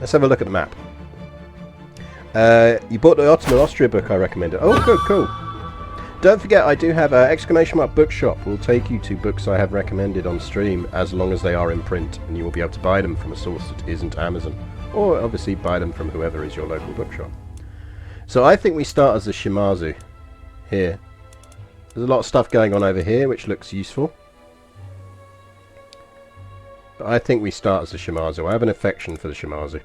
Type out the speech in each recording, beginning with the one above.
Let's have a look at the map. You bought the Ottoman Austria book I recommended. Oh, good, cool. Don't forget, I do have an exclamation mark bookshop. Will take you to books I have recommended on stream as long as they are in print, and you will be able to buy them from a source that isn't Amazon, or obviously buy them from whoever is your local bookshop. So I think we start as the Shimazu here. There's a lot of stuff going on over here which looks useful, but I think we start as the Shimazu. I have an affection for the Shimazu.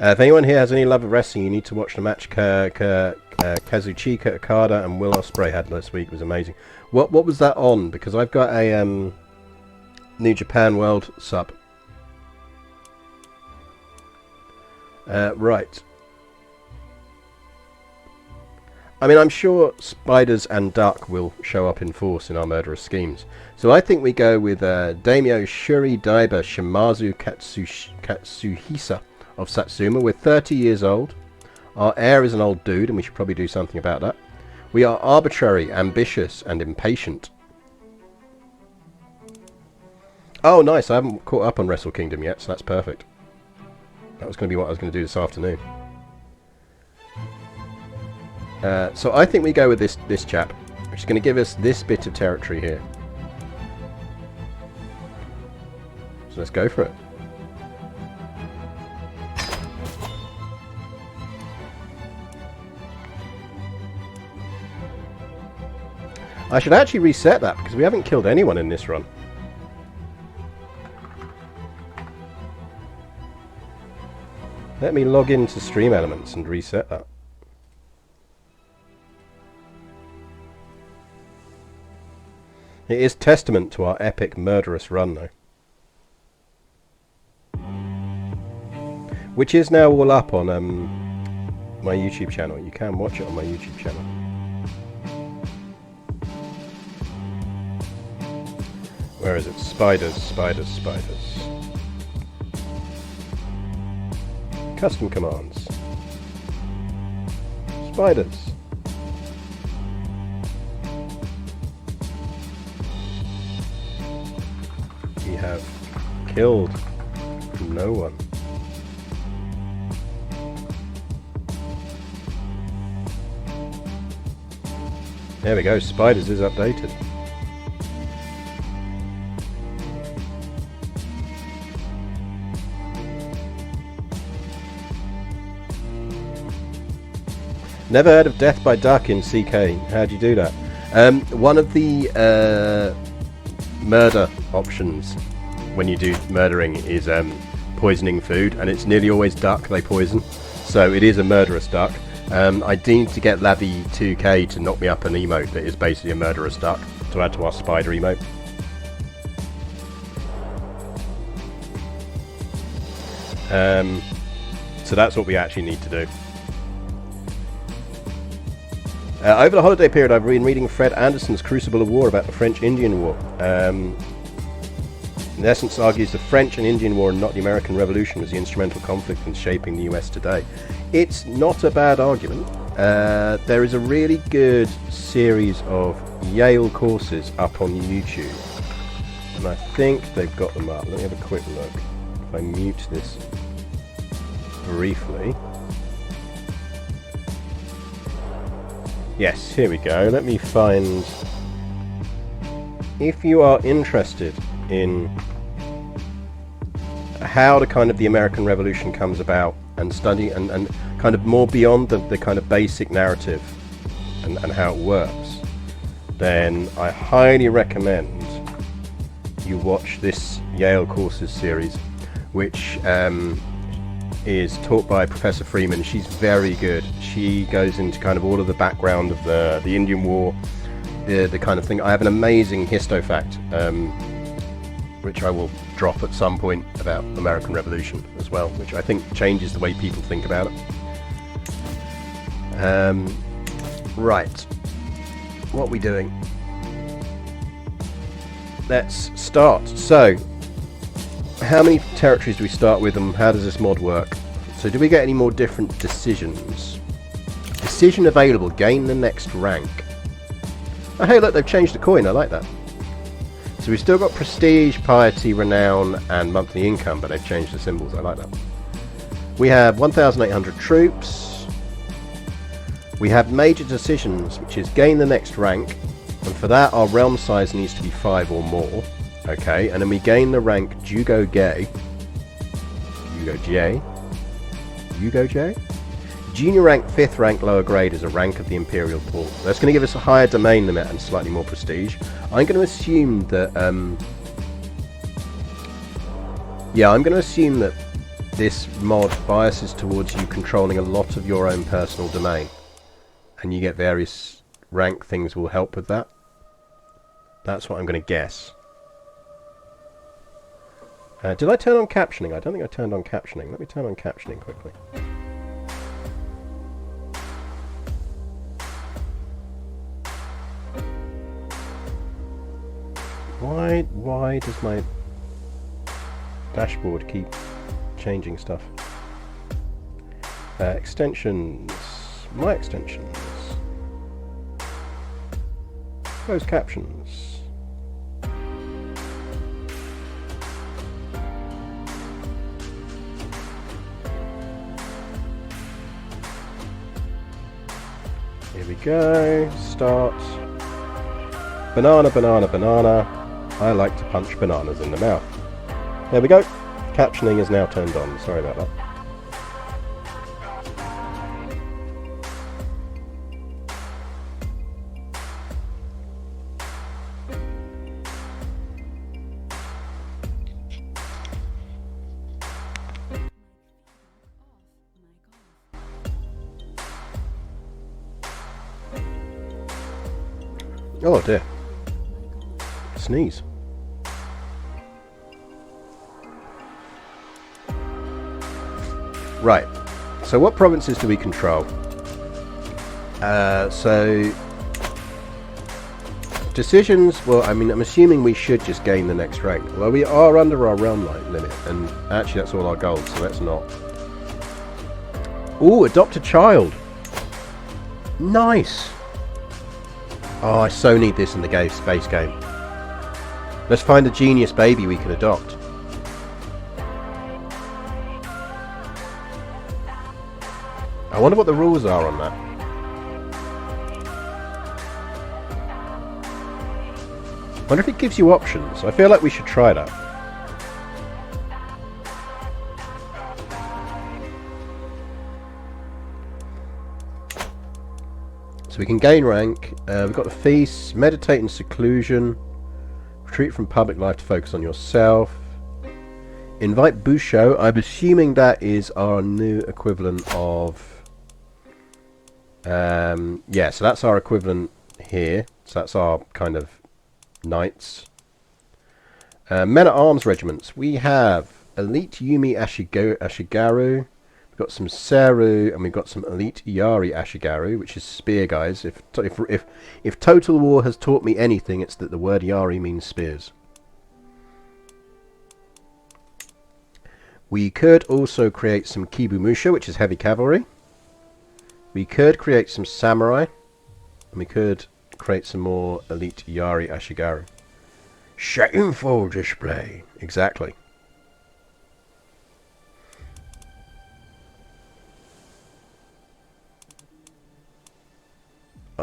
If anyone here has any love of wrestling, you need to watch the match Kazuchika Okada and Will Ospreay had last week. It was amazing. What was that on? Because I've got a New Japan World sub. Right. I mean, I'm sure spiders and duck will show up in force in our murderous schemes. So I think we go with Daimyo Shuri Daiba Shimazu Katsuhisa of Satsuma. We're 30 years old. Our heir is an old dude, and we should probably do something about that. We are arbitrary, ambitious, and impatient. Oh, nice. I haven't caught up on Wrestle Kingdom yet, so that's perfect. That was going to be what I was going to do this afternoon. So I think we go with this chap, which is going to give us this bit of territory here. So let's go for it. I should actually reset that because we haven't killed anyone in this run. Let me log into Stream Elements and reset that. It is testament to our epic murderous run though. Which is now all up on my YouTube channel. You can watch it on my YouTube channel. Where is it? Spiders, spiders, spiders. Custom commands. Spiders. We have killed no one. There we go, spiders is updated. Never heard of Death by Duck in CK. How'd you do that? One of the murder options when you do murdering is poisoning food, and it's nearly always duck they poison. So it is a murderous duck. I need to get Lavi2K to knock me up an emote that is basically a murderous duck to add to our spider emote. So that's what we actually need to do. Over the holiday period, I've been reading Fred Anderson's Crucible of War about the French-Indian War. In essence, argues the French and Indian War and not the American Revolution was the instrumental conflict in shaping the US today. It's not a bad argument. There is a really good series of Yale courses up on YouTube, and I think they've got them up. Let me have a quick look. If I mute this briefly. Yes, here we go. Let me find... If you are interested in how the kind of the American Revolution comes about and study and kind of more beyond the kind of basic narrative and how it works, then I highly recommend you watch this Yale Courses series, which is taught by Professor Freeman. She's very good. She goes into kind of all of the background of the Indian War, the kind of thing. I have an amazing histo fact, which I will drop at some point about the American Revolution as well, which I think changes the way people think about it. Right. What are we doing? Let's start. So, how many territories do we start with, and how does this mod work? So do we get any more different decisions? Decision available, gain the next rank. Oh hey, look, they've changed the coin, I like that. So we've still got prestige, piety, renown, and monthly income, but they've changed the symbols. I like that. We have 1,800 troops. We have major decisions, which is gain the next rank, and for that our realm size needs to be 5 or more. Okay, and then we gain the rank Jugo J. Junior rank, 5th rank, lower grade is a rank of the Imperial Port. That's going to give us a higher domain limit and slightly more prestige. I'm going to assume that, I'm going to assume that this mod biases towards you controlling a lot of your own personal domain. And you get various rank things will help with that. That's what I'm going to guess. Did I turn on captioning? I don't think I turned on captioning. Let me turn on captioning quickly. Why does my dashboard keep changing stuff? Extensions. My extensions. Closed captions. Here we go. Start. Banana, banana, banana. I like to punch bananas in the mouth. There we go. Captioning is now turned on. Sorry about that. Oh dear. Sneeze. Right. So what provinces do we control? So decisions, well, I mean, I'm assuming we should just gain the next rank. Well, we are under our realm limit, and actually that's all our gold, so let's not. Ooh, adopt a child. Nice. Oh, I so need this in the space game. Let's find a genius baby we can adopt. I wonder what the rules are on that. I wonder if it gives you options. I feel like we should try that. So we can gain rank. We've got the feast, meditate in seclusion, retreat from public life to focus on yourself. Invite Busho. I'm assuming that is our new equivalent of... yeah, so that's our equivalent here. So that's our kind of knights. Men-at-arms regiments. We have Elite Yumi Ashigaru. We've got some Seru, and we've got some Elite Yari Ashigaru, which is spear guys. If Total War has taught me anything, it's that the word Yari means spears. We could also create some Kibumusha, which is heavy cavalry. We could create some samurai, and we could create some more Elite Yari Ashigaru. Shameful display. Exactly.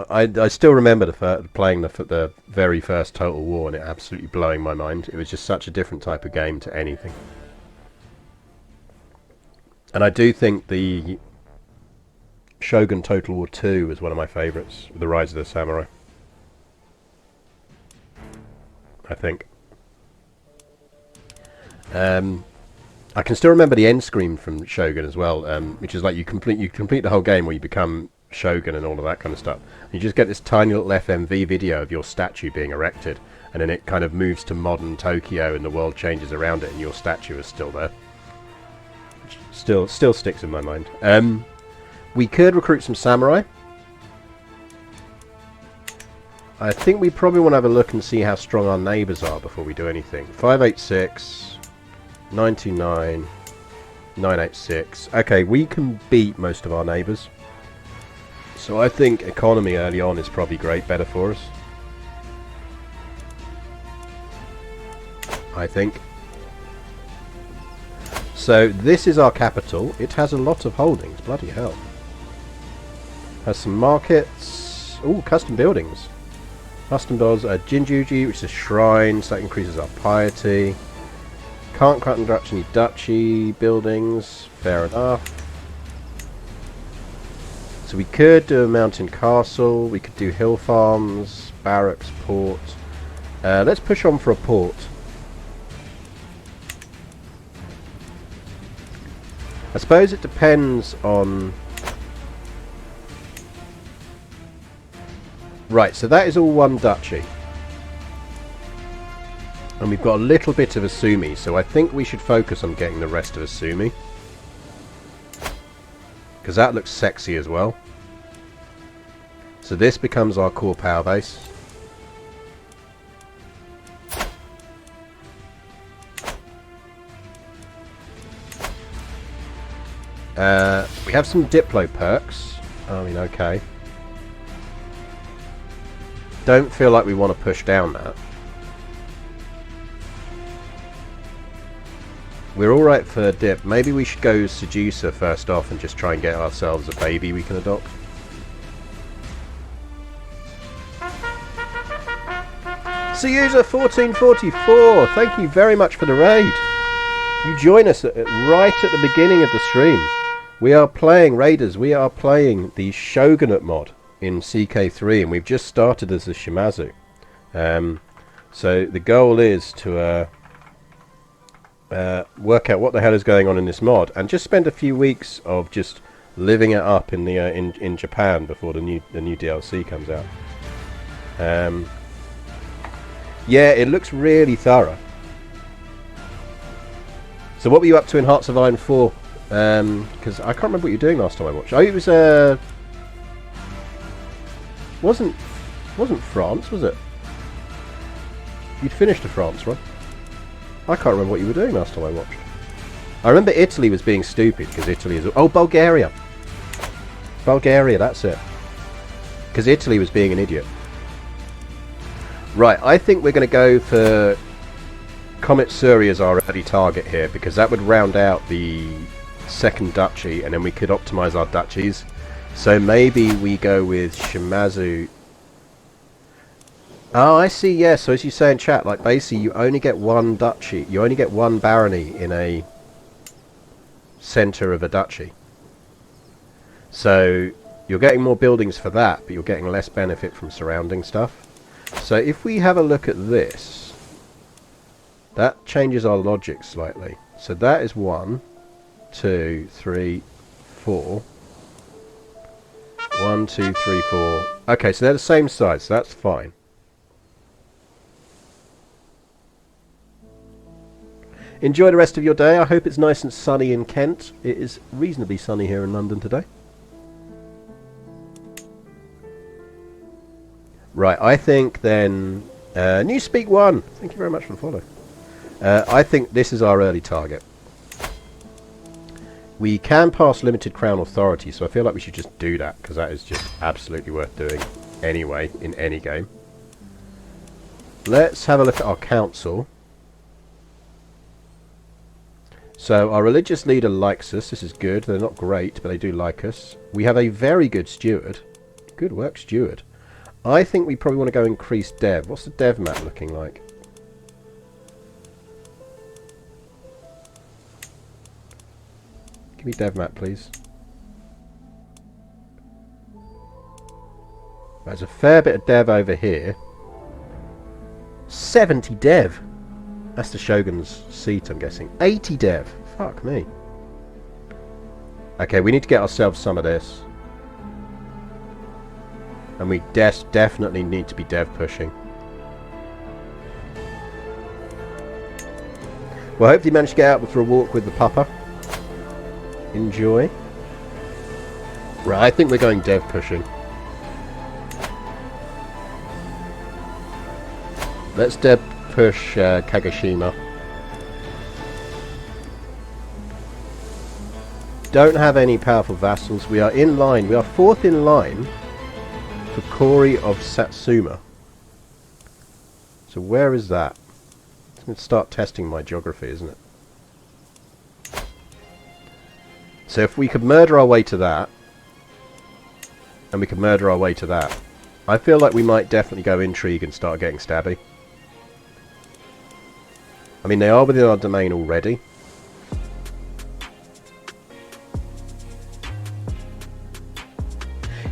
I still remember playing the very first Total War, and it absolutely blowing my mind. It was just such a different type of game to anything. And I do think the Shogun Total War 2 was one of my favourites, with the Rise of the Samurai. I think. I can still remember the end screen from Shogun as well, which is like you complete the whole game where you become Shogun and all of that kind of stuff. You just get this tiny little FMV video of your statue being erected, and then it kind of moves to modern Tokyo and the world changes around it and your statue is still there. Still sticks in my mind. We could recruit some samurai. I think we probably want to have a look and see how strong our neighbours are before we do anything. 586, 929, 986. Okay, we can beat most of our neighbours. So I think economy early on is probably better for us. I think. So this is our capital. It has a lot of holdings. Bloody hell. Has some markets. Ooh, custom buildings. Custom does a Jinjuji, which is a shrine, so that increases our piety. Can't construct any duchy buildings. Fair enough. So we could do a mountain castle. We could do hill farms, barracks, port. Let's push on for a port. I suppose it depends on... Right, so that is all one duchy. And we've got a little bit of Asumi, so I think we should focus on getting the rest of Asumi. Because that looks sexy as well. So this becomes our core power base. We have some Diplo perks. I mean, okay. Don't feel like we want to push down that. We're alright for dip. Maybe we should go seducer first off and just try and get ourselves a baby we can adopt. Seducer 1444, thank you very much for the raid. You join us right at the beginning of the stream. We are playing Raiders. We are playing the Shogunate mod in CK3, and we've just started as a Shimazu. So the goal is to work out what the hell is going on in this mod, and just spend a few weeks of just living it up in the in Japan before the new DLC comes out. Yeah, it looks really thorough. So what were you up to in Hearts of Iron 4? Because I can't remember what you were doing last time I watched. Oh, it was wasn't France, was it? You'd finished a France run. I can't remember what you were doing last time I watched. I remember Italy was being stupid, because Italy is... Oh, Bulgaria! Bulgaria, that's it. Because Italy was being an idiot. Right, I think we're going to go for Comet Suri as our early target here, because that would round out the second duchy, and then we could optimize our duchies. So maybe we go with Shimazu. Oh, I see, yeah. So as you say in chat, like basically you only get one duchy. You only get one barony in a center of a duchy. So you're getting more buildings for that, but you're getting less benefit from surrounding stuff. So if we have a look at this, that changes our logic slightly. So that is 1, 2, 3, 4. 1, 2, 3, 4. Okay, so they're the same size, so that's fine. Enjoy the rest of your day. I hope it's nice and sunny in Kent. It is reasonably sunny here in London today. Right, I think then... Newspeak1, thank you very much for the follow. I think this is our early target. We can pass limited crown authority, so I feel like we should just do that, because that is just absolutely worth doing anyway, in any game. Let's have a look at our council. So our religious leader likes us. This is good. They're not great, but they do like us. We have a very good steward. Good work, steward. I think we probably want to go increase dev. What's the dev map looking like? Give me dev map, please. There's a fair bit of dev over here. 70 dev. That's the Shogun's seat, I'm guessing. 80 dev. Fuck me. Okay, we need to get ourselves some of this. And we definitely need to be dev pushing. Well, hopefully you managed to get out for a walk with the papa. Enjoy. Right, I think we're going dev pushing. Let's dev push Kagoshima. Don't have any powerful vassals. We are in line. We are 4th in line for Kori of Satsuma. So where is that? going to start testing my geography, isn't it? So if we could murder our way to that, and we could murder our way to that, I feel like we might definitely go intrigue and start getting stabby. I mean, they are within our domain already.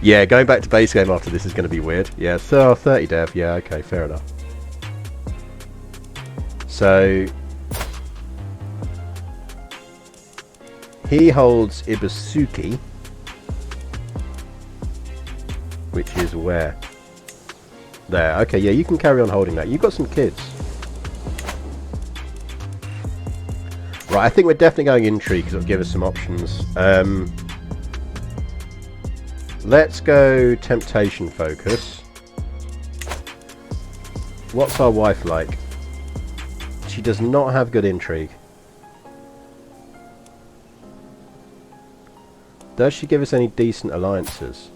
Yeah, going back to base game after this is going to be weird. Yeah, so 30 dev. Yeah, okay, fair enough. So he holds Ibusuki, which is where? There. Okay, yeah, you can carry on holding that. You've got some kids. Right, I think we're definitely going intrigue because it'll give us some options. Let's go temptation focus. What's our wife like? She does not have good intrigue. Does she give us any decent alliances?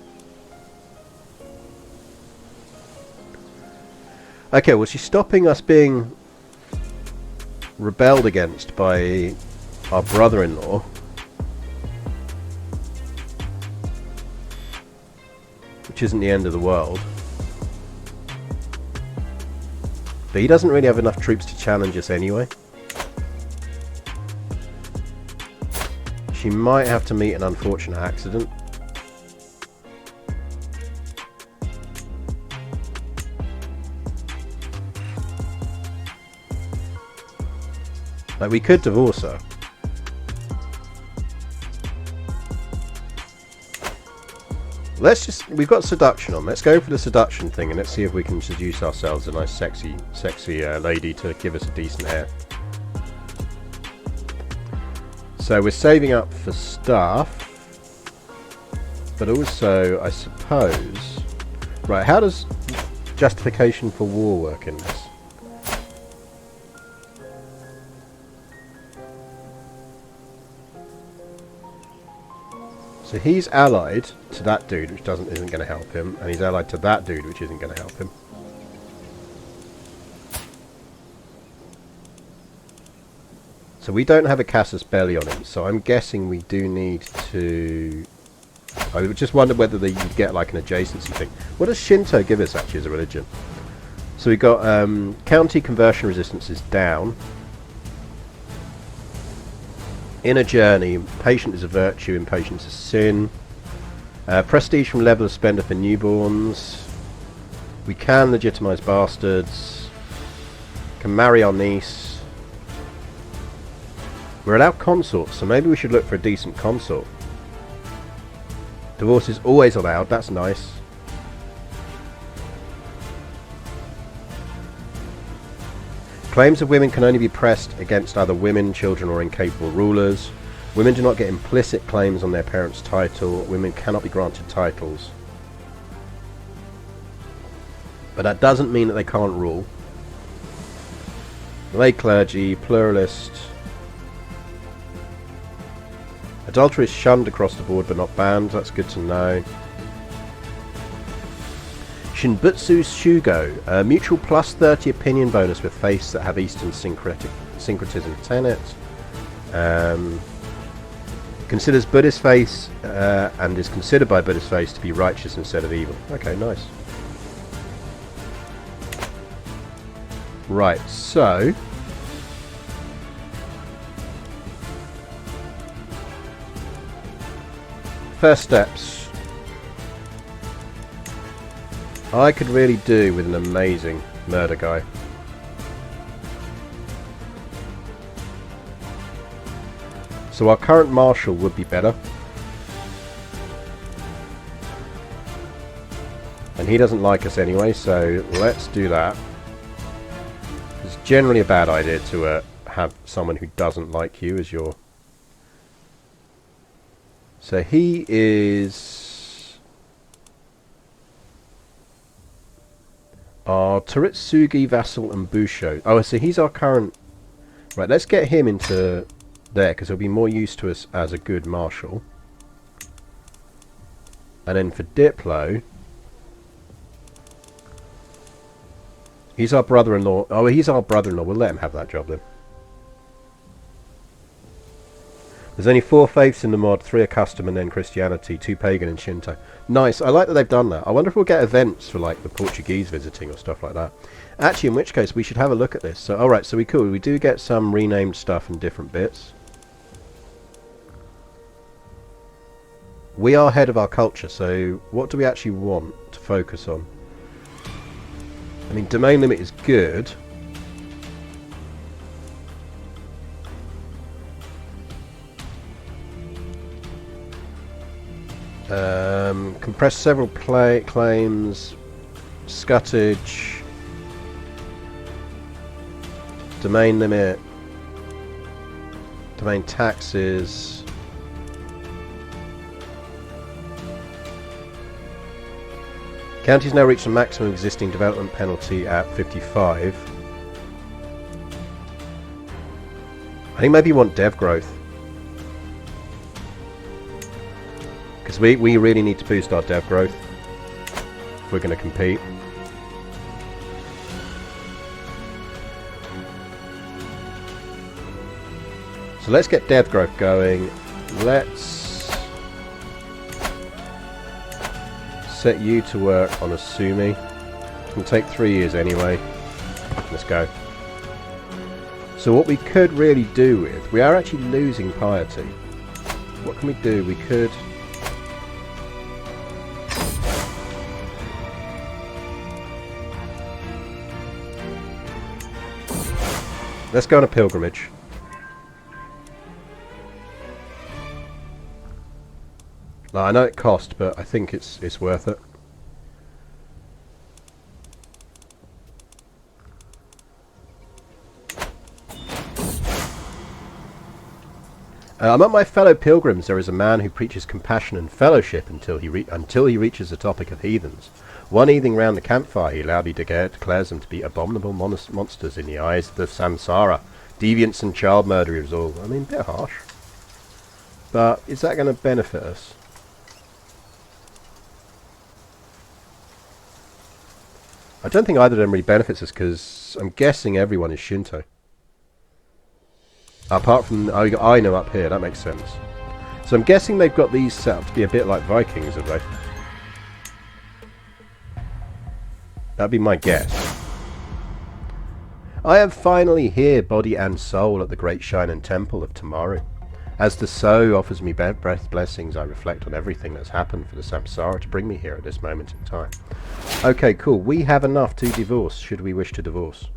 Okay, well, she's stopping us being rebelled against by our brother-in-law. Which isn't the end of the world. But he doesn't really have enough troops to challenge us anyway. She might have to meet an unfortunate accident. Like, we could divorce her. Let's just... We've got seduction on. Let's go for the seduction thing and let's see if we can seduce ourselves a nice sexy lady to give us a decent heir. So we're saving up for stuff. But also, I suppose... Right, how does justification for war work in this? So he's allied to that dude, which isn't going to help him, and he's allied to that dude, which isn't going to help him. So we don't have a casus belli on him, so I'm guessing we do need to... I just wonder whether you get like an adjacency thing. What does Shinto give us actually as a religion? So we've got county conversion resistance is down. Inner journey, patient is a virtue, impatience is sin. Prestige from level of spender for newborns. We can legitimize bastards. Can marry our niece. We're allowed consorts, so maybe we should look for a decent consort. Divorce is always allowed, that's nice. Claims of women can only be pressed against either women, children or incapable rulers. Women do not get implicit claims on their parents' title. Women cannot be granted titles. But that doesn't mean that they can't rule. Lay clergy, pluralist. Adultery is shunned across the board but not banned, that's good to know. Shinbutsu Shugo, mutual plus 30 opinion bonus with faiths that have Eastern syncretism tenet. Considers Buddhist faiths and is considered by Buddhist faiths to be righteous instead of evil. Okay, nice. Right, so... First steps. I could really do with an amazing murder guy. So our current marshal would be better. And he doesn't like us anyway, so let's do that. It's generally a bad idea to have someone who doesn't like you as your... So he is... Our Teritsugi, Vassal and Busho. Oh, so he's our current... Right, let's get him into there, because he'll be more used to us as a good marshal. And then for Diplo... He's our brother-in-law. Oh, he's our brother-in-law. We'll let him have that job then. There's only 4 faiths in the mod, 3 are custom and then Christianity, 2 pagan and Shinto. Nice, I like that they've done that. I wonder if we'll get events for like the Portuguese visiting or stuff like that. Actually, in which case we should have a look at this. So, alright, so we do get some renamed stuff and different bits. We are head of our culture, so what do we actually want to focus on? I mean, domain limit is good. Compress several claims, scuttage, domain limit, domain taxes. Counties now reach the maximum existing development penalty at 55. I think maybe you want dev growth. Because we really need to boost our dev growth if we're going to compete. So let's get dev growth going. Let's set you to work on Asumi. It'll take 3 years anyway. Let's go. So what we could really do with... We are actually losing piety. What can we do? We could... Let's go on a pilgrimage. Now, I know it cost, but I think it's worth it. Among my fellow pilgrims, there is a man who preaches compassion and fellowship until he reaches the topic of heathens. One evening round the campfire, he loudly declares them to be abominable monsters in the eyes of the samsara, deviants and child murderers all. I mean, a bit harsh. But is that going to benefit us? I don't think either of them really benefits us, because I'm guessing everyone is Shinto. Apart from, oh, you got Ainu up here, that makes sense. So I'm guessing they've got these set up to be a bit like Vikings, have they? That'd be my guess. I am finally here, body and soul, at the great Shinen Temple of Tamaru. As the So offers me blessings, I reflect on everything that's happened for the Samsara to bring me here at this moment in time. Okay, cool. We have enough to divorce, should we wish to divorce.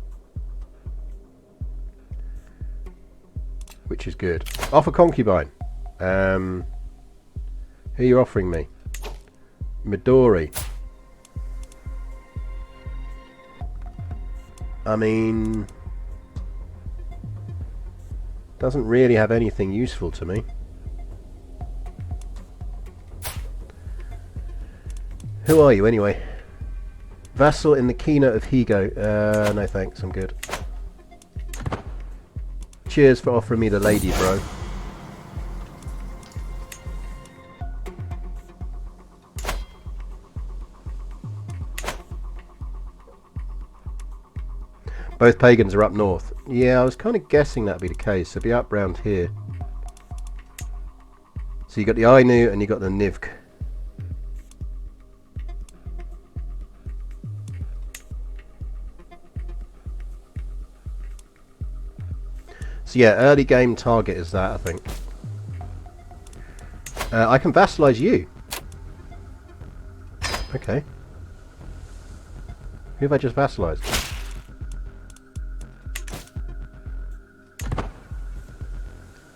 Which is good. Offer concubine. Who are you offering me? Midori. I mean... doesn't really have anything useful to me. Who are you anyway? Vassal in the keynote of Higo. No thanks, I'm good. Cheers for offering me the lady, bro. Both pagans are up north. Yeah, I was kind of guessing that'd be the case. They'd be up round here. So you got the Ainu and you got the Nivk. So yeah, early game target is that, I think. I can vassalize you. Okay. Who have I just vassalized?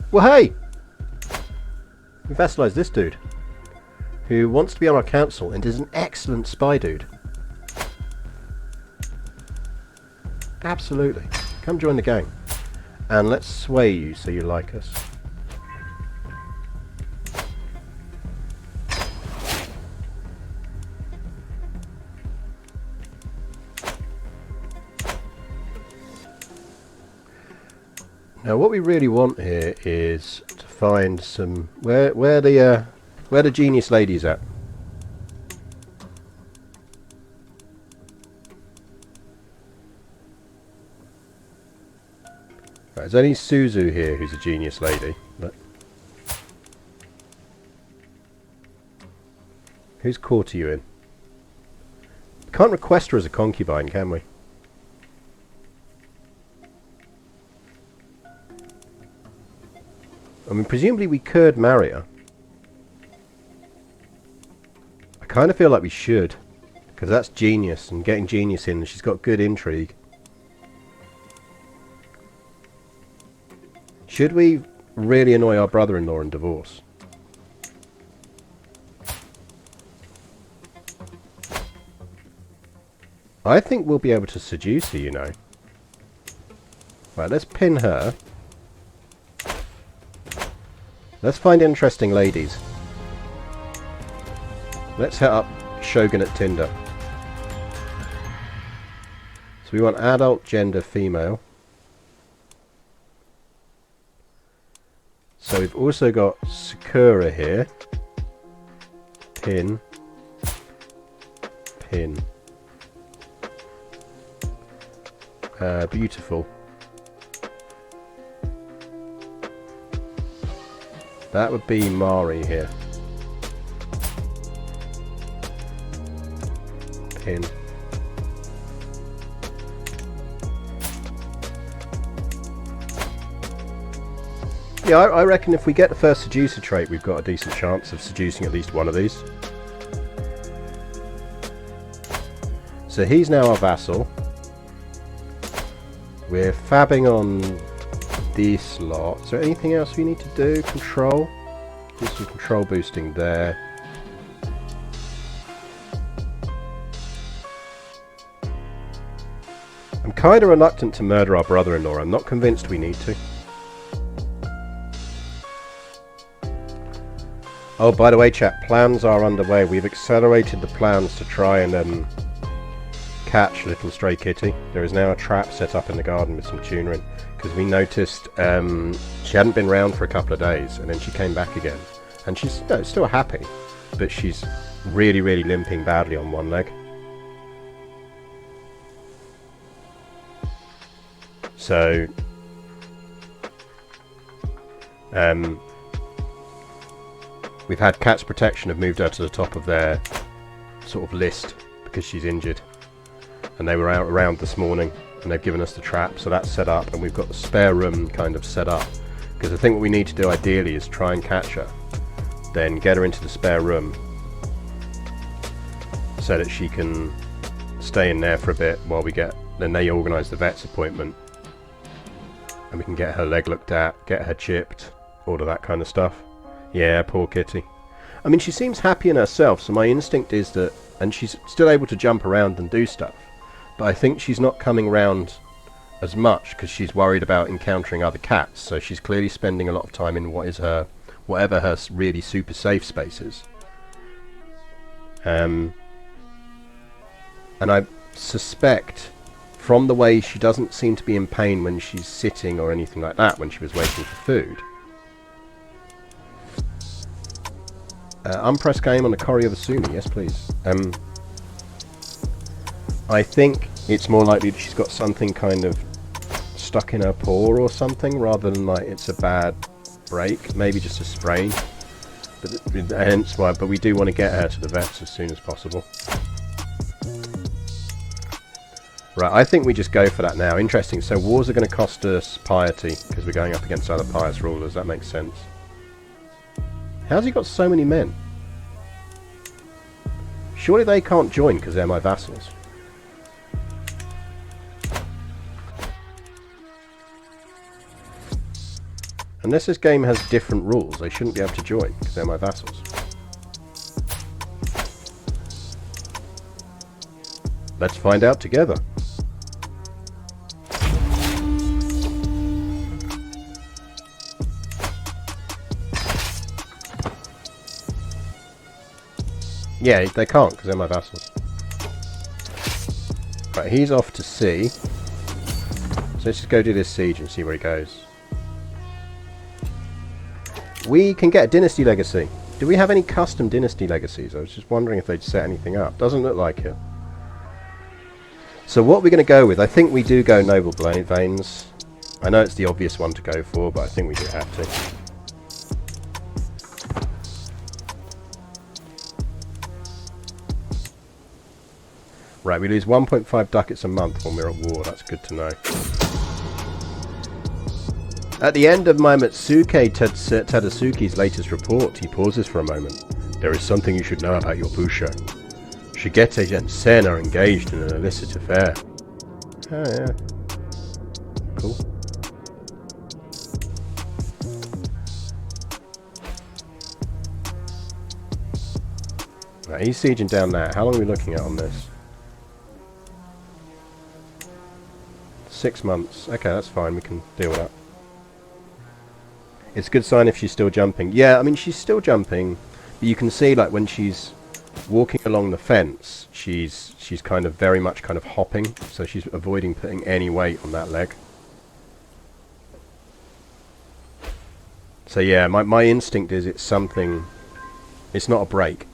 Well, hey! We vassalized this dude, who wants to be on our council and is an excellent spy dude. Absolutely. Come join the gang. And let's sway you so you like us. Now what we really want here is to find some... Where the genius lady's at. there's only Suzu here who's a genius lady. But whose court are you in? Can't request her as a concubine, can we? I mean, presumably we could marry her. I kind of feel like we should, because that's genius, and getting genius in, and she's got good intrigue. Should we really annoy our brother-in-law and divorce? I think we'll be able to seduce her, you know. Right, let's pin her. Let's find interesting ladies. Let's hit up Shogunate Tinder. So we want adult, gender, female. So we've also got Sakura here. Pin. Pin. Beautiful. That would be Mari here. Pin. Yeah, I reckon if we get the first seducer trait, we've got a decent chance of seducing at least one of these. So he's now our vassal. We're fabbing on this lot. Is there anything else we need to do? Control? Do some control boosting there. I'm kind of reluctant to murder our brother-in-law. I'm not convinced we need to. Oh, by the way, chat, plans are underway. We've accelerated the plans to try and catch little stray kitty. There is now a trap set up in the garden with some tuna in, because we noticed she hadn't been round for a couple of days, and then she came back again. And she's still happy, but she's really, really limping badly on one leg. So, we've had Cats Protection have moved her to the top of their sort of list because she's injured. And they were out around this morning and they've given us the trap, so that's set up, and we've got the spare room kind of set up. Because I think what we need to do ideally is try and catch her, then get her into the spare room so that she can stay in there for a bit while we then they organise the vet's appointment. And we can get her leg looked at, get her chipped, all of that kind of stuff. Yeah, poor kitty. I mean, she seems happy in herself, so my instinct is that... And she's still able to jump around and do stuff. But I think she's not coming round as much because she's worried about encountering other cats. So she's clearly spending a lot of time in whatever her really super safe space is. And I suspect... from the way she doesn't seem to be in pain when she's sitting or anything like that when she was waiting for food. Unpressed game on the Cory of Asumi, yes please. I think it's more likely that she's got something kind of stuck in her paw or something, rather than like it's a bad break, maybe just a sprain. But hence why. But we do want to get her to the vets as soon as possible. Right, I think we just go for that now. Interesting. So wars are going to cost us piety because we're going up against other pious rulers. That makes sense. How's he got so many men? Surely they can't join because they're my vassals. Unless this game has different rules, they shouldn't be able to join because they're my vassals. Let's find out together. Yeah, they can't because they're my vassals. Right, he's off to sea. So let's just go do this siege and see where he goes. We can get a dynasty legacy. Do we have any custom dynasty legacies? I was just wondering if they'd set anything up. Doesn't look like it. So what we're going to go with, I think we do go noble veins. I know it's the obvious one to go for, but I think we do have to. Right, we lose 1.5 ducats a month when we're at war. That's good to know. At the end of Mamatsuke Tadasuke's latest report, he pauses for a moment. There is something you should know about your Busho. Shigete and Sen are engaged in an illicit affair. Oh, yeah. Cool. Right, he's sieging down that. How long are we looking at on this? 6 months. Okay, that's fine. We can deal with that. It's a good sign if she's still jumping. Yeah, I mean, she's still jumping. But you can see, like, when she's walking along the fence, she's kind of very much kind of hopping. So she's avoiding putting any weight on that leg. So yeah, my instinct is it's something... It's not a break.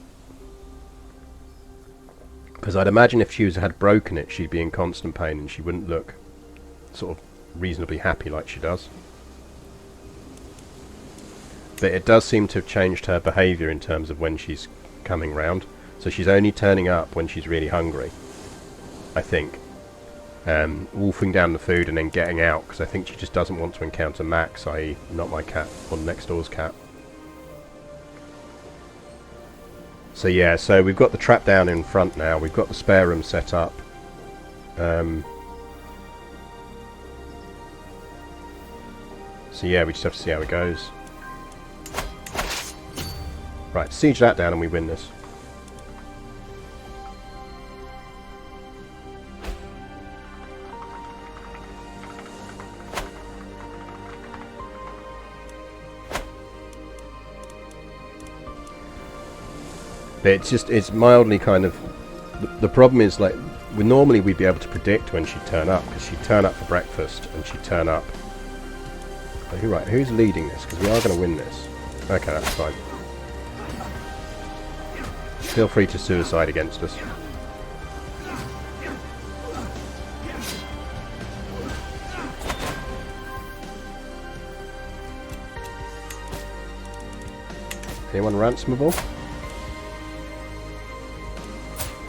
Because I'd imagine if she had broken it, she'd be in constant pain and she wouldn't look sort of reasonably happy like she does. But it does seem to have changed her behaviour in terms of when she's coming round. So she's only turning up when she's really hungry, I think. Wolfing down the food and then getting out, because I think she just doesn't want to encounter Max, i.e. not my cat, or next door's cat. So yeah, so we've got the trap down in front now, we've got the spare room set up. So yeah, we just have to see how it goes. Right, siege that down and we win this. But it's mildly kind of... The problem is, like, normally we'd be able to predict when she'd turn up, because she'd turn up for breakfast, and she'd turn up... Oh, right, who's leading this? Because we are going to win this. Okay, that's fine. Feel free to suicide against us. Anyone ransomable?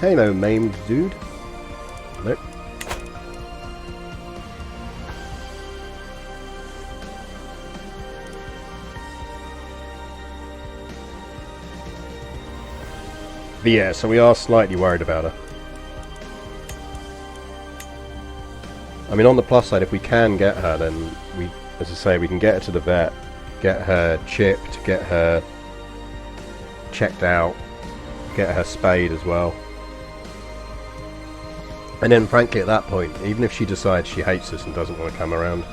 Hello, maimed dude. Nope. But yeah, so we are slightly worried about her. I mean, on the plus side, if we can get her, then we, as I say, we can get her to the vet, get her chipped, get her checked out, get her spayed as well. And then, frankly, at that point, even if she decides she hates us and doesn't want to come around,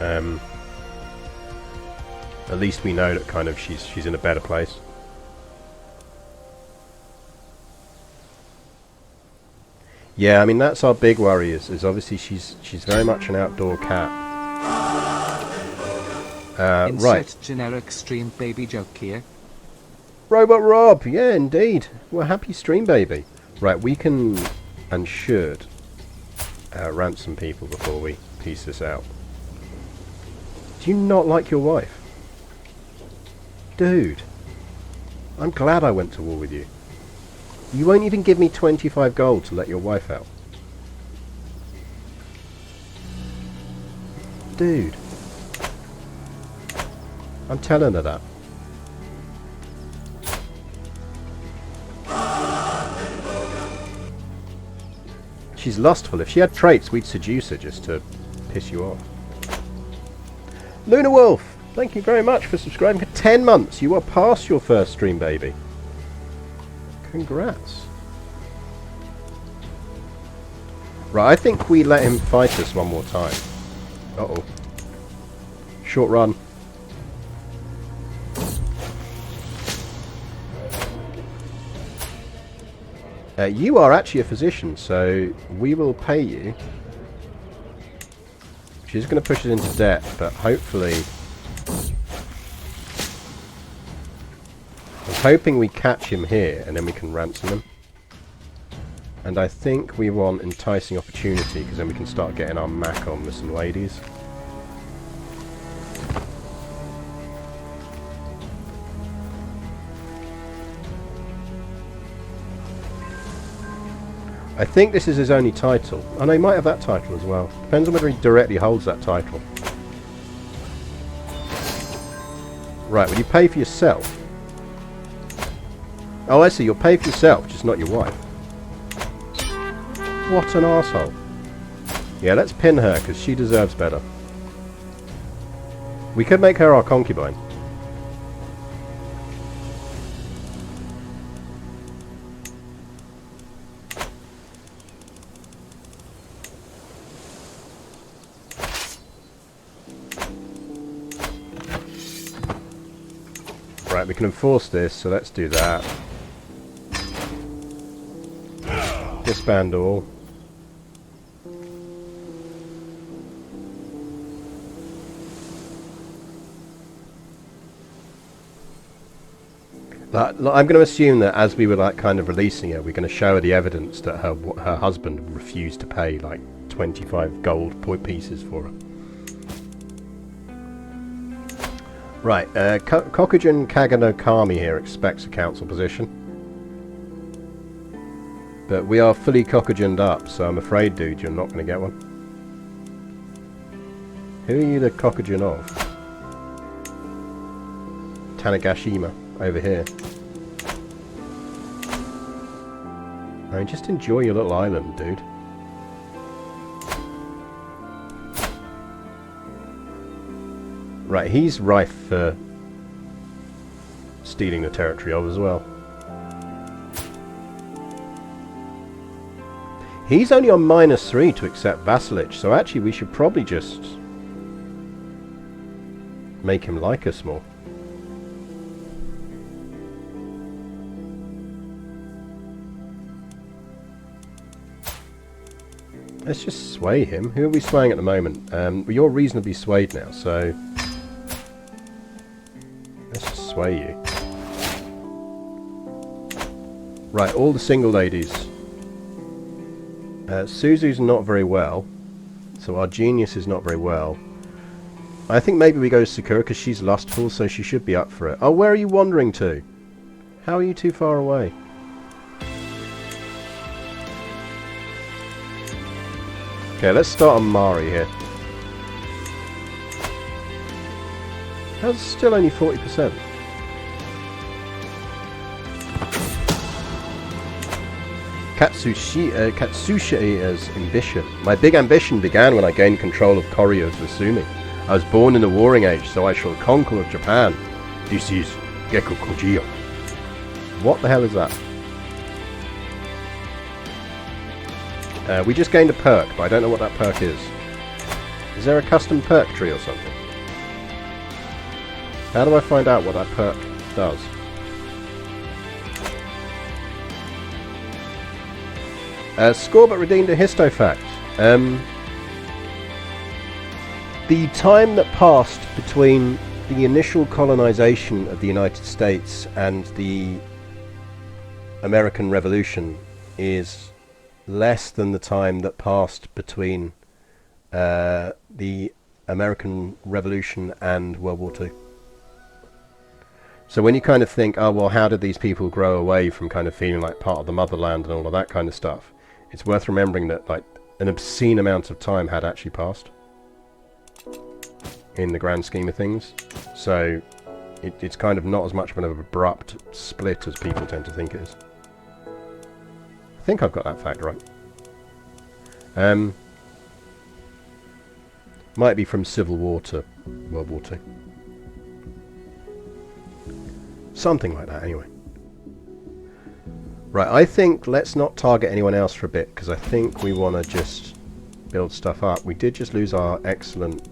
at least we know that kind of she's in a better place. Yeah, I mean, that's our big worry, is obviously she's very much an outdoor cat. Right. Generic stream baby joke here. Robot Rob, yeah, indeed. Well, happy stream baby. Right, we can and should ransom people before we piece this out. Do you not like your wife? Dude, I'm glad I went to war with you. You won't even give me 25 gold to let your wife out. Dude. I'm telling her that. She's lustful. If she had traits, we'd seduce her just to piss you off. Luna Wolf, thank you very much for subscribing for 10 months. You are past your first stream, baby. Congrats. Right, I think we let him fight us one more time. Uh-oh. Short run. You are actually a physician, so we will pay you. She's going to push us into debt, but hopefully... I'm hoping we catch him here, and then we can ransom him. And I think we want enticing opportunity, because then we can start getting our mac on with some ladies. I think this is his only title. Oh no, he might have that title as well. Depends on whether he directly holds that title. Right, will you pay for yourself? Oh, I see, you'll pay for yourself, just not your wife. What an arsehole. Yeah, let's pin her, because she deserves better. We could make her our concubine. Right, we can enforce this, so let's do that. Disband all. I'm going to assume that as we were like kind of releasing her, we're going to show her the evidence that her husband refused to pay like 25 gold pieces for her. Right, Kokujin Kaganokami here expects a council position. But we are fully Kokujin'd up, so I'm afraid, dude, you're not going to get one. Who are you the Kokujin of? Tanagashima, over here. I mean, just enjoy your little island, dude. Right, he's rife for stealing the territory of as well. He's only on -3 to accept vassalage, so actually we should probably just make him like us more. Let's just sway him. Who are we swaying at the moment? Well, you're reasonably swayed now, so let's just sway you. Right, all the single ladies. Suzu's not very well, so our genius is not very well. I think maybe we go to Sakura because she's lustful, so she should be up for it. Oh, where are you wandering to? How are you too far away? Okay, let's start on Mari here. That's still only 40%. Katsushi's ambition. My big ambition began when I gained control of Koryo's Vasumi. I was born in the Warring Age, so I shall conquer Japan. This is Gekko Kojio. What the hell is that? We just gained a perk, but I don't know what that perk is. Is there a custom perk tree or something? How do I find out what that perk does? Score but redeemed a histofact. The time that passed between the initial colonization of the United States and the American Revolution is less than the time that passed between the American Revolution and World War II. So when you kind of think, oh well, how did these people grow away from kind of feeling like part of the motherland and all of that kind of stuff, it's worth remembering that like an obscene amount of time had actually passed in the grand scheme of things. So it's kind of not as much of an abrupt split as people tend to think it is. I think I've got that fact right. Might be from Civil War to World War II. Something like that, anyway. Right, I think let's not target anyone else for a bit, because I think we want to just build stuff up. We did just lose our excellent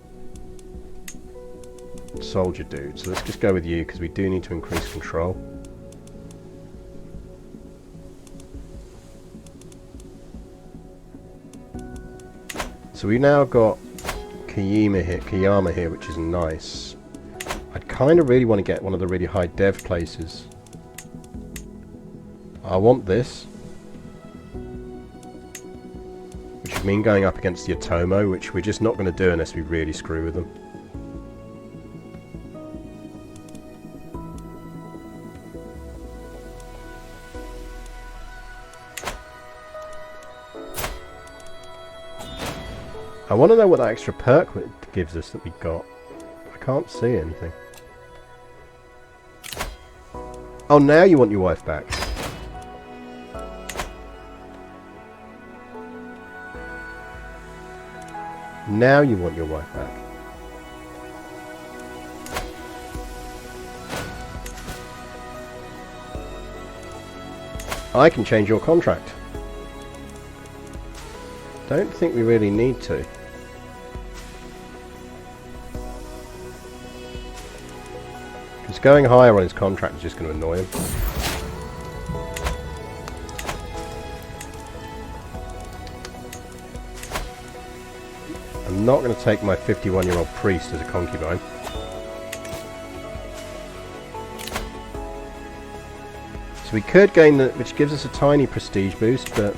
soldier dude, so let's just go with you, because we do need to increase control. So we've now got Kiyama here, which is nice. I'd kind of really want to get one of the really high dev places. I want this. mean going up against the Otomo, which we're just not going to do unless we really screw with them. I want to know what that extra perk gives us that we got. I can't see anything. Oh, now you want your wife back. Now you want your wife back. I can change your contract. Don't think we really need to. Because going higher on his contract is just going to annoy him. I'm not going to take my 51-year-old priest as a concubine. So we could gain the, which gives us a tiny prestige boost, but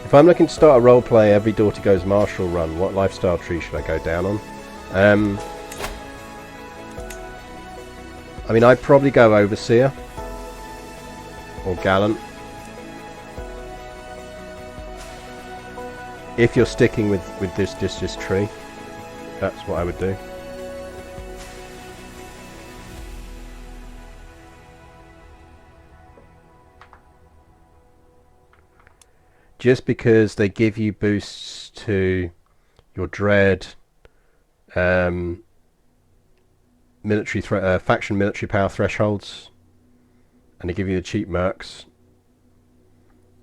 if I'm looking to start a roleplay, every daughter goes martial run, what lifestyle tree should I go down on? I mean, I'd probably go overseer or gallant. If you're sticking with this tree, that's what I would do. Just because they give you boosts to your dread, faction military power thresholds, and they give you the cheap mercs,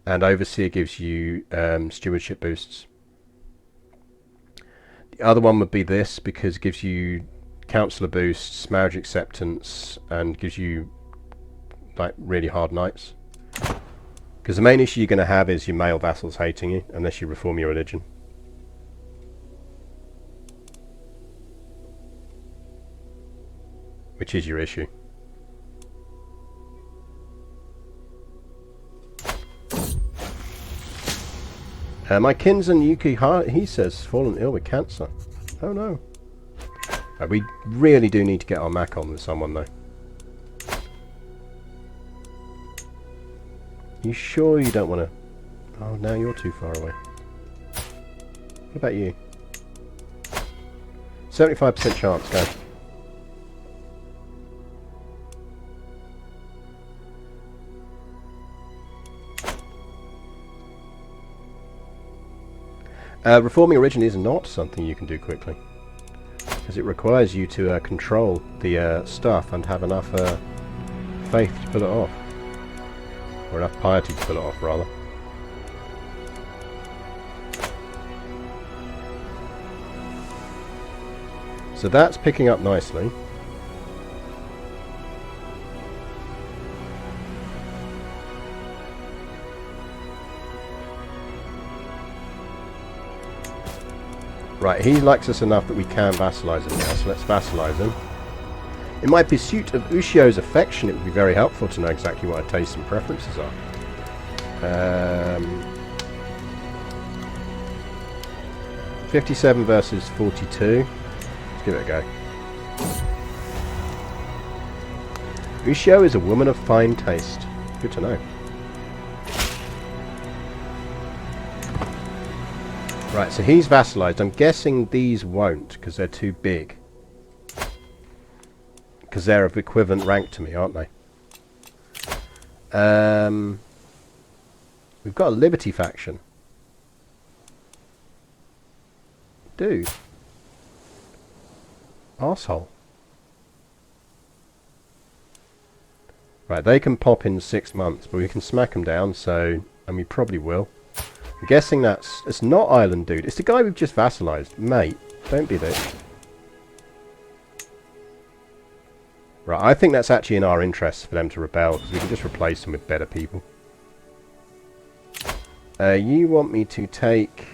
and overseer gives you stewardship boosts. The other one would be this, because it gives you counselor boosts, marriage acceptance, and gives you like really hard knights. Because the main issue you're going to have is your male vassals hating you, unless you reform your religion. Which is your issue. My kinsman Yuki, he says, fallen ill with cancer. Oh no. We really do need to get our Mac on with someone though. You sure you don't want to... Oh, now you're too far away. What about you? 75% chance, go. Reforming religion is not something you can do quickly, because it requires you to control the stuff and have enough faith to pull it off. Or enough piety to pull it off, rather. So that's picking up nicely. Right, he likes us enough that we can vassalize him now, so let's vassalize him. In my pursuit of Ushio's affection, it would be very helpful to know exactly what our tastes and preferences are. 57 versus 42. Let's give it a go. Ushio is a woman of fine taste. Good to know. Right, so he's vassalized. I'm guessing these won't, because they're too big. Because they're of equivalent rank to me, aren't they? We've got a Liberty faction. Dude. Arsehole. Right, they can pop in 6 months, but we can smack them down, so... And we probably will. I'm guessing that's... It's not Island Dude. It's the guy we've just vassalized. Mate, don't be this. Right, I think that's actually in our interest for them to rebel, because we can just replace them with better people. You want me to take...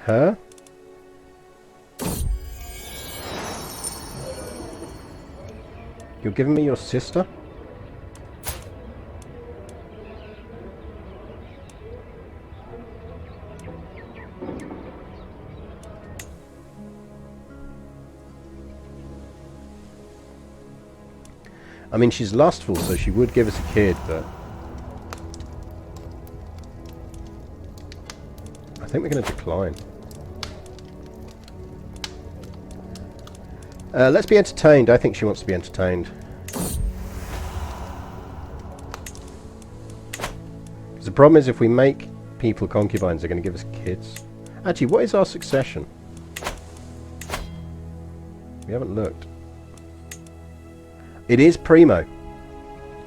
her? You're giving me your sister? I mean, she's lustful, so she would give us a kid, but I think we're going to decline. Let's be entertained. I think she wants to be entertained. Because the problem is, if we make people concubines, they're going to give us kids. Actually, what is our succession? We haven't looked. It is primo.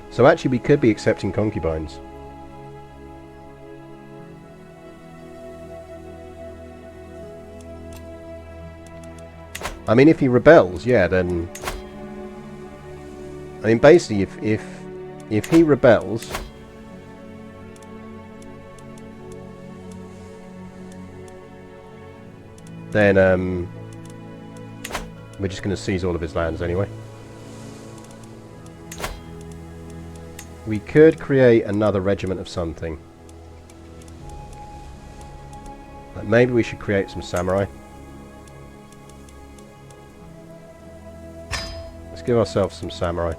So actually we could be accepting concubines. I mean, if he rebels, yeah, then... I mean, basically, if he rebels... then, we're just going to seize all of his lands anyway. We could create another regiment of something. Like maybe we should create some samurai. Let's give ourselves some samurai.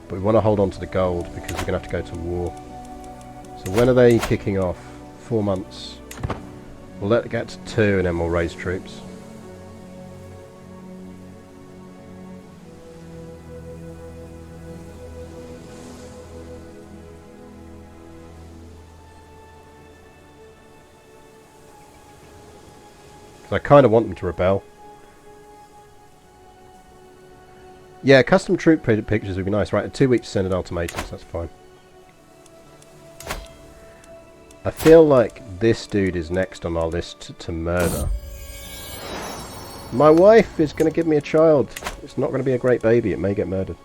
But we want to hold on to the gold because we're going to have to go to war. So when are they kicking off? 4 months. We'll let it get to 2 and then we'll raise troops. I kind of want them to rebel. Yeah, custom troop pictures would be nice. Right, 2 weeks to send an ultimatum, so that's fine. I feel like this dude is next on our list to murder. My wife is going to give me a child. It's not going to be a great baby. It may get murdered.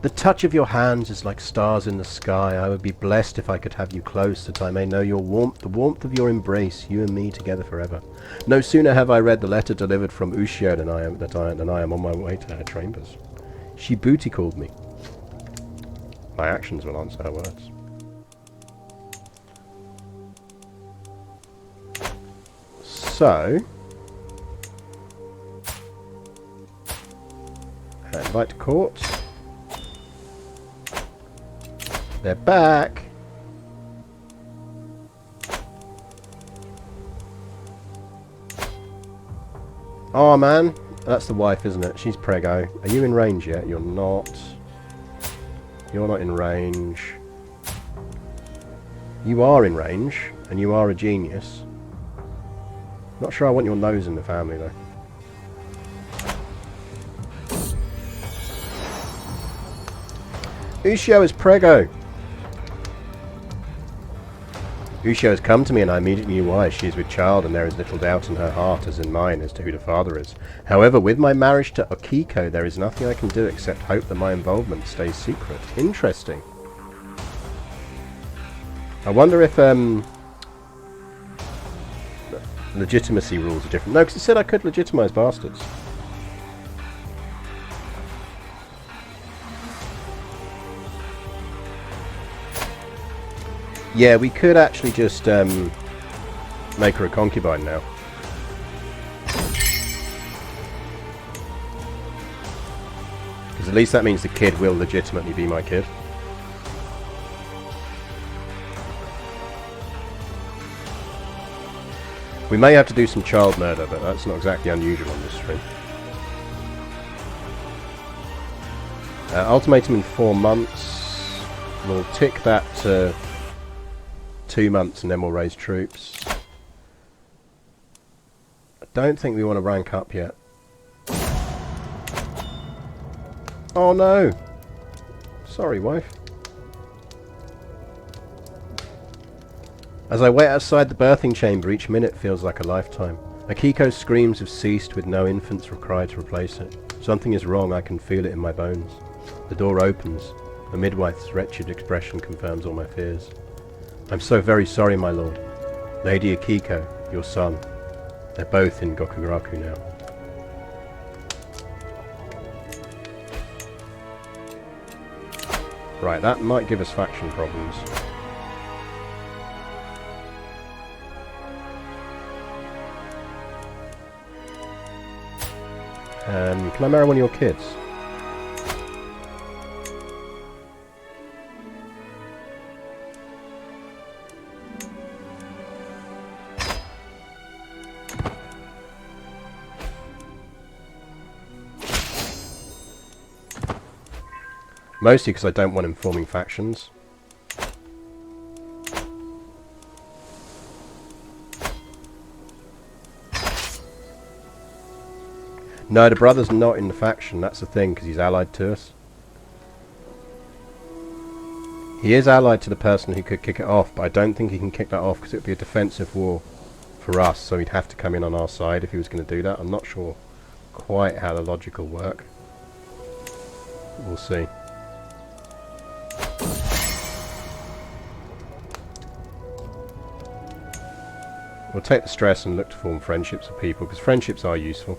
The touch of your hands is like stars in the sky. I would be blessed if I could have you close, that I may know your warmth, the warmth of your embrace, you and me together forever. No sooner have I read the letter delivered from Ushio than I am on my way to her chambers. She booty called me. My actions will answer her words. So, invite to court. They're back. Oh man, that's the wife, isn't it? She's preggo. Are you in range yet? You're not. You're not in range. You are in range, and you are a genius. Not sure I want your nose in the family though. Ushio is preggo. Ushio has come to me and I immediately knew why. She is with child and there is little doubt in her heart as in mine as to who the father is. However, with my marriage to Okiko, there is nothing I can do except hope that my involvement stays secret. Interesting. I wonder if legitimacy rules are different. No, because it said I could legitimize bastards. Yeah, we could actually just make her a concubine now. Because at least that means the kid will legitimately be my kid. We may have to do some child murder, but that's not exactly unusual on this stream. Ultimatum in 4 months. We'll tick that to 2 months and then we'll raise troops. I don't think we want to rank up yet. Oh no! Sorry, wife. As I wait outside the birthing chamber, each minute feels like a lifetime. Akiko's screams have ceased with no infant's cry to replace it. Something is wrong, I can feel it in my bones. The door opens. The midwife's wretched expression confirms all my fears. I'm so very sorry, my lord. Lady Akiko, your son. They're both in Gokuraku now. Right, that might give us faction problems. Can I marry one of your kids? Mostly because I don't want him forming factions. No, the brother's not in the faction, that's the thing, because he's allied to us. He is allied to the person who could kick it off, but I don't think he can kick that off because it would be a defensive war for us, so he'd have to come in on our side if he was going to do that. I'm not sure quite how the logic will work. We'll see. We'll take the stress and look to form friendships with people, because friendships are useful.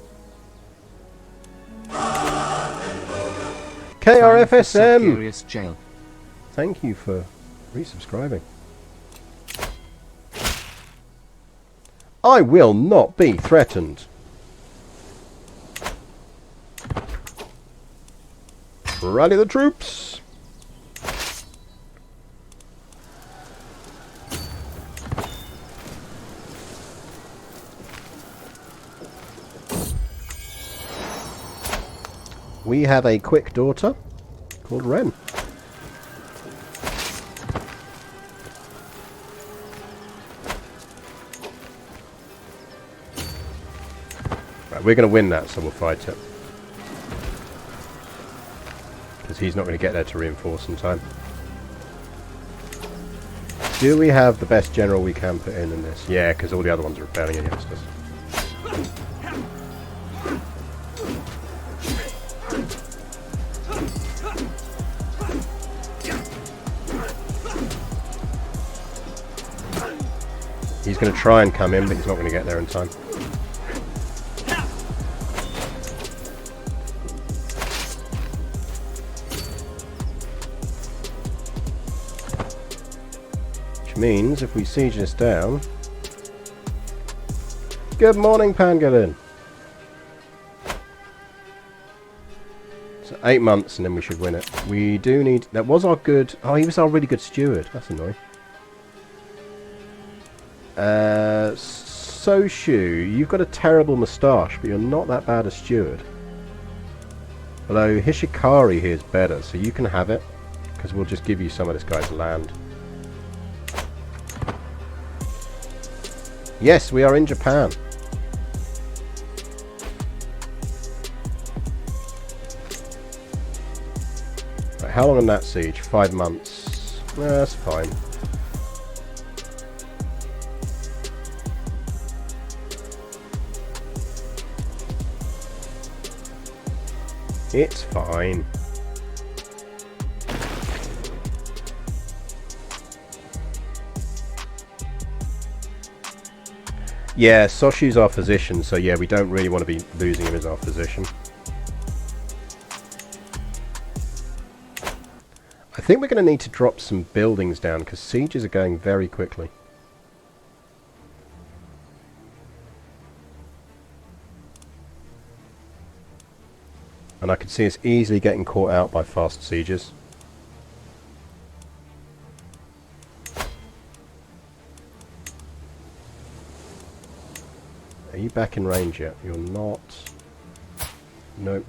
KRFSM! Jail. Thank you for resubscribing. I will not be threatened. Rally the troops! We have a quick daughter called Ren. Right, we're going to win that, so we'll fight it. Because he's not going to get there to reinforce in time. Do we have the best general we can put in this? Yeah, because all the other ones are rebelling against us. He's going to try and come in, but he's not going to get there in time. Which means if we siege this down... Good morning, Pangolin! So 8 months and then we should win it. We do need... That was our good... Oh, he was our really good steward. That's annoying. Soshu, you've got a terrible moustache, but you're not that bad a steward. Although Hishikari here is better, so you can have it, because we'll just give you some of this guy's land. Yes, we are in Japan. Right, how long on that siege? 5 months. That's fine. It's fine. Yeah, Soshu's our physician, so yeah, we don't really want to be losing him as our physician. I think we're going to need to drop some buildings down, because sieges are going very quickly. And I could see us easily getting caught out by fast sieges. Are you back in range yet? You're not. Nope.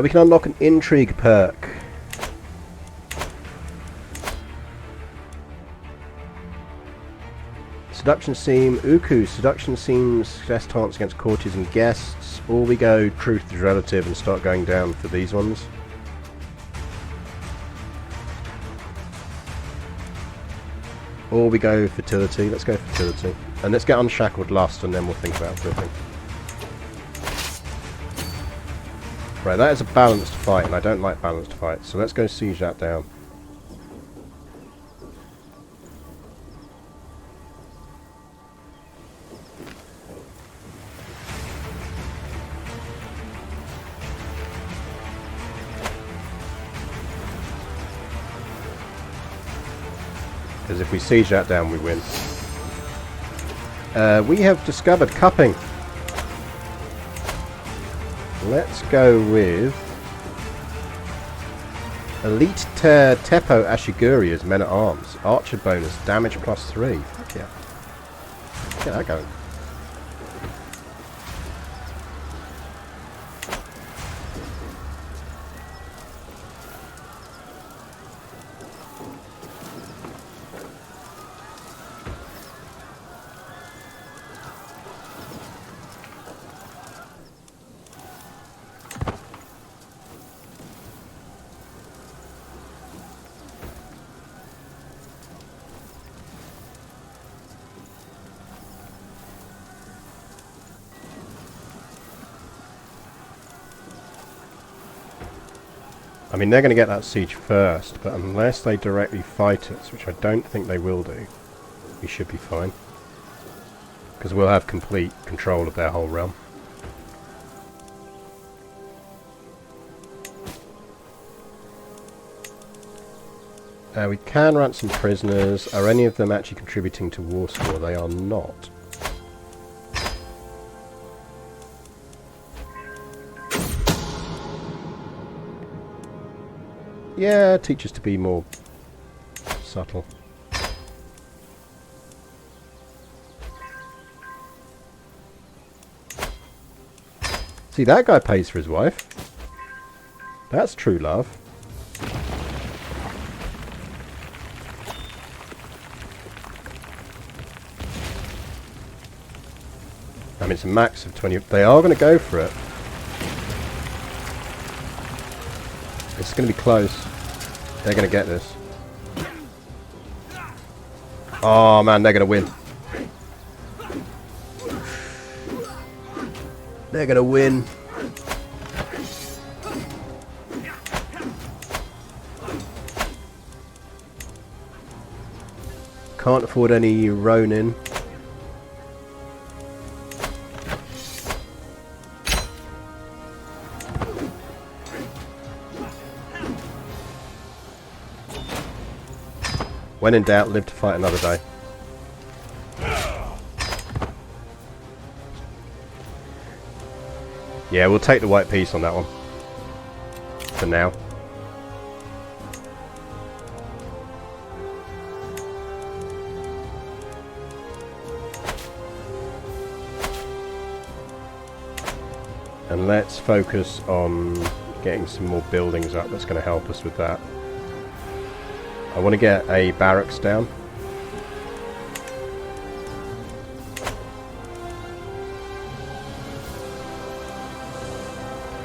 We can unlock an intrigue perk. Seduction seam, Uku. Seduction seems success taunts against courtiers and guests. Or we go truth is relative and start going down for these ones. Or we go fertility. Let's go fertility. And let's get unshackled lust and then we'll think about flipping. Right, that is a balanced fight, and I don't like balanced fights, so let's go siege that down. Because if we siege that down, we win. We have discovered cupping. Let's go with Elite Teppo Ashiguri as men at arms. Archer bonus, damage +3. Fuck yeah. Get that going. I mean, they're going to get that siege first, but unless they directly fight us, which I don't think they will do, we should be fine. Because we'll have complete control of their whole realm. We can ransom prisoners. Are any of them actually contributing to war score? They are not. Yeah, teach us to be more subtle. See, that guy pays for his wife. That's true love. I mean, it's a max of 20. They are going to go for it. It's going to be close. They're going to get this. Oh man, they're going to win. They're going to win. Can't afford any Ronin. When in doubt, live to fight another day. Yeah, we'll take the white piece on that one. For now. And let's focus on getting some more buildings up. That's going to help us with that. I want to get a barracks down.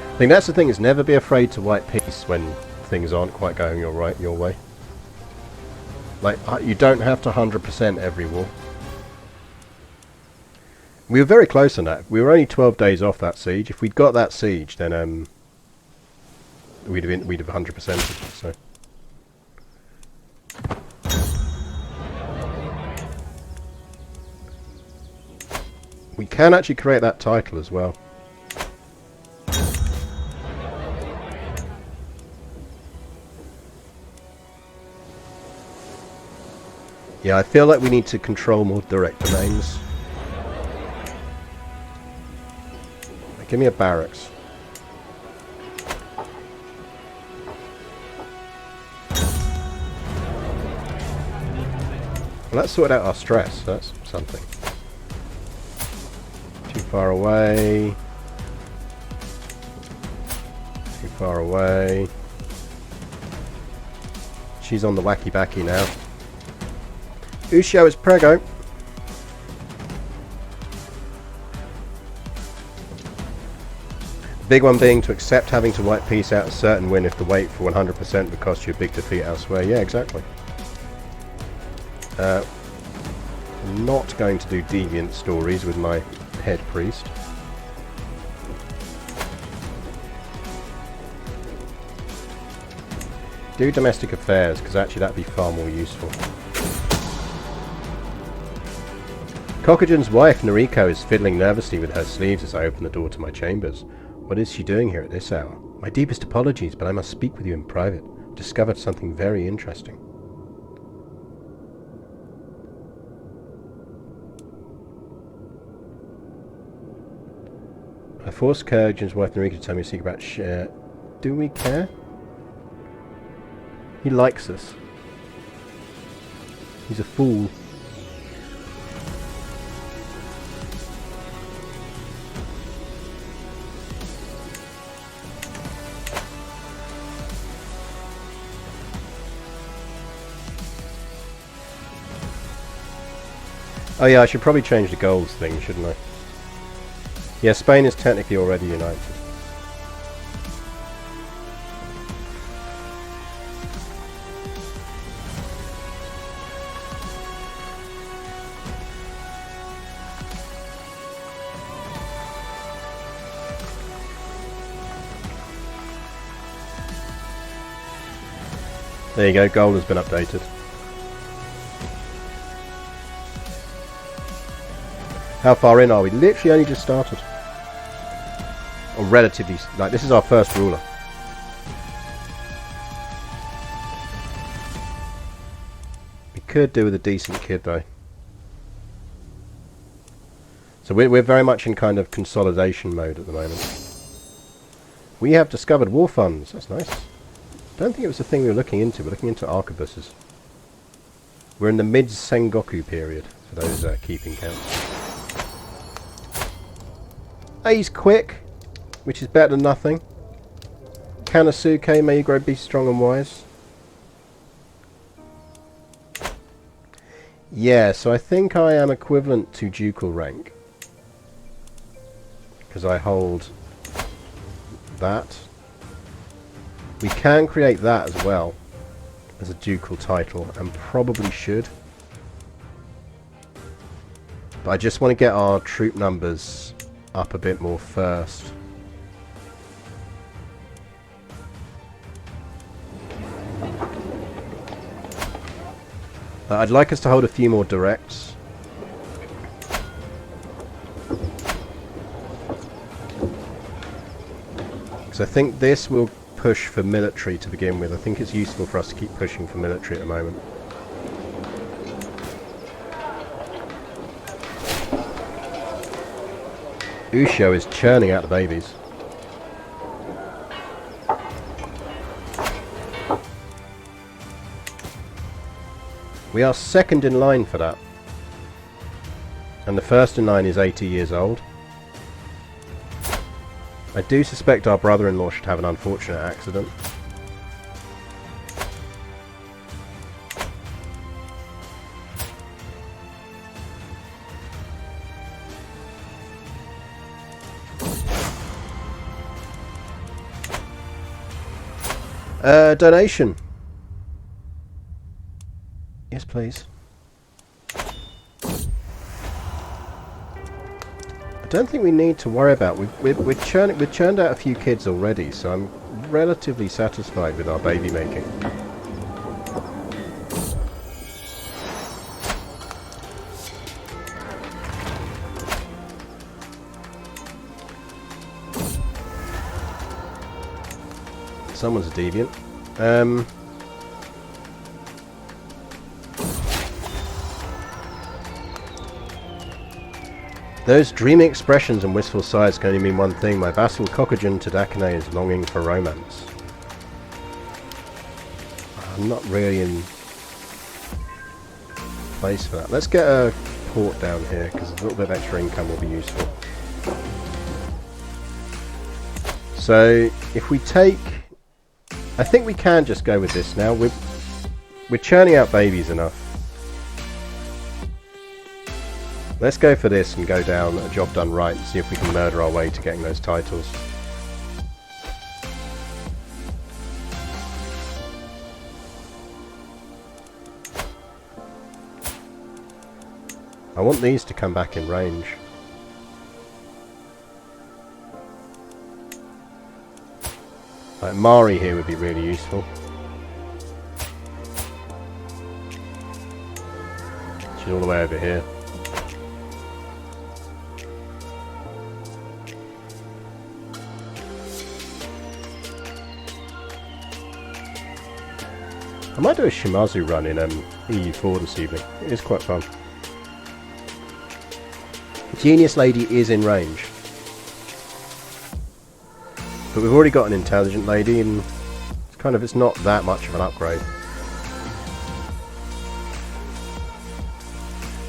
I think that's the thing, is never be afraid to white peace when things aren't quite going your way. Like, you don't have to 100% every war. We were very close on that. We were only 12 days off that siege. If we'd got that siege, then we'd have 100%ed. So. We can actually create that title as well. Yeah, I feel like we need to control more direct domains. Give me a barracks. Well, let's sort out our stress. That's something. Too far away. Too far away. She's on the wacky backy now. Ushio is prego. The big one being to accept having to white peace out a certain win if the wait for 100% would cost you a big defeat elsewhere. Yeah, exactly. Not going to do deviant stories with my head priest. Do domestic affairs, because actually that'd be far more useful. Kokujin's wife, Noriko, is fiddling nervously with her sleeves as I open the door to my chambers. What is she doing here at this hour? My deepest apologies, but I must speak with you in private. I've discovered something very interesting. forced Kurgan's wife Narika to tell me a secret about do we care? He likes us. He's a fool. Oh yeah, I should probably change the goals thing, shouldn't I? Yeah, Spain is technically already united. There you go, gold has been updated. How far in are we? Literally only just started. Or relatively, like this is our first ruler. We could do with a decent kid though. So we're very much in kind of consolidation mode at the moment. We have discovered war funds. That's nice. Don't think it was the thing we were looking into. We're looking into arquebuses. We're in the mid-Sengoku period, for those keeping count. He's quick, which is better than nothing. Kanasuke, may you grow, be strong and wise. Yeah, so I think I am equivalent to ducal rank. Because I hold that. We can create that as well as a ducal title, and probably should. But I just want to get our troop numbers up a bit more first. I'd like us to hold a few more directs. Because I think this will push for military to begin with. I think it's useful for us to keep pushing for military at the moment. Usho is churning out the babies. We are second in line for that. And the first in line is 80 years old. I do suspect our brother-in-law should have an unfortunate accident. Donation. Yes, please. I don't think we need to worry about. We've churned out a few kids already, so I'm relatively satisfied with our baby making. Someone's a deviant. Those dreamy expressions and wistful sighs can only mean one thing. My vassal Kokujin Tadakane is longing for romance. I'm not really in place for that. Let's get a port down here, because a little bit of extra income will be useful. So, if we take... I think we can just go with this now. We're churning out babies enough. Let's go for this and go down a job done right and see if we can murder our way to getting those titles. I want these to come back in range. Like Mari here would be really useful. She's all the way over here. I might do a Shimazu run in EU4 this evening. It is quite fun. Genius Lady is in range. But we've already got an intelligent lady, and it's not that much of an upgrade.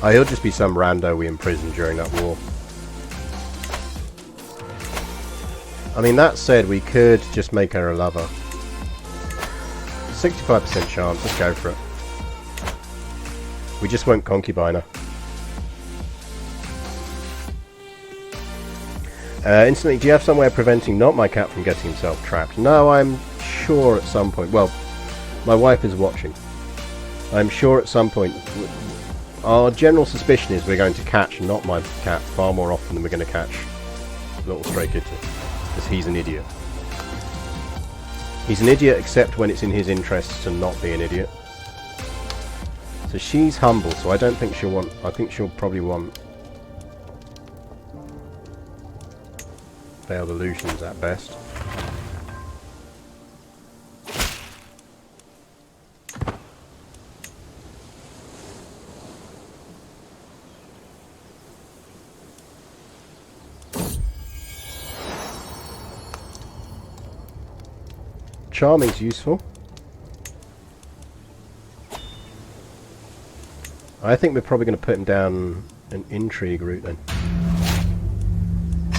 Oh, he'll just be some rando we imprisoned during that war. I mean, that said, we could just make her a lover. 65% chance, let's go for it. We just won't concubine her. Instantly, do you have some way of preventing not my cat from getting himself trapped? No, I'm sure at some point. Well, my wife is watching. I'm sure at some point. Our general suspicion is we're going to catch not my cat far more often than we're going to catch little stray kitty. Because he's an idiot. He's an idiot except when it's in his interests to not be an idiot. So she's humble, so I don't think she'll want... I think she'll probably want... failed illusions at best. Charming's useful. I think we're probably going to put him down an intrigue route then.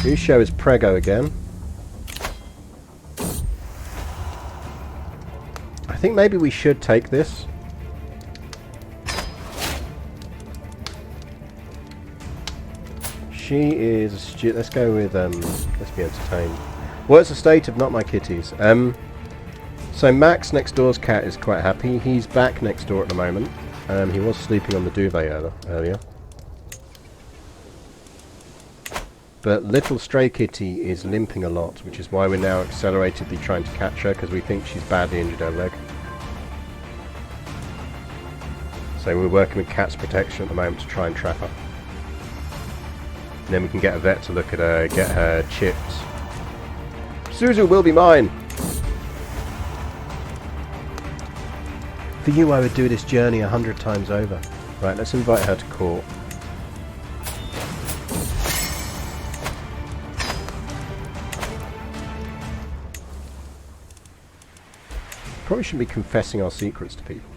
Usho is Prego again. I think maybe we should take this. She is a let's go with let's be entertained. What's the state of not my kitties? So Max next door's cat is quite happy. He's back next door at the moment. He was sleeping on the duvet earlier. But little stray kitty is limping a lot, which is why we're now acceleratedly trying to catch her, because we think she's badly injured her leg. So we're working with cat's protection at the moment to try and trap her. And then we can get a vet to look at her, get her chipped. Suzu will be mine! For you, I would do this journey 100 times over. Right, let's invite her to court. Probably shouldn't be confessing our secrets to people.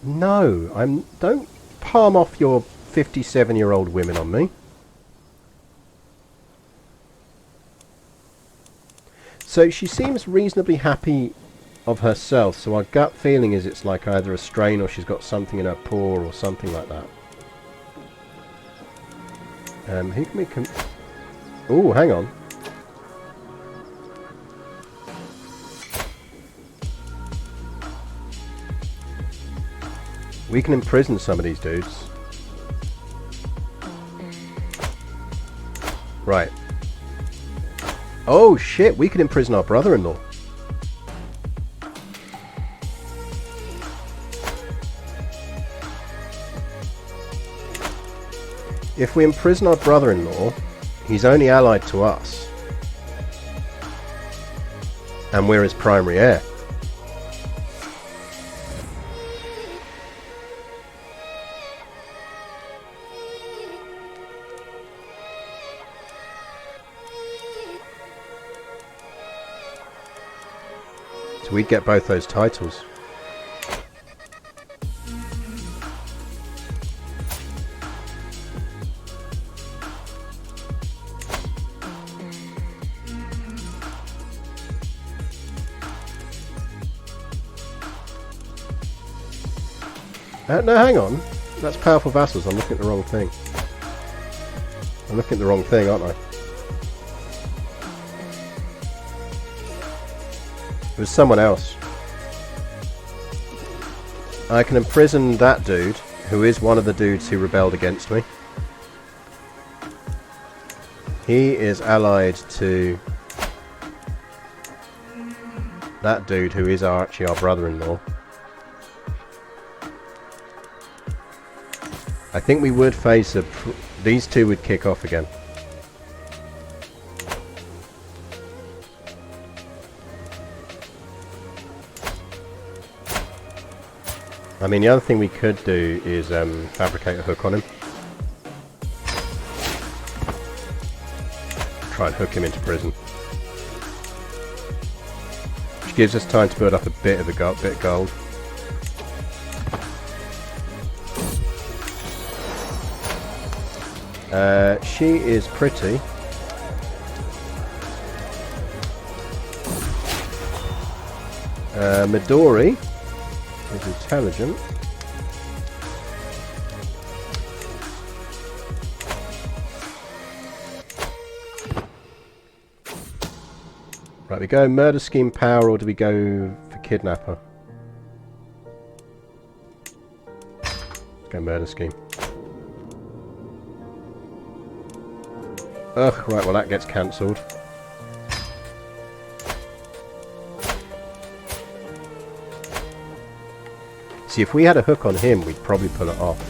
No, don't palm off your 57-year-old women on me. So she seems reasonably happy of herself, so our gut feeling is it's like either a strain or she's got something in her paw or something like that. Who can we ooh, hang on. We can imprison some of these dudes. Right. Oh shit, we could imprison our brother-in-law. If we imprison our brother-in-law, he's only allied to us. And we're his primary heir. So we'd get both those titles. No, hang on. That's powerful vassals. I'm looking at the wrong thing. I'm looking at the wrong thing, aren't I? It was someone else. I can imprison that dude, who is one of the dudes who rebelled against me. He is allied to that dude, who is actually our brother-in-law. I think we would face a... these two would kick off again. I mean, the other thing we could do is fabricate a hook on him. try and hook him into prison. Which gives us time to build up a bit of gold. She is pretty. Midori is intelligent. Right, we go murder scheme power, or do we go for kidnapper? Let's go murder scheme. Ugh, right, well that gets cancelled. See, if we had a hook on him, we'd probably pull it off.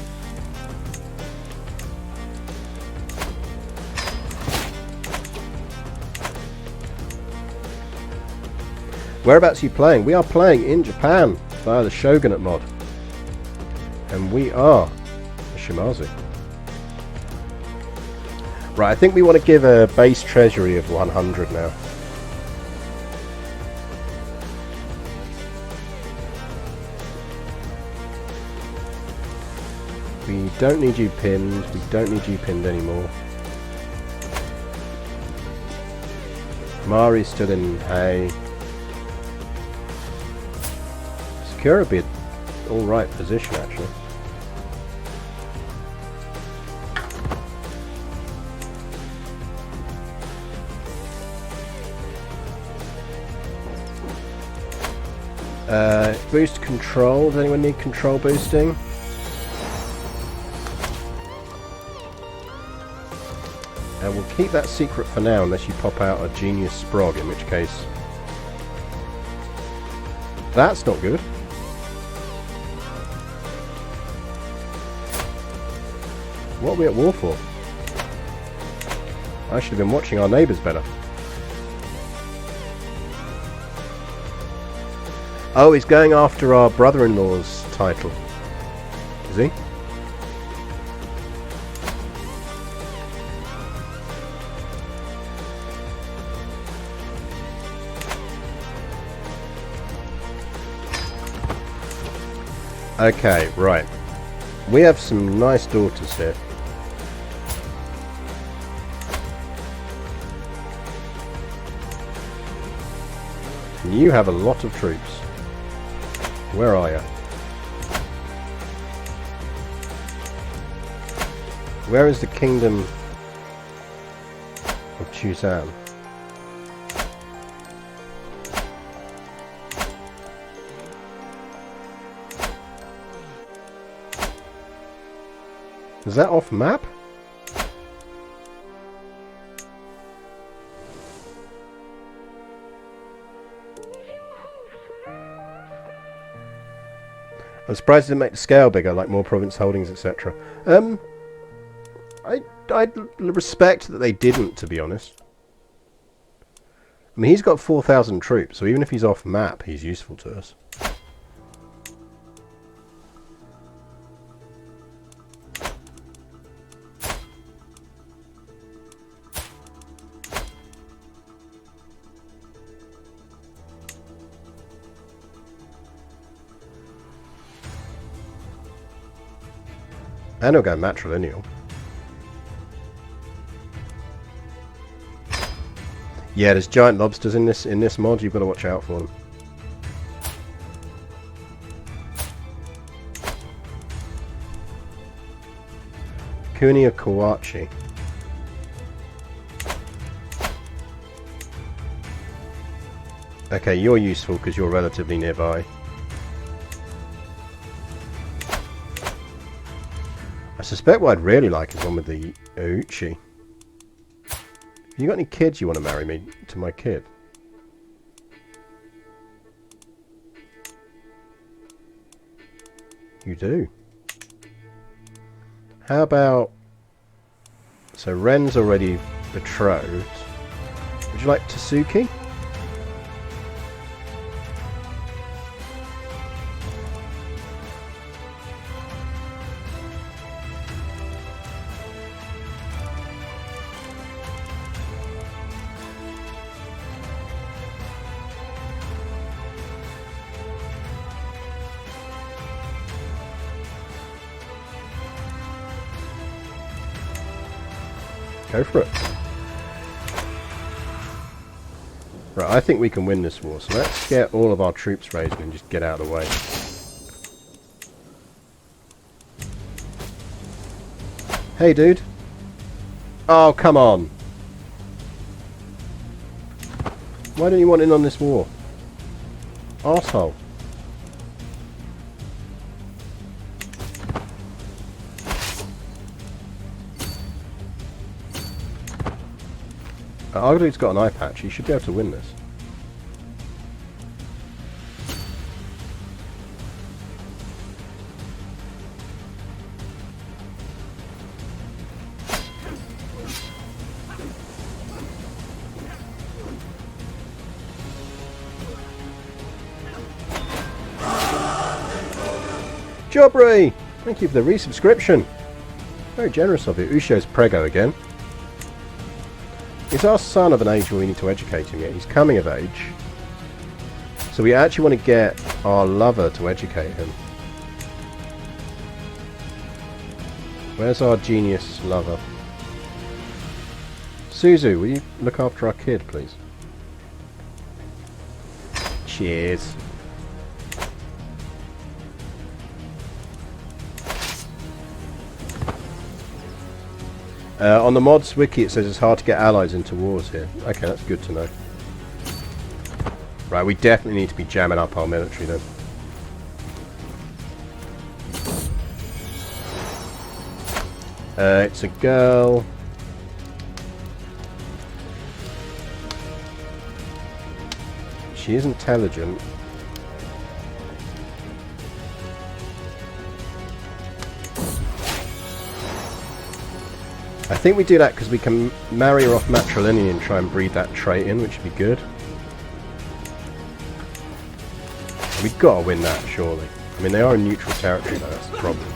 Whereabouts are you playing? We are playing in Japan via the Shogunate mod. And we are the Shimazu. Right, I think we want to give a base treasury of 100 now. We don't need you pinned. We don't need you pinned anymore. Mari's still in hay. Secure would be an alright position, actually. Boost control. Does anyone need control boosting? We'll keep that secret for now, unless you pop out a genius sprog, in which case... That's not good. What are we at war for? I should have been watching our neighbours better. Oh, he's going after our brother-in-law's title. Is he? Okay, right. We have some nice daughters here. And you have a lot of troops. Where are you? Where is the kingdom of Chuzan? Is that off map? I'm surprised it didn't make the scale bigger, like more province holdings, etc. I respect that they didn't, to be honest. I mean, he's got 4,000 troops, so even if he's off map, he's useful to us. And he'll go matrilineal. Yeah, there's giant lobsters in this mod. You've got to watch out for them. Kuni or Kawachi? Okay, you're useful because you're relatively nearby. I suspect what I'd really like is one with the Ouchi. Have you got any kids you want to marry me to my kid? You do. How about... So Ren's already betrothed. Would you like Tasuki? Go for it. Right, I think we can win this war, so let's get all of our troops raised and just get out of the way. Hey, dude. Oh, come on. Why don't you want in on this war? Arsehole. Arguably's got an eye patch. He should be able to win this. Jobry! Thank you for the resubscription. Very generous of you. Ushio's prego again. Is our son of an age where we need to educate him yet? He's coming of age. So we actually want to get our lover to educate him. Where's our genius lover? Suzu, will you look after our kid, please? Cheers. On the mods wiki it says it's hard to get allies into wars here. Okay, that's good to know. Right, we definitely need to be jamming up our military then. It's a girl. She is intelligent. I think we do that because we can marry her off matrilineal and try and breed that trait in, which would be good. We've got to win that, surely. I mean, they are in neutral territory, though, that's the problem.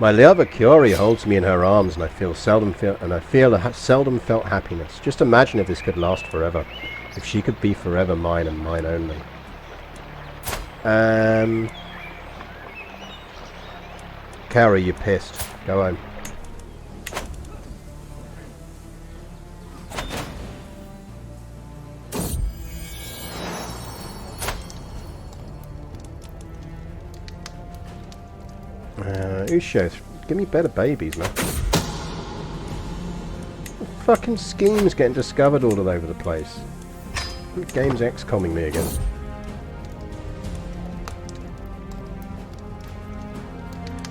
My lover Kyori holds me in her arms, and I seldom felt happiness. Just imagine if this could last forever. If she could be forever mine and mine only. Kaori, you're pissed. Go home. Ushio, give me better babies, man. The fucking scheme's getting discovered all over the place. The game's XCOMing me again.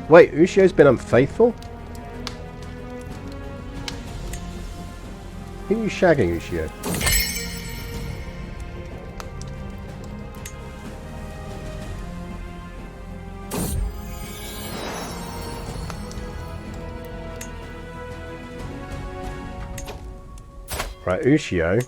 Wait, Ushio's been unfaithful? Who are you shagging, Ushio? Right, Ushio.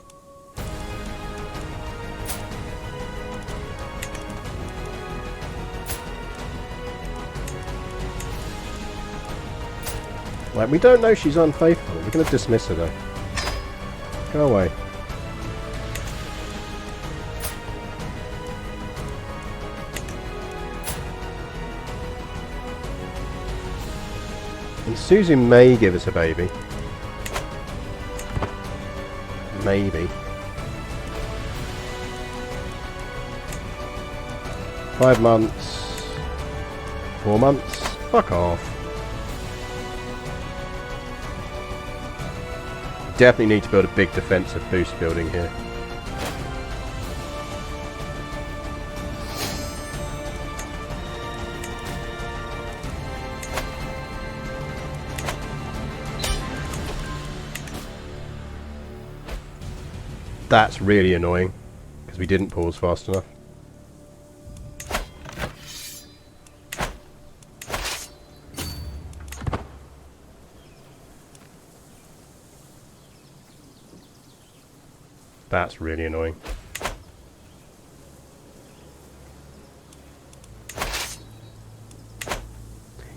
Like, we don't know she's unfaithful. We're going to dismiss her, though. Go away. And Suzu may give us a baby. Maybe. 5 months. 4 months. Fuck off. Definitely need to build a big defensive boost building here. That's really annoying, because we didn't pause fast enough. That's really annoying.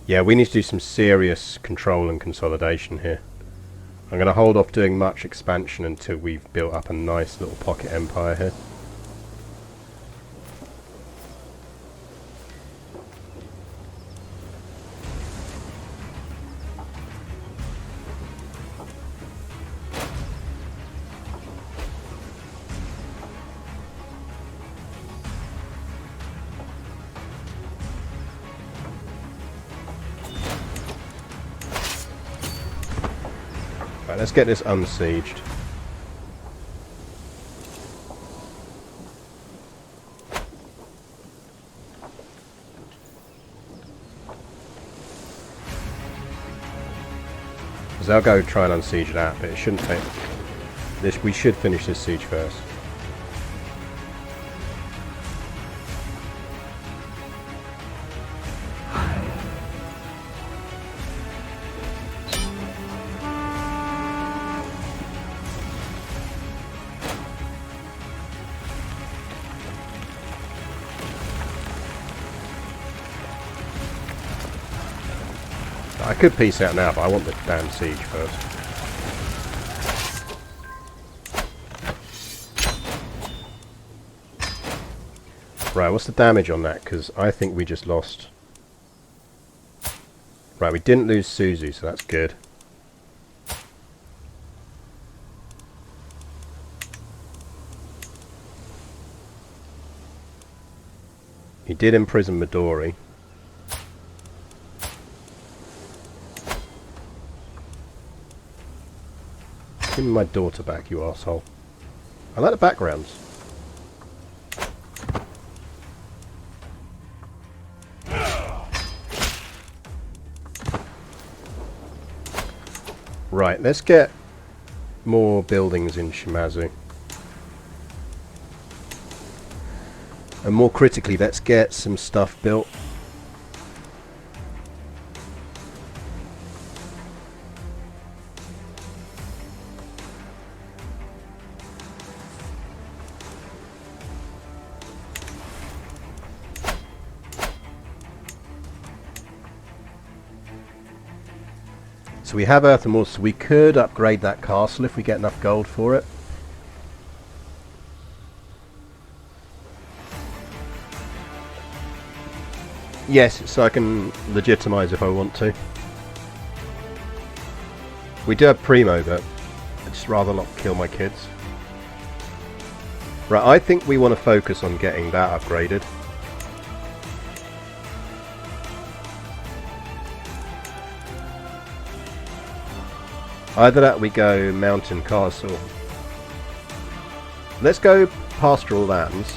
Yeah, we need to do some serious control and consolidation here. I'm going to hold off doing much expansion until we've built up a nice little pocket empire here. Right, let's get this unsieged. Because I'll go try and unsiege that, but it shouldn't take this. We should finish this siege first. I could peace out now, but I want the damn siege first. Right, what's the damage on that? Because I think we just lost... Right, we didn't lose Suzu, so that's good. He did imprison Midori. Give me my daughter back, you arsehole. I like the backgrounds. Right, let's get more buildings in Shimazu. And more critically, let's get some stuff built. So we have earth and water, so we could upgrade that castle if we get enough gold for it. Yes, so I can legitimize if I want to. We do have Primo, but I'd just rather not kill my kids. Right, I think we want to focus on getting that upgraded. Either that we go Mountain Castle. Let's go Pastoral Lands.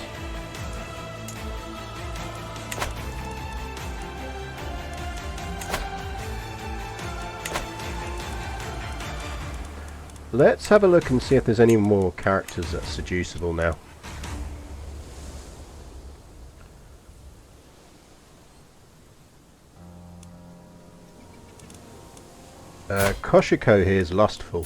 Let's have a look and see if there's any more characters that are seducible now. Koshiko here is lustful.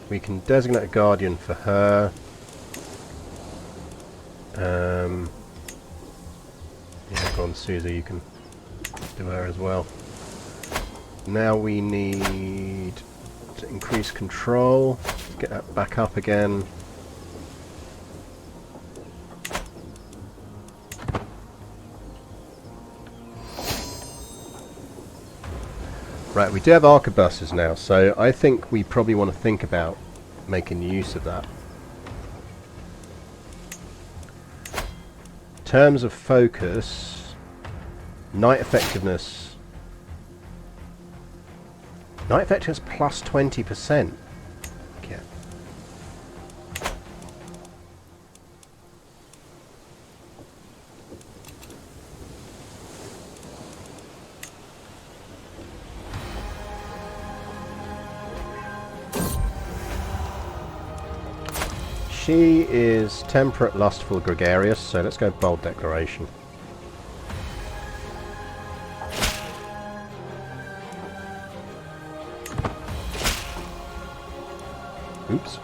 We can designate a guardian for her. Yeah, go on, Susie, you can do her as well. Now we need to increase control, get that back up again. Right, we do have arquebuses now, so I think we probably want to think about making use of that. In terms of focus, knight effectiveness. Knight effectiveness plus 20%. Yeah. She is temperate, lustful, gregarious, so let's go bold declaration. Oops.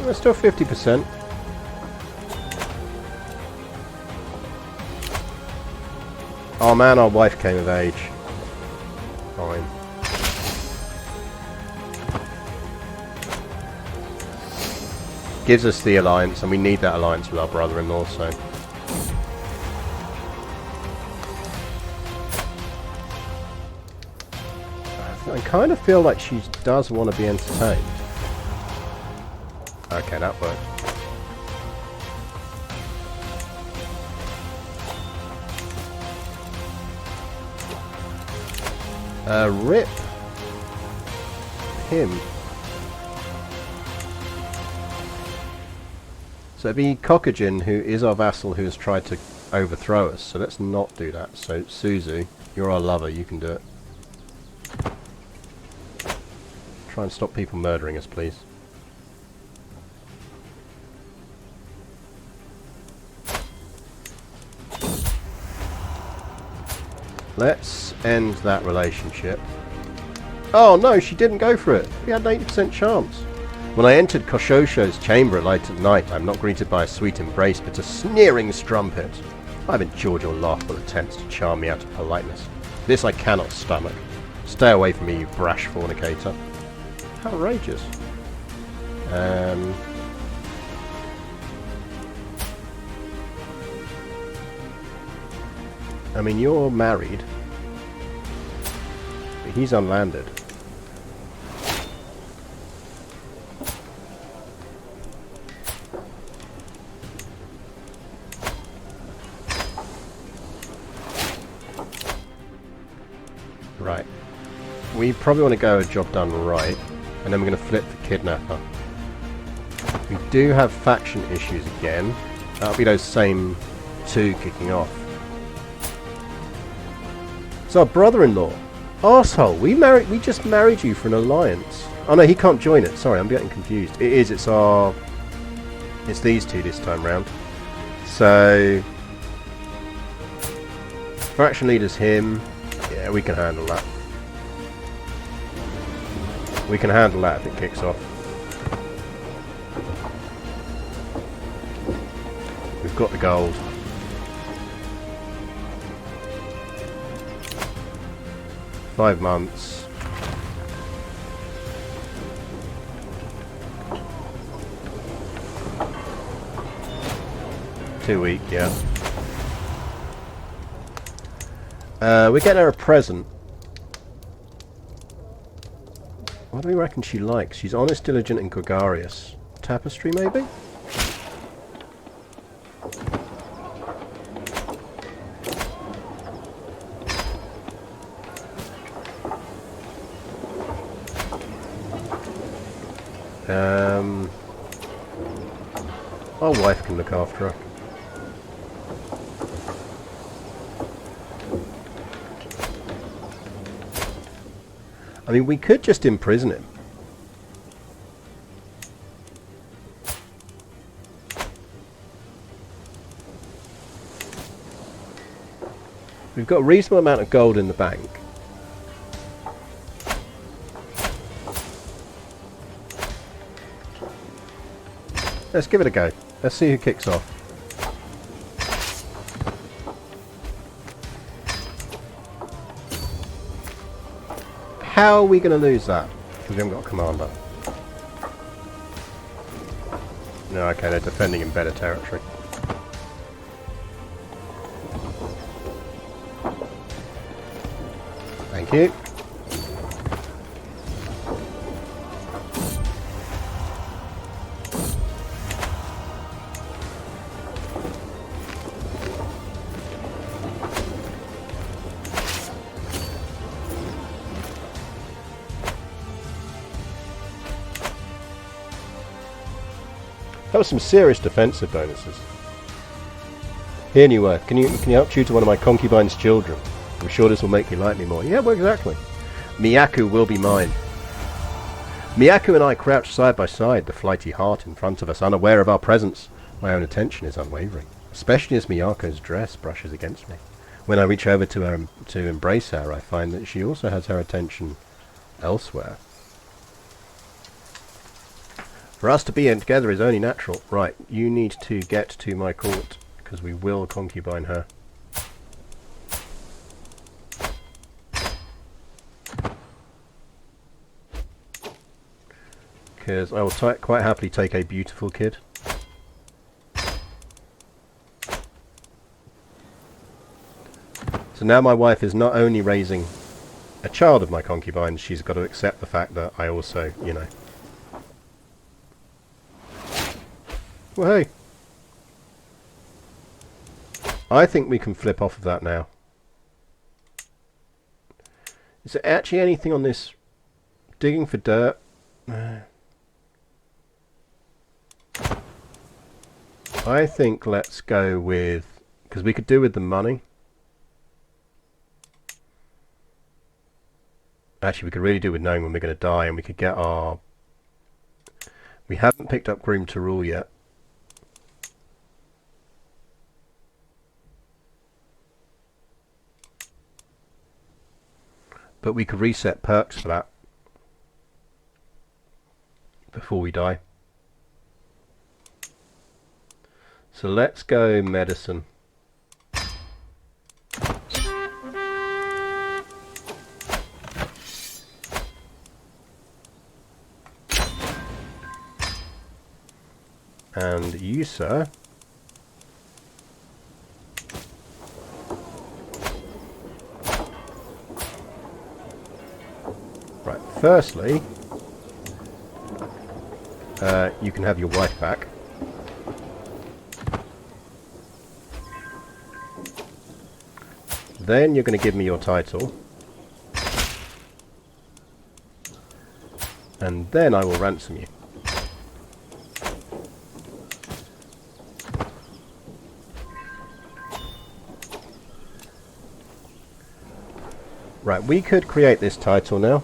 We're still 50%. Oh man, our wife came of age. Fine. Gives us the alliance, and we need that alliance with our brother-in-law, so... I kind of feel like she does want to be entertained. Okay, that worked. Rip him. So it'd be Kokujin, who is our vassal, who has tried to overthrow us. So let's not do that. So Suzu, you're our lover, you can do it. Try and stop people murdering us, please. Let's end that relationship. Oh no, she didn't go for it. We had an 80% chance. When I entered Koshosho's chamber late at night, I'm not greeted by a sweet embrace, but a sneering strumpet. I've endured your laughable attempts to charm me out of politeness. This I cannot stomach. Stay away from me, you brash fornicator. Outrageous. I mean, you're married. But he's unlanded. Right. We probably want to go a job done right. And then we're going to flip the kidnapper. We do have faction issues again. That'll be those same two kicking off. It's our brother-in-law. Arsehole, we just married you for an alliance. Oh no, he can't join it. Sorry, I'm getting confused. It's these two this time round. So faction leader's him. Yeah, we can handle that. We can handle that if it kicks off. We've got the gold. Five months. Too weak, yeah. We're getting her a present. What do we reckon she likes? She's honest, diligent, and gregarious. Tapestry, maybe? Our wife can look after her. I mean, we could just imprison him. We've got a reasonable amount of gold in the bank. Let's give it a go. Let's see who kicks off. How are we going to lose that? Because we haven't got a commander. No, okay, they're defending in better territory. Thank you. That was some serious defensive bonuses. Here, New Earth, can you help tutor one of my concubine's children? I'm sure this will make you like me more. Yeah, well, exactly. Miyaku will be mine. Miyako and I crouch side by side, the flighty heart in front of us, unaware of our presence. My own attention is unwavering, especially as Miyako's dress brushes against me. When I reach over to her to embrace her, I find that she also has her attention elsewhere. For us to be in together is only natural. Right, you need to get to my court, because we will concubine her. Because I will quite happily take a beautiful kid. So now my wife is not only raising a child of my concubine, she's got to accept the fact that I also, you know... Well, hey. I think we can flip off of that now. Is there actually anything on this digging for dirt? I think let's go with... because we could do with the money. Actually, we could really do with knowing when we're going to die, and we could get our... We haven't picked up Groom to Rule yet. But we could reset perks for that before we die. So let's go medicine. And you, sir, right, firstly, you can have your wife back. Then you're going to give me your title. And then I will ransom you. Right, we could create this title now.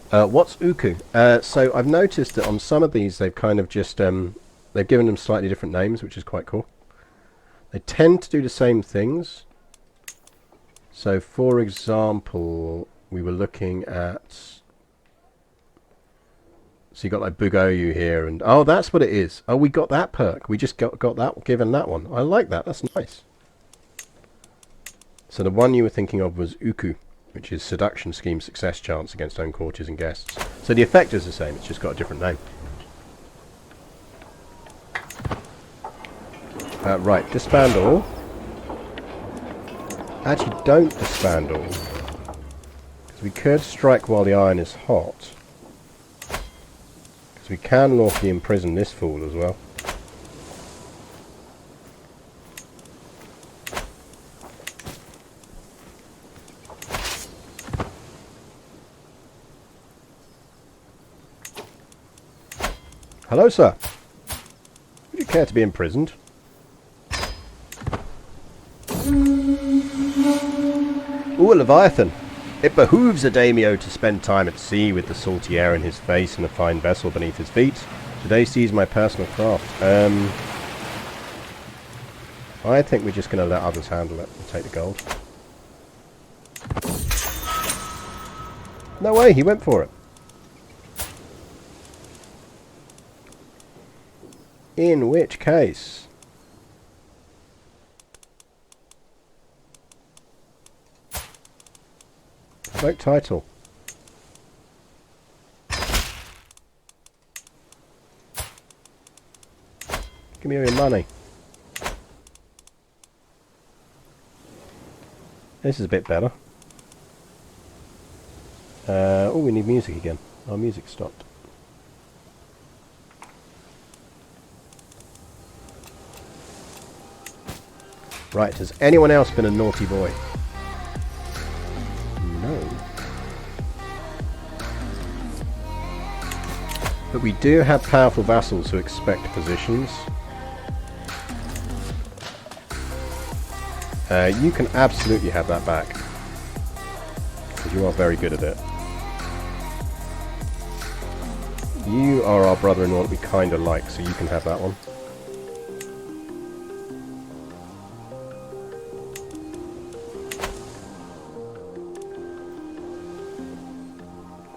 What's Uku? So I've noticed that on some of these they've kind of just they've given them slightly different names, which is quite cool. They tend to do the same things. So for example, we were looking at, so you got like Bugoyu here, and oh, that's what it is. Oh, we got that perk. We just got that, given that one. I like that. That's nice. So the one you were thinking of was Uku, which is Seduction Scheme Success Chance against own courtiers and guests. So the effect is the same, it's just got a different name. Right, disband all. Actually, don't disband all. Because we could strike while the iron is hot. Because we can lawfully imprison this fool as well. Hello, sir. Would you care to be imprisoned? Ooh, a Leviathan. It behooves a daimyo to spend time at sea with the salty air in his face and a fine vessel beneath his feet. Today sees my personal craft. I think we're just going to let others handle it and take the gold. No way, he went for it. In which case... Vote title. Give me all your money. This is a bit better. Oh, we need music again. Our music stopped. Right, has anyone else been a naughty boy? No. But we do have powerful vassals who expect positions. You can absolutely have that back. Because you are very good at it. You are our brother-in-law that we kind of like, so you can have that one.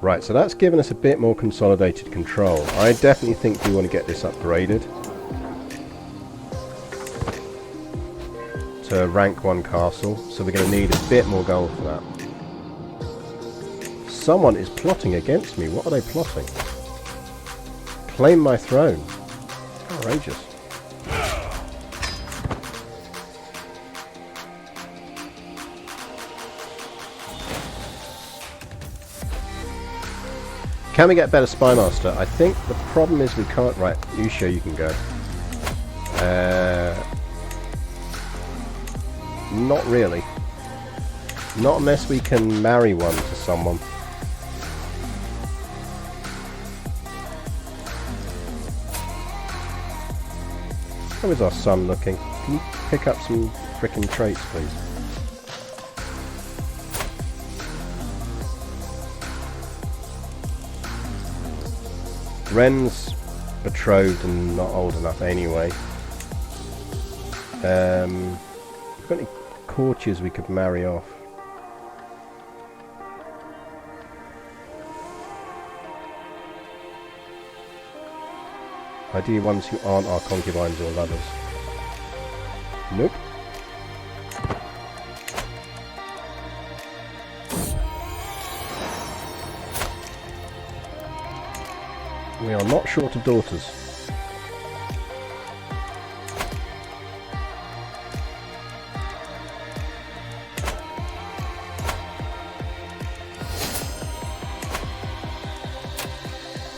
Right, so that's given us a bit more consolidated control. I definitely think we want to get this upgraded to rank 1 castle, so we're going to need a bit more gold for that. Someone is plotting against me. What are they plotting? Claim my throne. Outrageous. Can we get better Spymaster? I think the problem is we can't... Right, Usho, you can go. Not really. Not unless we can marry one to someone. How is our son looking? Can you pick up some frickin' traits, please? Ren's betrothed and not old enough anyway. Got any courtiers we could marry off? Ideally ones who aren't our concubines or lovers. Nope. We are not short of daughters.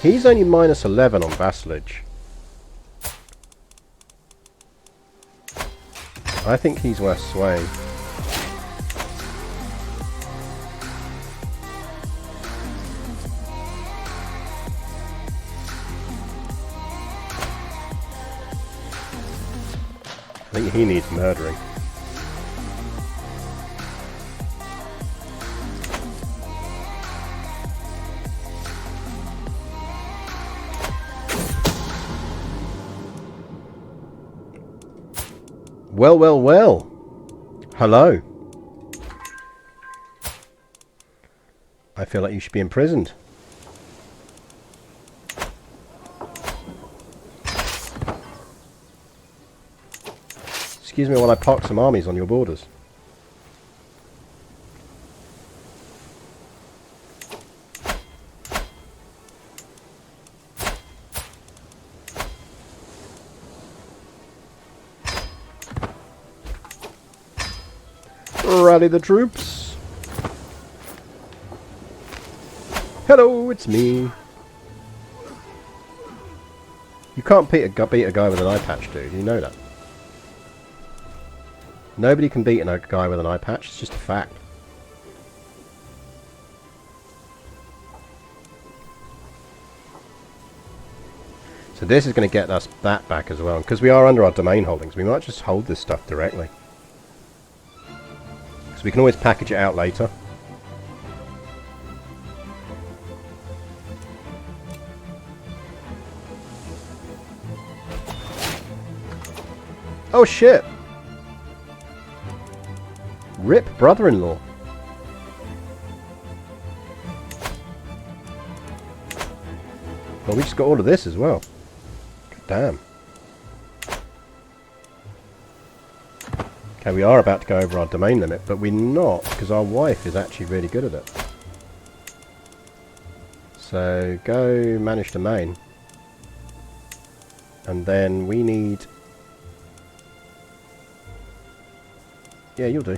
He's only minus 11 on vassalage. I think he's worth swaying. I think he needs murdering. Well, well, well. Hello. I feel like you should be imprisoned. Excuse me while I park some armies on your borders. Rally the troops. Hello, it's me. You can't beat a guy with an eye patch, dude. You know that. Nobody can beat a guy with an eye patch. It's just a fact. So this is going to get us that back as well. Because we are under our domain holdings, we might just hold this stuff directly. So we can always package it out later. Oh shit! Rip brother-in-law. Well, we just got all of this as well. Damn. Okay, we are about to go over our domain limit, but we're not, because our wife is actually really good at it. So, go manage domain. And then we need... Yeah, you'll do.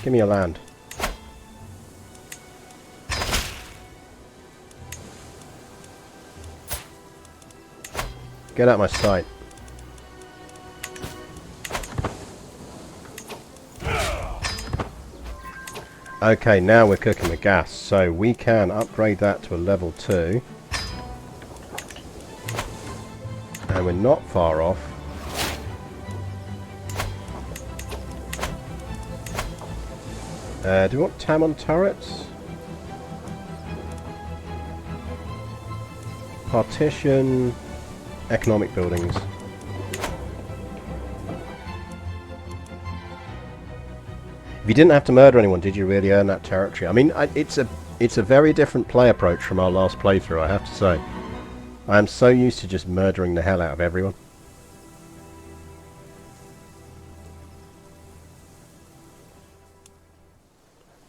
Give me a land. Get out of my sight. Okay, now we're cooking with gas, so we can upgrade that to a level 2. And we're not far off. Do we want Tamon turrets? Partition, economic buildings. If you didn't have to murder anyone, did you really earn that territory? I mean, it's a very different play approach from our last playthrough, I have to say. I am so used to just murdering the hell out of everyone.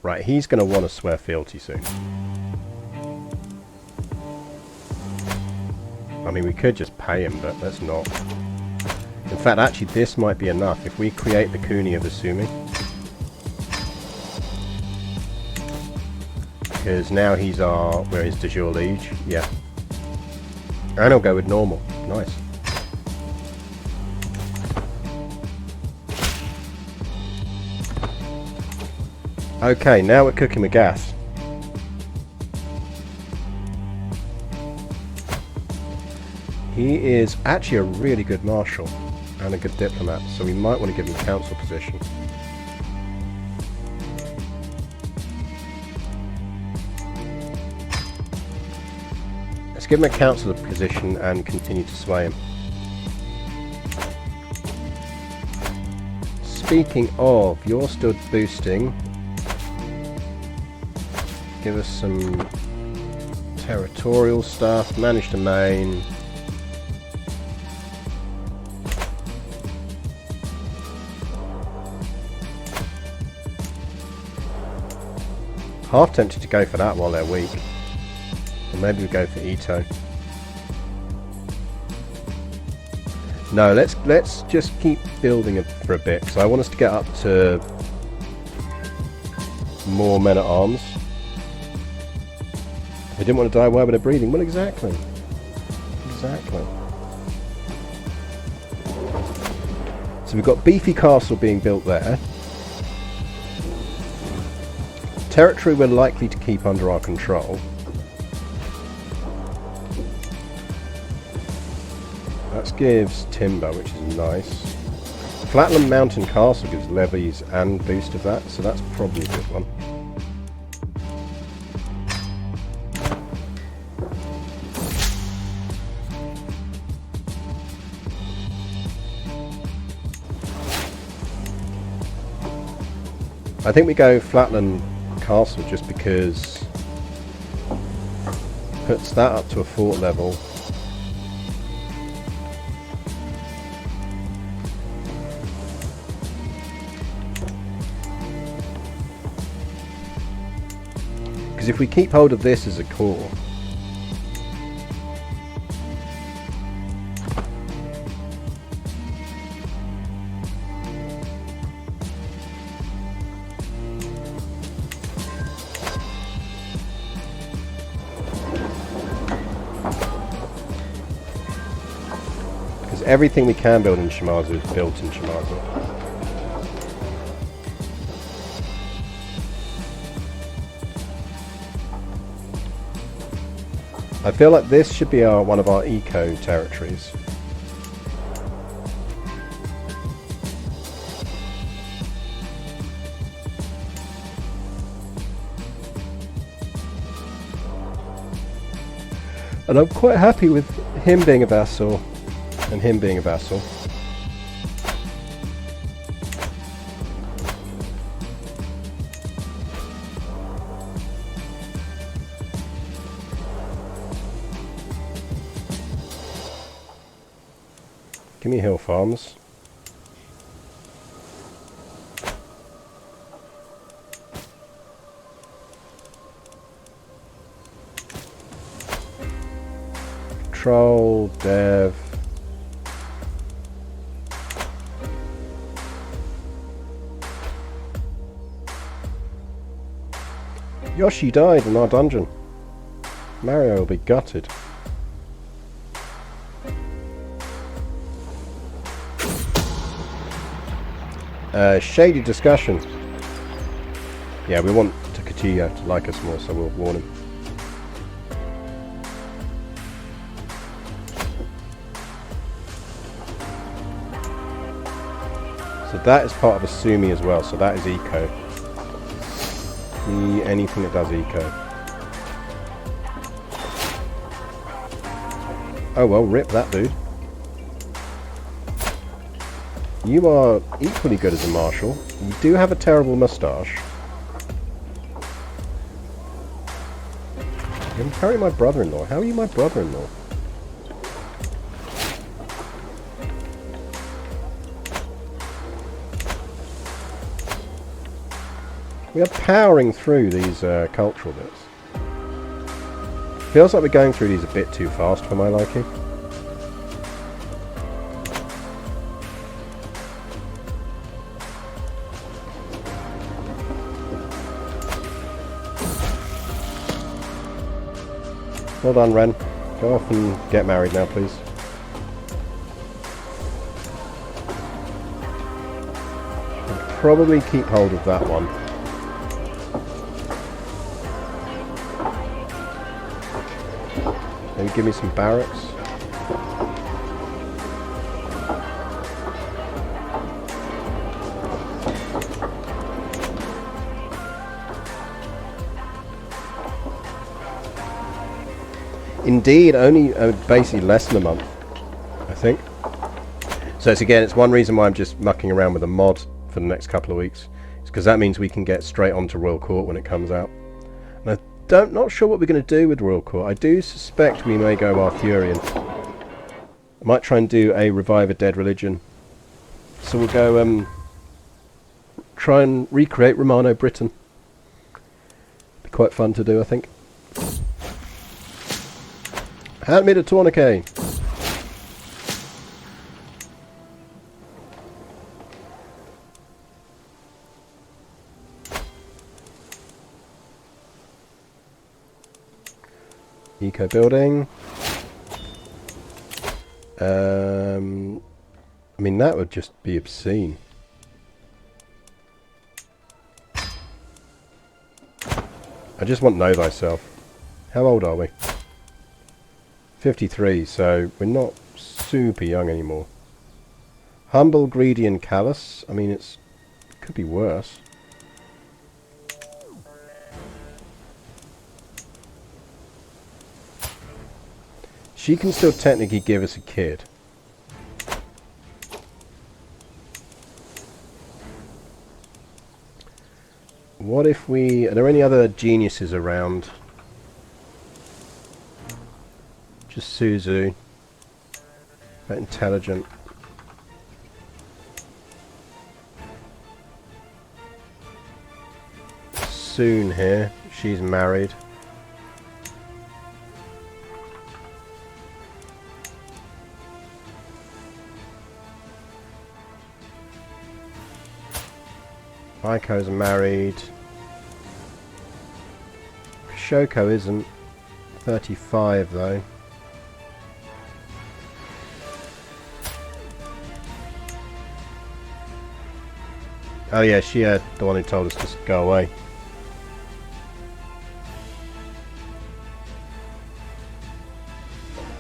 Right, he's going to want to swear fealty soon. I mean, we could just pay him, but let's not. In fact, actually, this might be enough. If we create the Kuni of Asumi. Because now he's our... Where is de jure liege? Yeah. And I'll go with normal. Nice. Okay, now we're cooking with gas. He is actually a really good marshal and a good diplomat, so we might want to give him a council position. Let's give him a council position and continue to sway him. Speaking of, you're still boosting. Give us some territorial stuff, manage domain. Half tempted to go for that while they're weak. Or maybe we go for Ito. No, let's just keep building it for a bit, because I want us to get up to more men at arms. They didn't want to die while they're breathing. Well, exactly. Exactly. So we've got Beefy Castle being built there. Territory we're likely to keep under our control. That gives timber, which is nice. Flatland Mountain Castle gives levies and boost of that, so that's probably a good one. I think we go Flatland Castle just because puts that up to a fort level. Because if we keep hold of this as a core, everything we can build in Shimazu is built in Shimazu. I feel like this should be one of our eco territories. And I'm quite happy with him being a vassal. And him being a vassal. Give me hill farms. Control, dev. Yoshi died in our dungeon. Mario will be gutted. Shady discussion. Yeah, we want Takatiya to like us more, so we'll warn him. So that is part of Asumi as well, so that is eco. Anything that does eco. Oh well, rip that dude. You are equally good as a marshal. You do have a terrible moustache. You're apparently my brother-in-law. How are you my brother-in-law? We are powering through these cultural bits. Feels like we're going through these a bit too fast for my liking. Well done, Ren. Go off and get married now, please. I'll probably keep hold of that one. Maybe give me some barracks. Indeed, only basically less than a month, I think. So it's one reason why I'm just mucking around with a mod for the next couple of weeks. It's because that means we can get straight onto Royal Court when it comes out. And not sure what we're going to do with Royal Court. I do suspect we may go Arthurian. I might try and do a Revive a Dead Religion. So we'll go try and recreate Romano Britain. Be quite fun to do, I think. Hand me the tourniquet. Eco building. I mean, that would just be obscene. I just want know thyself. How old are we? 53, so we're not super young anymore. Humble, greedy, and callous. I mean, it could be worse. She can still technically give us a kid. What if we... Are there any other geniuses around? Just Suzu. But intelligent. Soon here. She's married. Aiko's married. Shoko isn't. 35 though. Oh yeah, she had the one who told us to go away.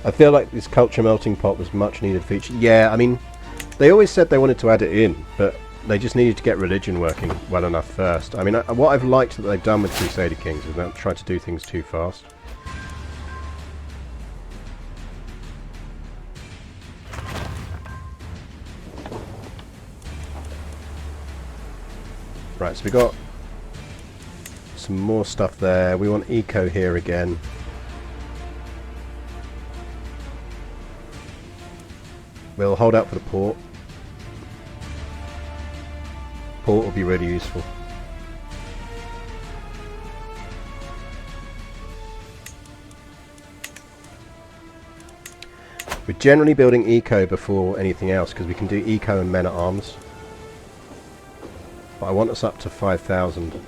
I feel like this culture melting pot was much needed feature. Yeah, I mean, they always said they wanted to add it in, but they just needed to get religion working well enough first. I mean, what I've liked that they've done with Crusader Kings is not try to do things too fast. Right, so we got some more stuff there. We want eco here again. We'll hold out for the port. Port will be really useful. We're generally building eco before anything else because we can do eco and men at arms. But I want us up to 5,000 so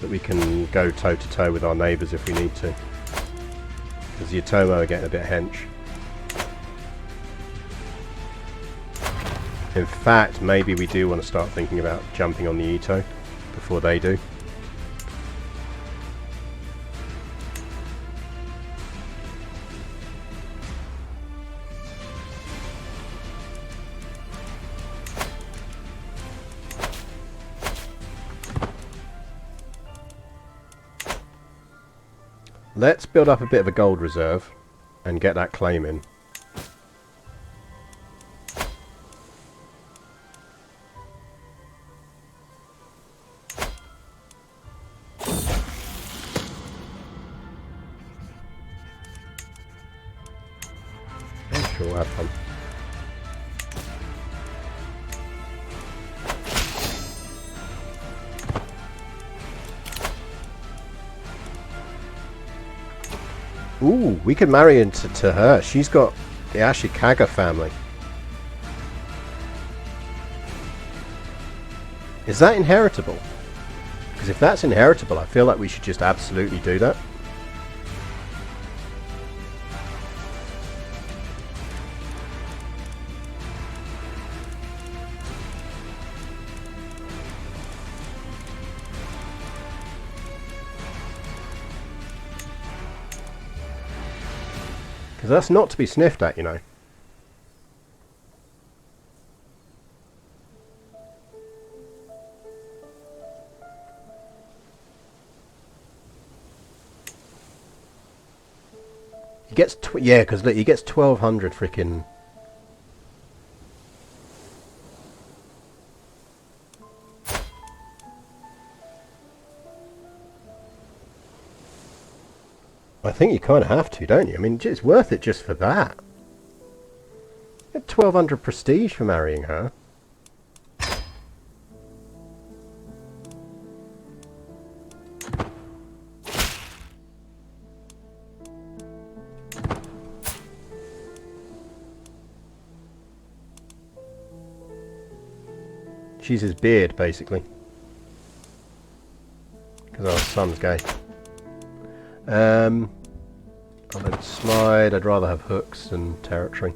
that we can go toe to toe with our neighbours if we need to. Because the Otomo are getting a bit hench. In fact, maybe we do want to start thinking about jumping on the Ito. before they do. Let's build up a bit of a gold reserve and get that claim in. I'm sure we'll have fun. Ooh, we could marry into to her. She's got the Ashikaga family. Is that inheritable? Because if that's inheritable, I feel like we should just absolutely do that. Because that's not to be sniffed at, you know. He gets yeah, because look, he gets 1,200 freaking. I think you kind of have to, don't you? I mean, it's worth it just for that. You get 1,200 prestige for marrying her. She's his beard, basically. Because our son's gay. I'll let it slide. I'd rather have hooks than territory.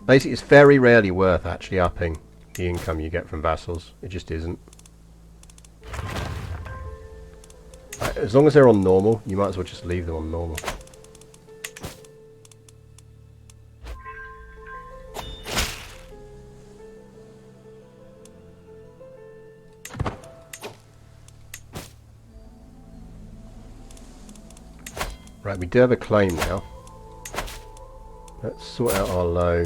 Basically, it's very rarely worth actually upping the income you get from vassals. It just isn't. As long as they're on normal, you might as well just leave them on normal. Right, we do have a claim now. Let's sort out our low.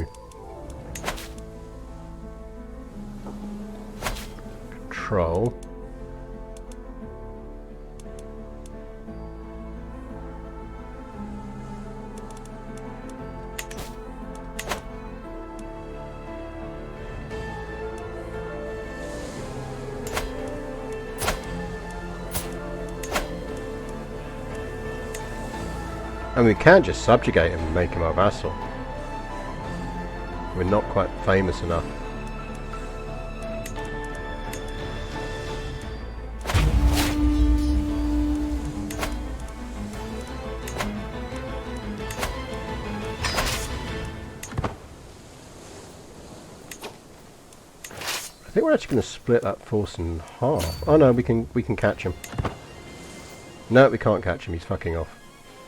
Control. And we can just subjugate him and make him our vassal. We're not quite famous enough. I think we're actually going to split that force in half. Oh no, we can catch him. No, we can't catch him. He's fucking off.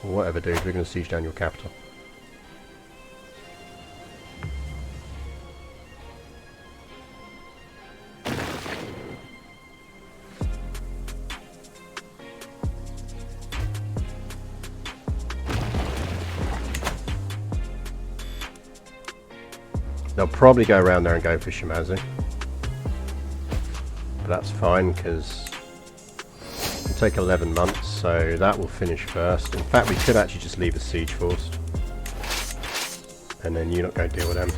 Or whatever, dude. We're going to siege down your capital. They'll probably go around there and go for Shimazu. But that's fine, because it'll take 11 months, so that will finish first. In fact, we could actually just leave a siege force. And then you not go deal with them.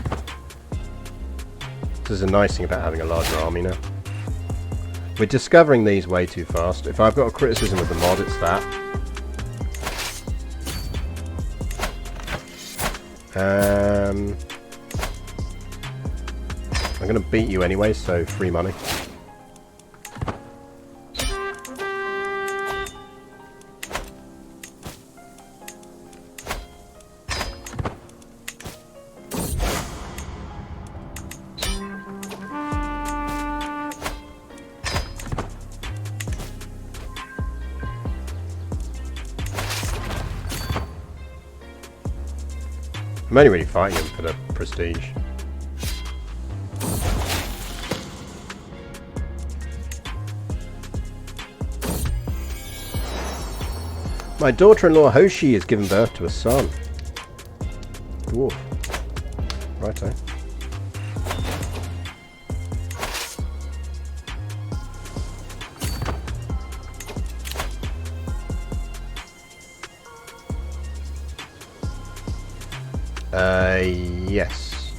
This is a nice thing about having a larger army now. We're discovering these way too fast. If I've got a criticism of the mod, it's that. I'm going to beat you anyway, so free money. I'm only really fighting him for the prestige. My daughter-in-law Hoshi has given birth to a son. Dwarf. Righto. Yes.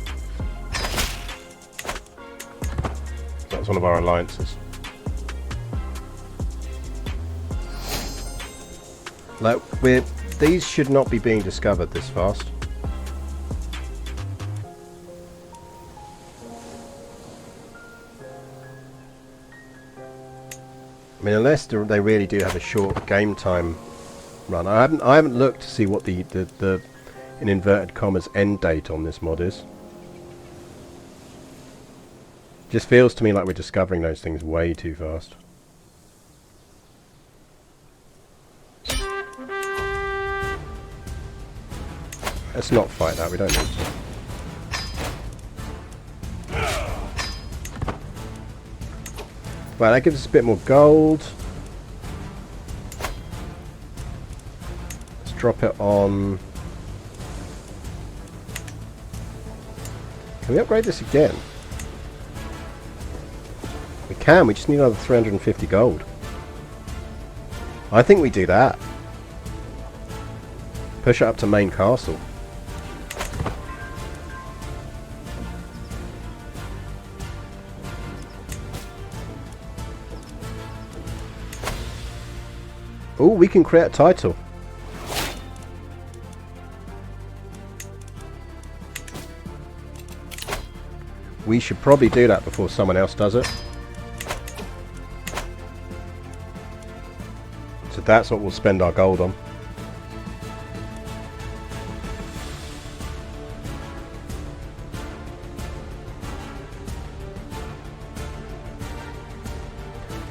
That's one of our alliances. Like, these should not be being discovered this fast. I mean, unless they really do have a short game time run. I haven't looked to see what the in inverted commas end date on this mod is. Just feels to me like we're discovering those things way too fast. Let's not fight that, we don't need to. Well, that gives us a bit more gold. Let's drop it on. Can we upgrade this again? We can, we just need another 350 gold. I think we do that. Push it up to main castle. Oh, we can create a title. We should probably do that before someone else does it. So that's what we'll spend our gold on.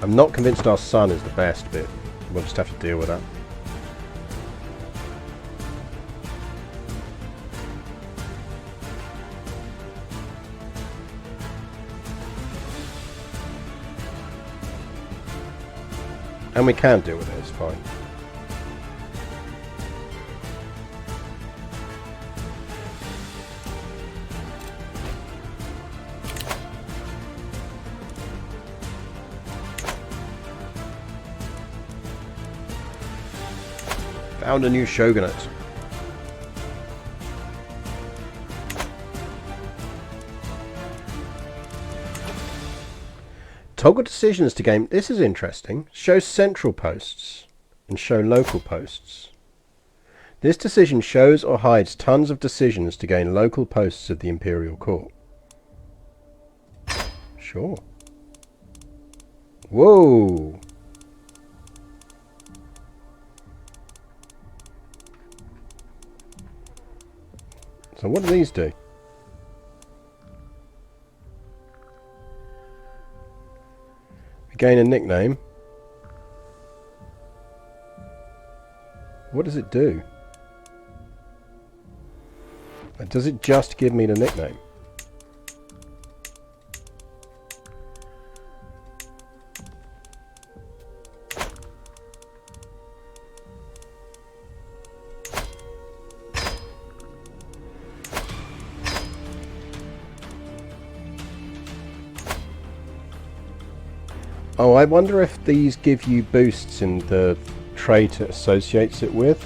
I'm not convinced our son is the best bit. We'll just have to deal with that. And we can deal with it, it's fine. Found a new shogunate. Toggle decisions to gain. This is interesting. Show central posts and show local posts. This decision shows or hides tons of decisions to gain local posts of the Imperial Court. Sure. Whoa. So what do these do? We gain a nickname. What does it do? Does it just give me the nickname? Oh, I wonder if these give you boosts in the trait it associates it with.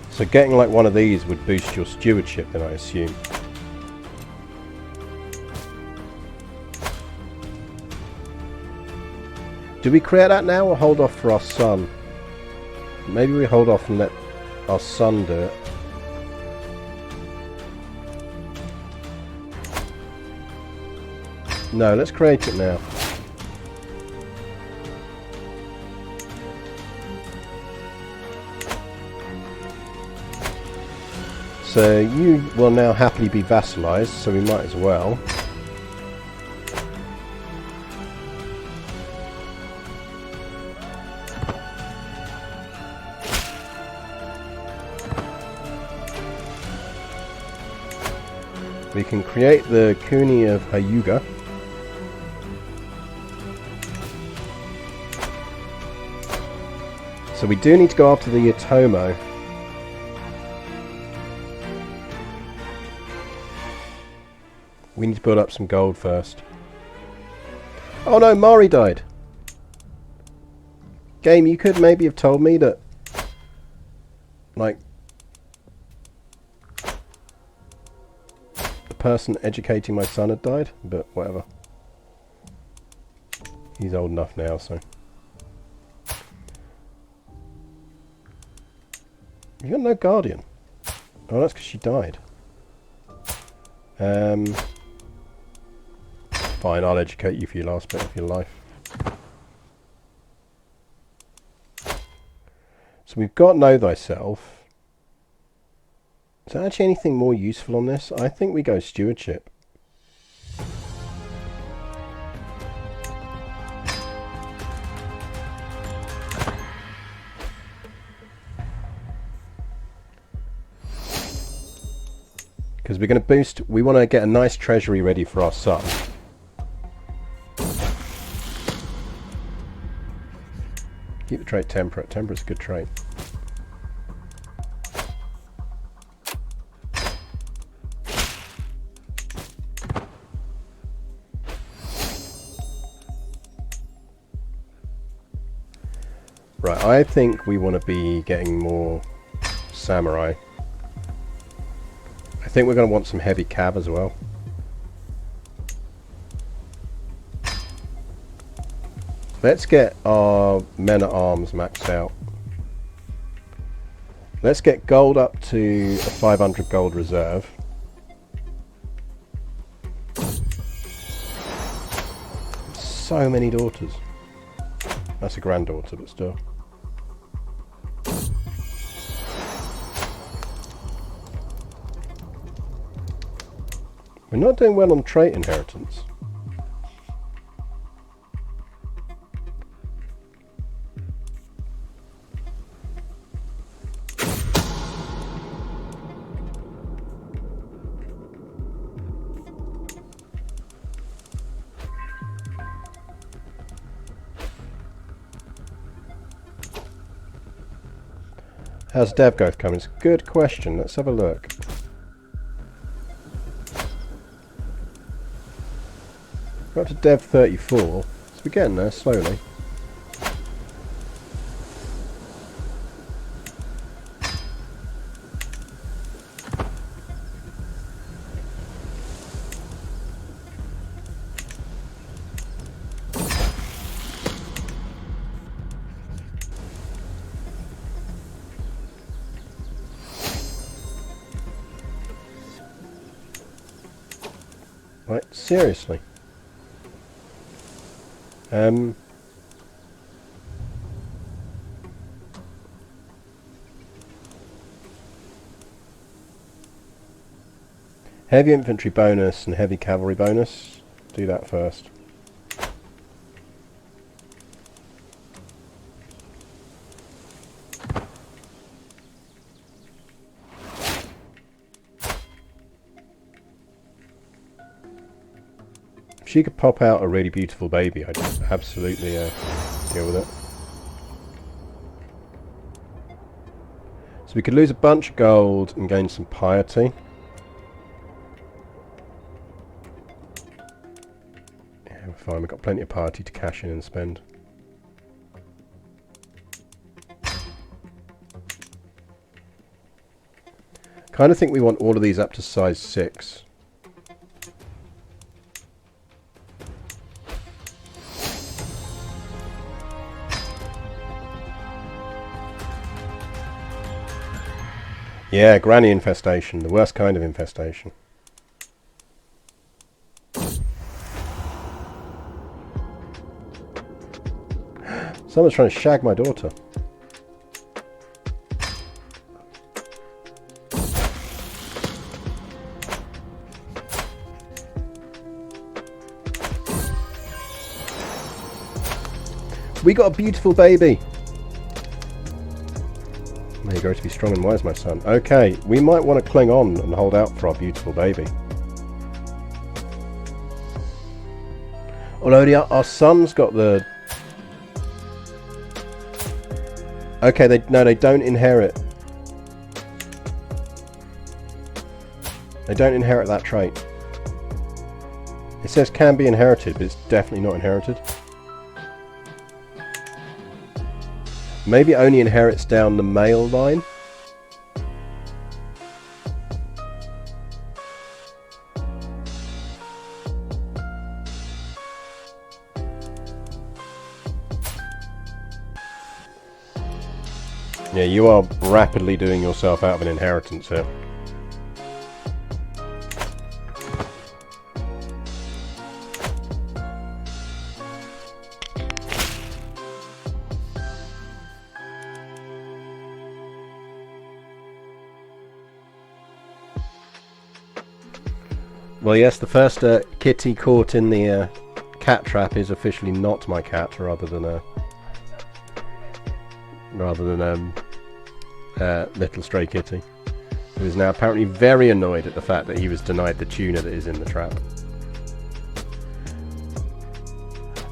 So getting like one of these would boost your stewardship, then I assume. Do we create that now or hold off for our son? Maybe we hold off and let our son do it. No, let's create it now. So you will now happily be vassalized, so we might as well. We can create the Kuni of Hyuga. So we do need to go after the Yotomo. We need to build up some gold first. Oh no, Mari died. Game, you could maybe have told me that, like, the person educating my son had died, but whatever. He's old enough now, so. You got no guardian. Oh, that's because she died. Fine, I'll educate you for your last bit of your life. So we've got Know Thyself. Is there actually anything more useful on this? I think we go Stewardship. Because we're going to boost, we want to get a nice treasury ready for our son. Keep the trait Temperate. Temperate's a good trait. Right, I think we want to be getting more samurai. I think we're going to want some heavy cav as well. Let's get our men-at-arms maxed out. Let's get gold up to a 500 gold reserve. So many daughters. That's a granddaughter, but still. We're not doing well on trait inheritance. How's dev growth coming? It's a good question. Let's have a look. We're up to dev 34, so we're getting there slowly. Right, seriously. Heavy infantry bonus and heavy cavalry bonus. Do that first. If she could pop out a really beautiful baby, I'd absolutely deal with it. So we could lose a bunch of gold and gain some piety. Yeah, we're fine. We've got plenty of piety to cash in and spend. Kind of think we want all of these up to size 6. Yeah, granny infestation, the worst kind of infestation. Someone's trying to shag my daughter. We got a beautiful baby. May you grow to be strong and wise, my son. Okay, we might want to cling on and hold out for our beautiful baby. Although our son's got the... Okay, they don't inherit. They don't inherit that trait. It says can be inherited, but it's definitely not inherited. Maybe it only inherits down the male line. Yeah, you are rapidly doing yourself out of an inheritance here. Well, yes, the first kitty caught in the cat trap is officially not my cat, rather than little stray kitty, who is now apparently very annoyed at the fact that he was denied the tuna that is in the trap.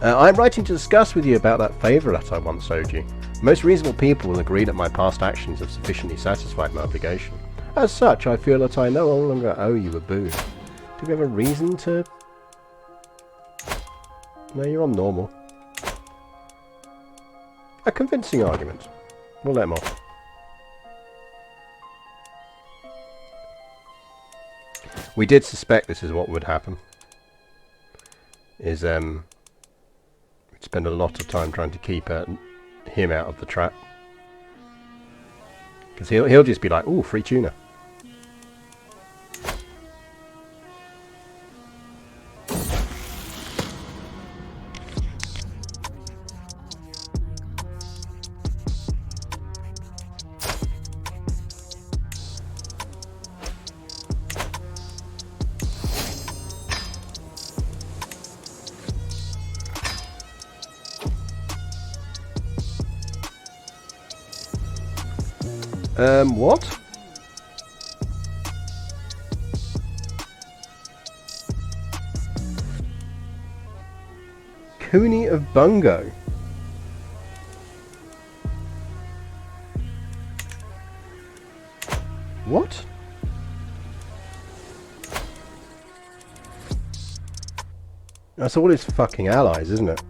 I'm writing to discuss with you about that favour that I once owed you. Most reasonable people will agree that my past actions have sufficiently satisfied my obligation. As such, I feel that I no longer owe you a boon. Do you have a reason to... No, you're on normal. A convincing argument. We'll let him off. We did suspect this is what would happen. We'd spend a lot of time trying to keep him out of the trap. Because he'll just be like, ooh, free tuna. What? Cooney of Bungo. What? That's all his fucking allies, isn't it?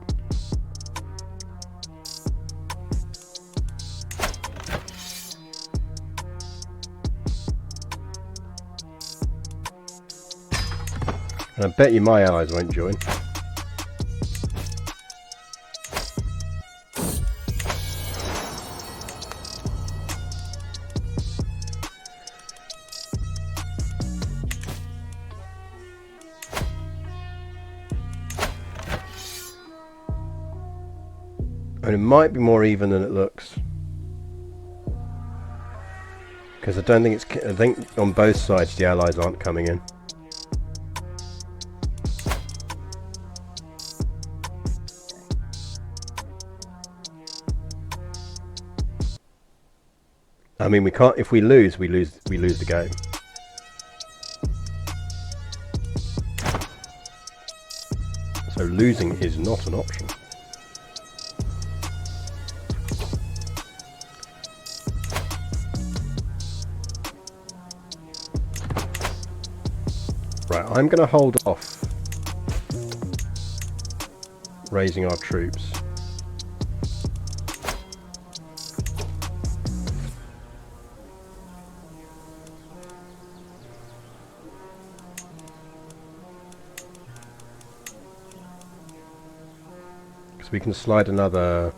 And I bet you my allies won't join. And it might be more even than it looks. Because I don't think it's... I think on both sides the allies aren't coming in. I mean, we can't. If we lose the game. So losing is not an option. Right, I'm going to hold off raising our troops. We can slide another...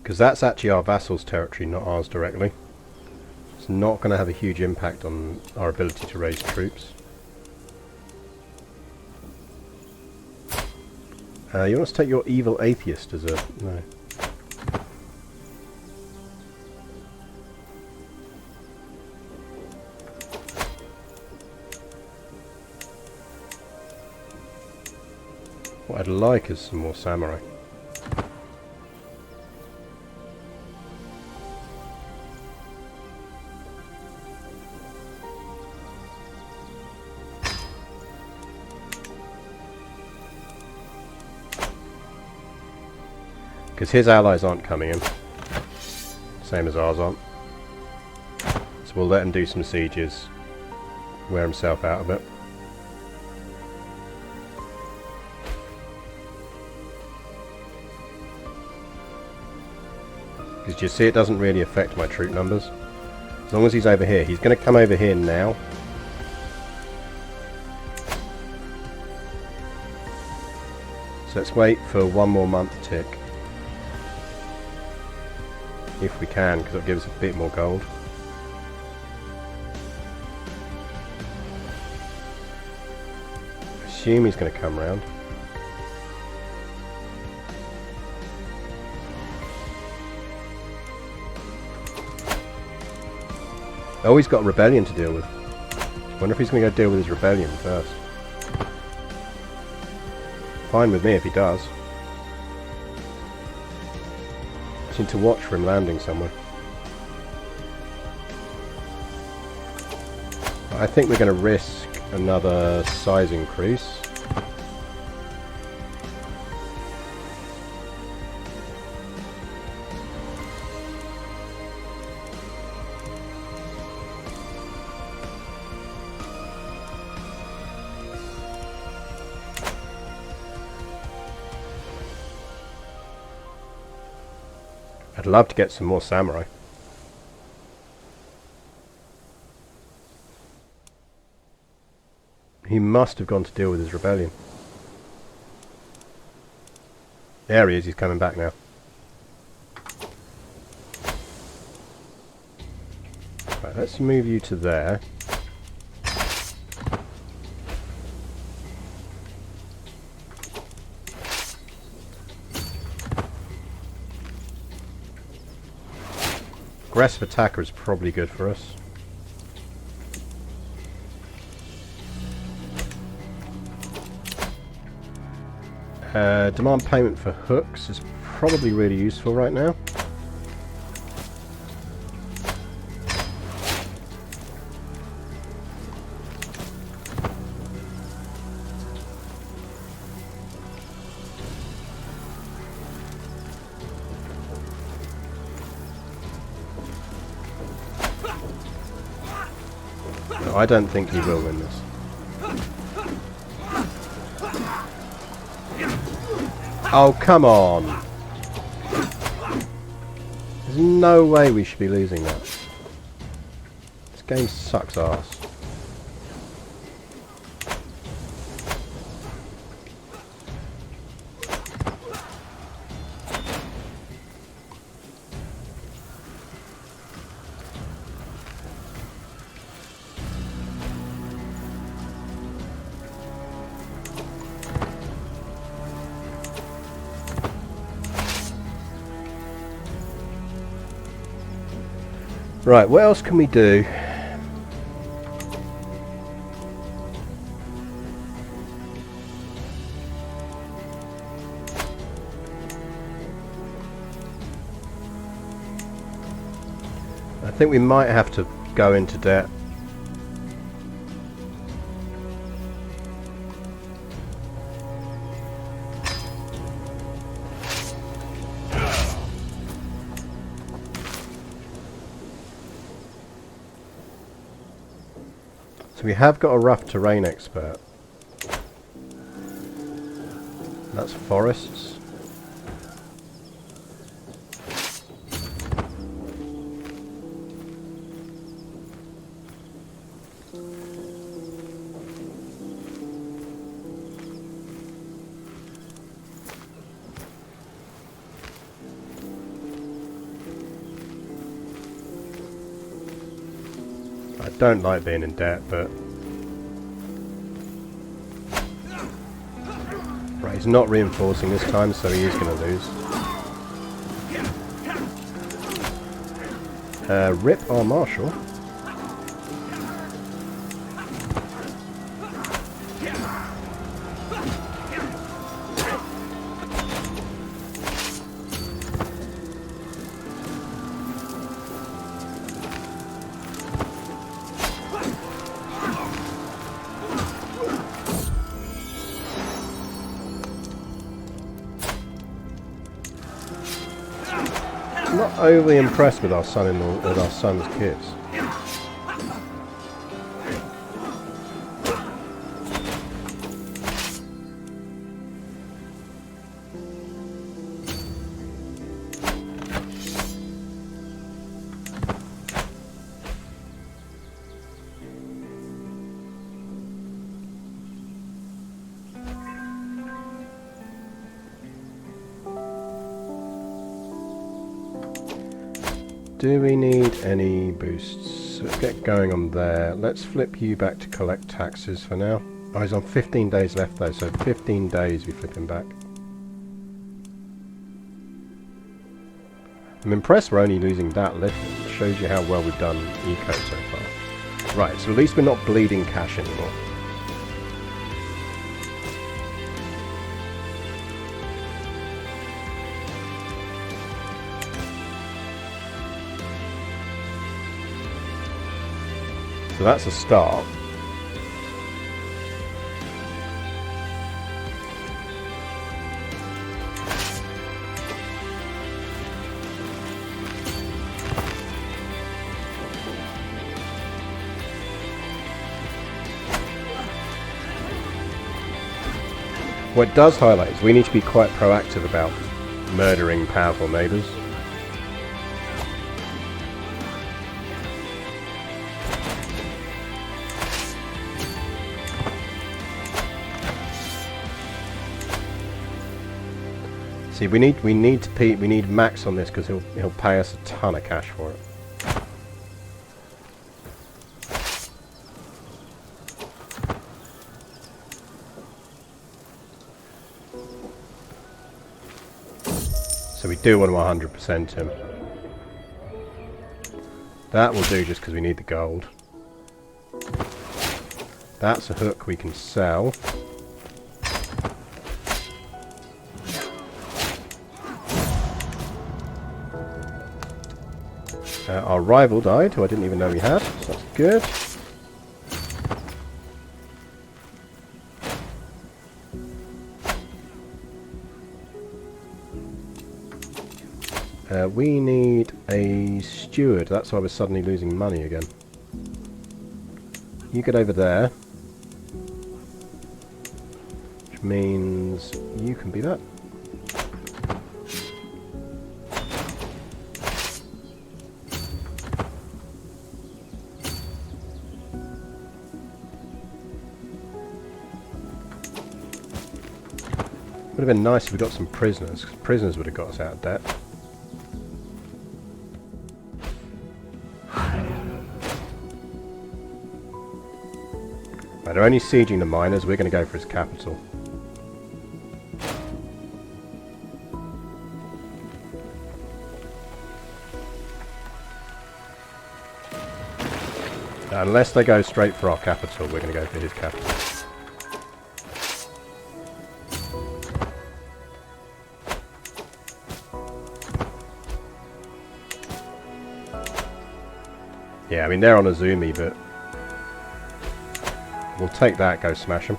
Because that's actually our vassal's territory, not ours directly. It's not going to have a huge impact on our ability to raise troops. You want to take your evil atheist as a... No. What I'd like is some more samurai. Because his allies aren't coming in. Same as ours aren't. So we'll let him do some sieges. Wear himself out a bit. Because you see, it doesn't really affect my troop numbers. As long as he's over here. He's going to come over here now. So let's wait for one more month tick. If we can, because it'll give us a bit more gold. Assume he's going to come round. Oh, he's got a rebellion to deal with. Wonder if he's going to go deal with his rebellion first. Fine with me if he does. Just need to watch for him landing somewhere. I think we're going to risk another size increase. I'd love to get some more samurai. He must have gone to deal with his rebellion. There he is, he's coming back now. Right, let's move you to there. Aggressive attacker is probably good for us. Demand payment for hooks is probably really useful right now. No, I don't think he will win this. Oh, come on! There's no way we should be losing that. This game sucks ass. Right, what else can we do? I think we might have to go into debt. So we have got a rough terrain expert. That's forests. I don't like being in debt, but... Right, he's not reinforcing this time, so he is going to lose. Rip our marshal. overly impressed with our son-in-law, with our son's kids. Do we need any boosts? Let's get going on there. Let's flip you back to collect taxes for now. Oh, he's on 15 days left though, so 15 days we flip him back. I'm impressed we're only losing that little. It shows you how well we've done eco so far. Right, so at least we're not bleeding cash anymore. So that's a start. What it does highlight is we need to be quite proactive about murdering powerful neighbours. See, we need Max on this because he'll pay us a ton of cash for it. So we do want to 100% him. That will do just because we need the gold. That's a hook we can sell. Our rival died, who I didn't even know we had, so that's good. We need a steward, that's why we're suddenly losing money again. You get over there. Which means you can be that. Would have been nice if we got some prisoners, because prisoners would have got us out of debt. Right, they're only sieging the miners, we're going to go for his capital. Unless they go straight for our capital, we're going to go for his capital. Yeah, I mean, they're on Azumi, but we'll take that, go smash them.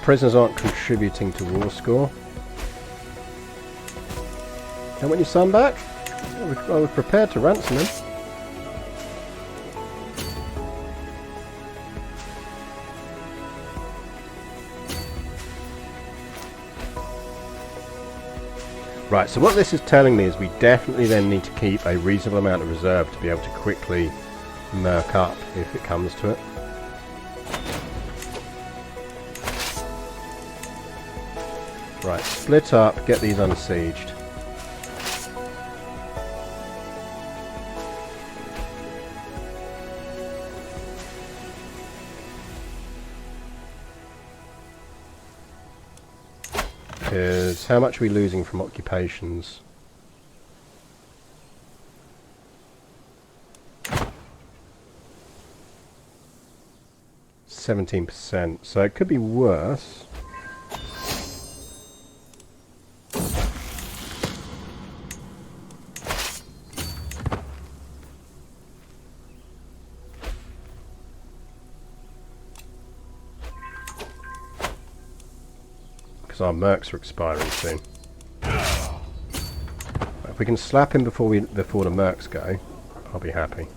Prisoners aren't contributing to war score. Don't want your son back? I was prepared to ransom him. Right, so what this is telling me is we definitely then need to keep a reasonable amount of reserve to be able to quickly merc up if it comes to it. Right, split up, get these unsieged. Because how much are we losing from occupations? 17%, so it could be worse. Because our mercs are expiring soon. If we can slap him before the mercs go, I'll be happy.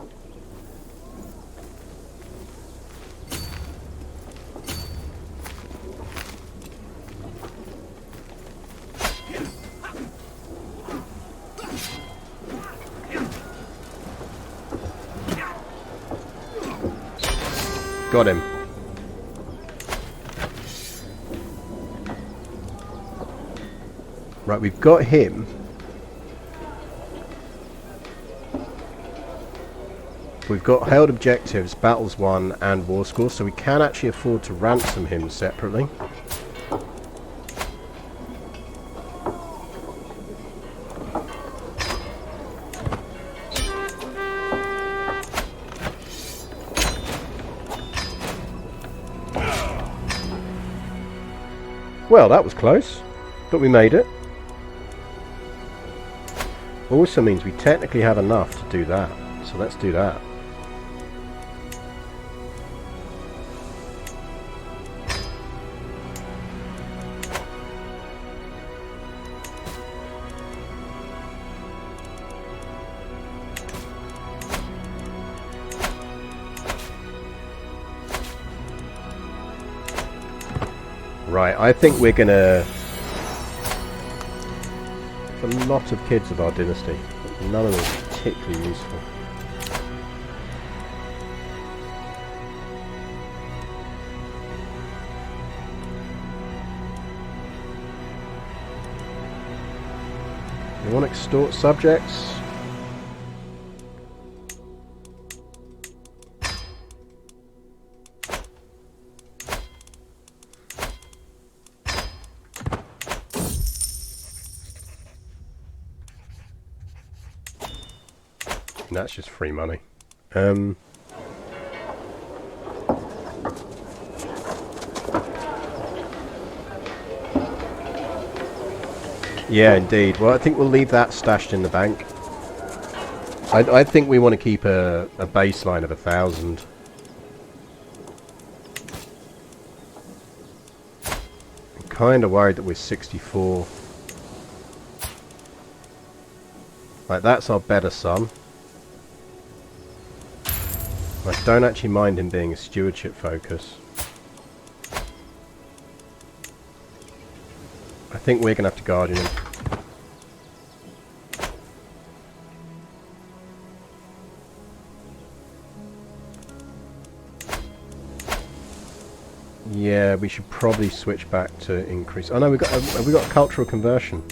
Got him. Right, we've got him. We've got held objectives, battles won, and war scores, so we can actually afford to ransom him separately. Well, that was close, but we made it. Also means we technically have enough to do that, so let's do that. Right, I think we're gonna... a lot of kids of our dynasty, but none of them are particularly useful. You want to extort subjects? That's just free money. Yeah, indeed. Well, I think we'll leave that stashed in the bank. I think we want to keep a baseline of 1,000. I'm kind of worried that we're 64. Like, that's our better son. I don't actually mind him being a stewardship focus. I think we're going to have to guardian him. Yeah, we should probably switch back to increase. Oh no, have we got a cultural conversion?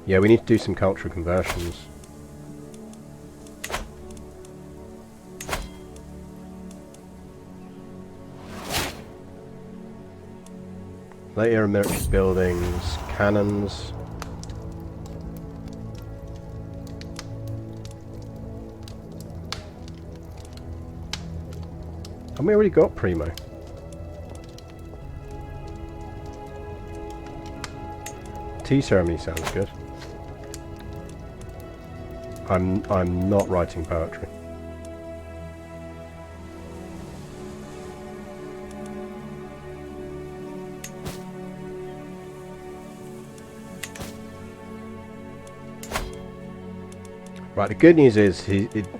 Yeah, we need to do some cultural conversions. Late era military buildings, cannons. And we already got Primo. Tea ceremony sounds good. I'm not writing poetry. Right, the good news is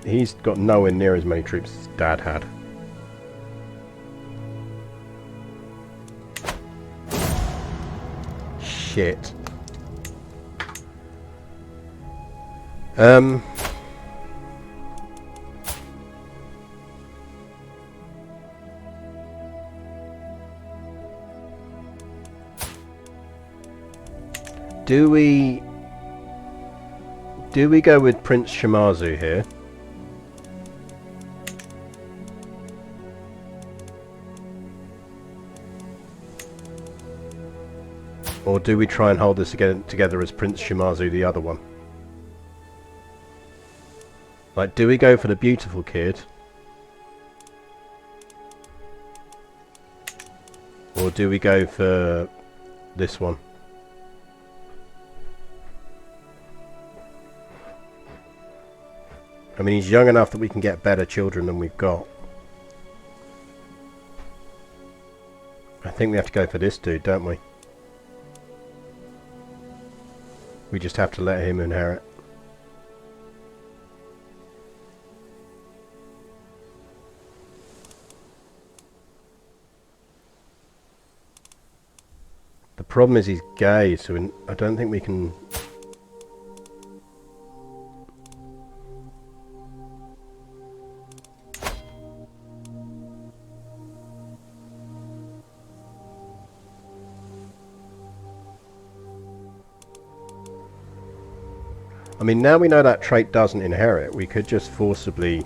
he's got nowhere near as many troops as Dad had. Shit. Do we go with Prince Shimazu here? Or do we try and hold this together as Prince Shimazu, the other one? Like, do we go for the beautiful kid? Or do we go for this one? I mean, he's young enough that we can get better children than we've got. I think we have to go for this dude, don't we? We just have to let him inherit. The problem is he's gay, so I don't think we can... I mean, now we know that trait doesn't inherit, we could just forcibly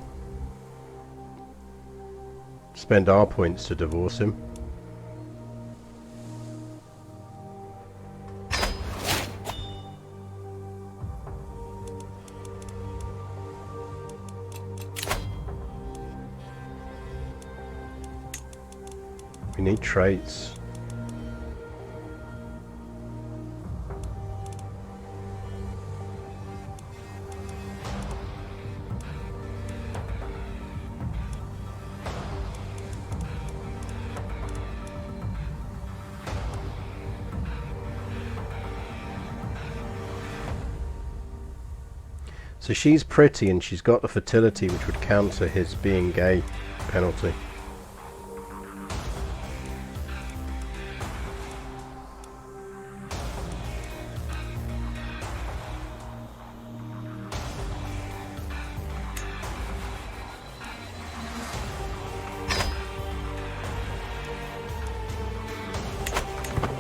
spend our points to divorce him. We need traits. So she's pretty and she's got the fertility which would counter his being gay penalty.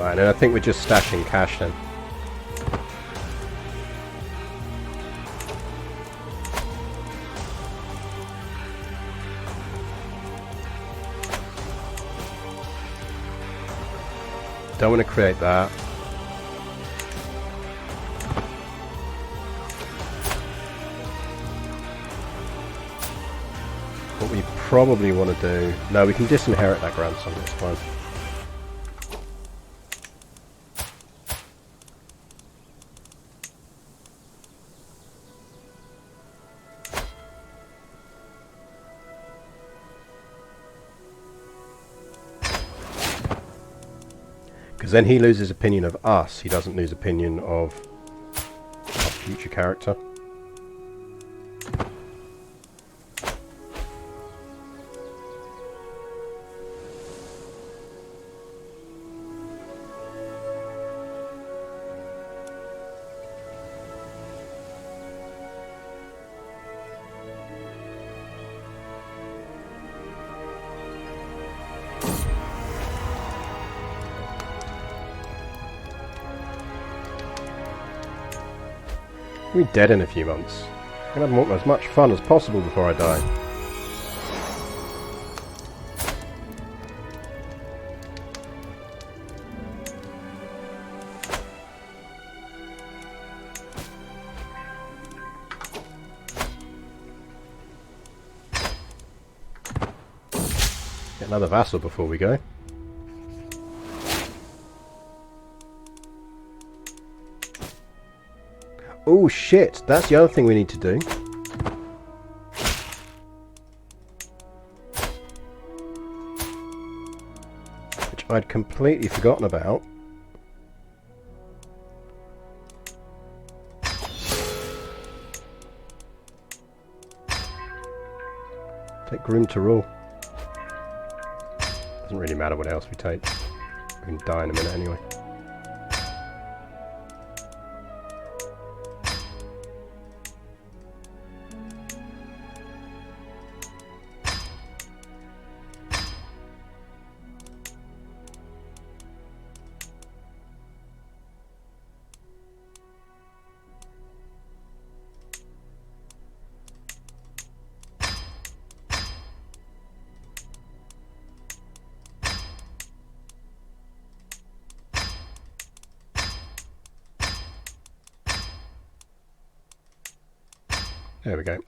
Right, and I think we're just stashing cash then. Don't want to create that. What we probably want to do... No, we can disinherit that grandson, that's fine. Because then he loses opinion of us, he doesn't lose opinion of our future character. I'll be dead in a few months. I'm going to have as much fun as possible before I die. Get another vassal before we go. Oh shit, that's the other thing we need to do. Which I'd completely forgotten about. Take Groom to rule. Doesn't really matter what else we take. We can die in a minute anyway. There we go.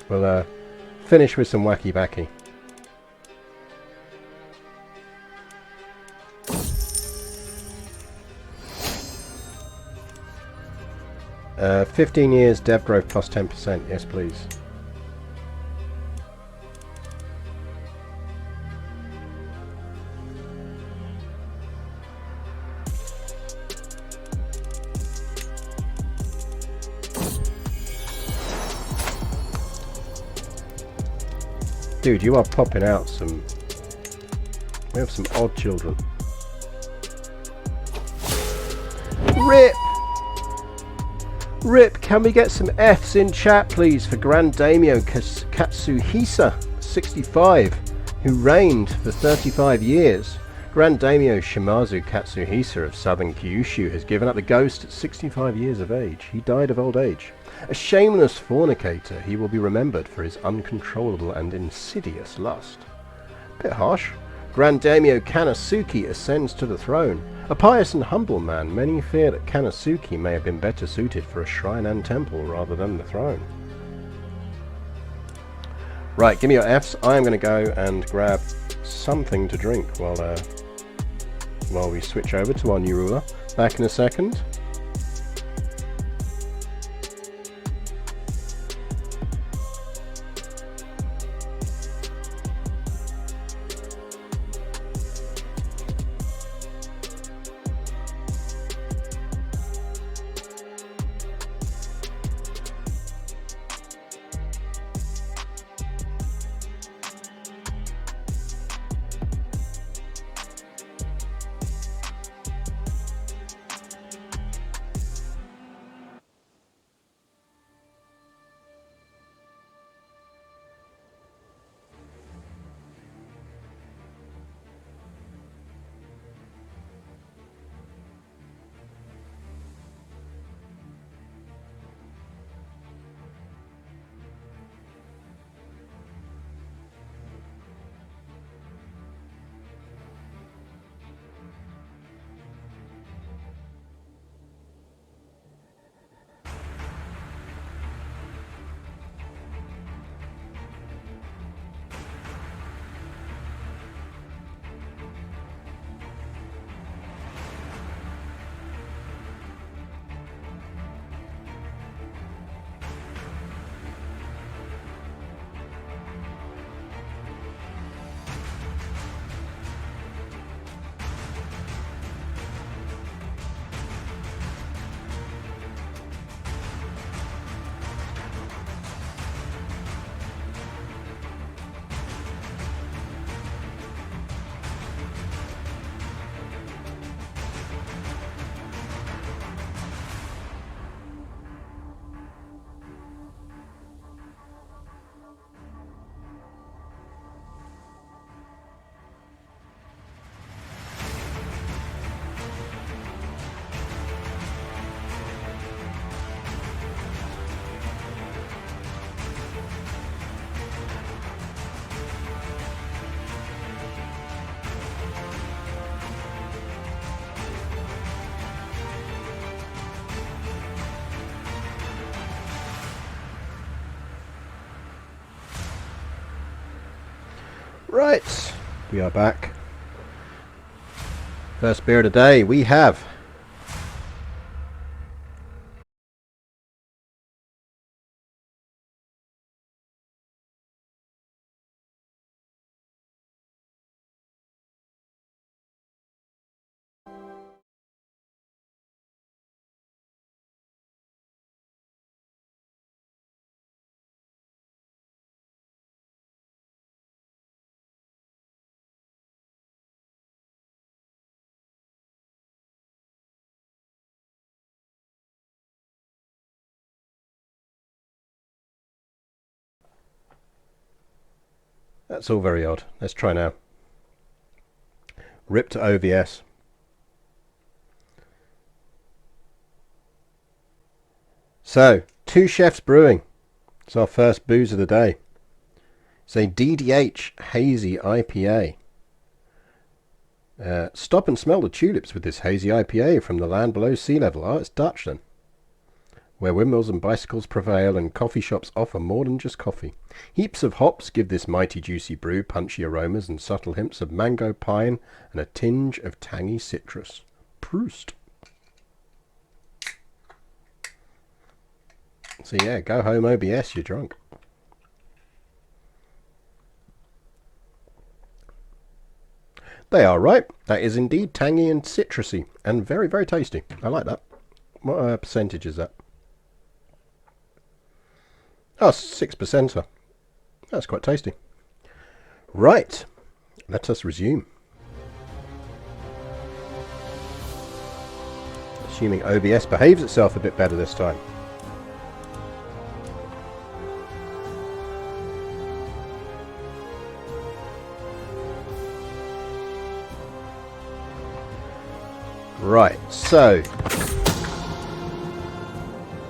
We'll finish with some wacky backy. 15 years dev growth plus 10%. Yes, please. Dude, you are popping out some... We have some odd children. RIP! RIP, can we get some Fs in chat, please, for Grand Daimyo Katsuhisa, 65, who reigned for 35 years. Grand Daimyo Shimazu Katsuhisa of southern Kyushu has given up the ghost at 65 years of age. He died of old age. A shameless fornicator, he will be remembered for his uncontrollable and insidious lust. Bit harsh. Grand Daimyo Kanasuke ascends to the throne. A pious and humble man, many fear that Kanasuke may have been better suited for a shrine and temple rather than the throne. Right, give me your Fs. I am going to go and grab something to drink while we switch over to our new ruler. Back in a second. Right, we are back. First beer of the day, we have that's all very odd. Let's try now. Rip to OVS. So, Two Chefs Brewing. It's our first booze of the day. It's a DDH Hazy IPA. Stop and smell the tulips with this hazy IPA from the land below sea level. Oh, it's Dutch then. where windmills and bicycles prevail and coffee shops offer more than just coffee. Heaps of hops give this mighty juicy brew punchy aromas and subtle hints of mango, pine, and a tinge of tangy citrus. Proust. So yeah, go home OBS, you're drunk. They are right. That is indeed tangy and citrusy and very, very tasty. I like that. What percentage is that? Oh, 6%. That's quite tasty. Right. Let us resume. Assuming OBS behaves itself a bit better this time. Right, so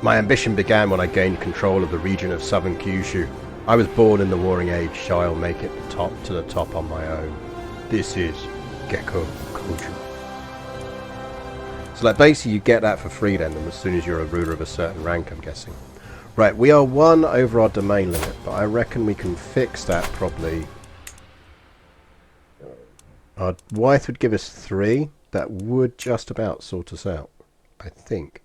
my ambition began when I gained control of the region of southern Kyushu. I was born in the Warring Age, so I'll make it to the top on my own. This is Gecko culture. So like basically you get that for free then as soon as you're a ruler of a certain rank, I'm guessing. Right, we are 1 over our domain limit, but I reckon we can fix that probably. Our wife would give us 3. That would just about sort us out, I think.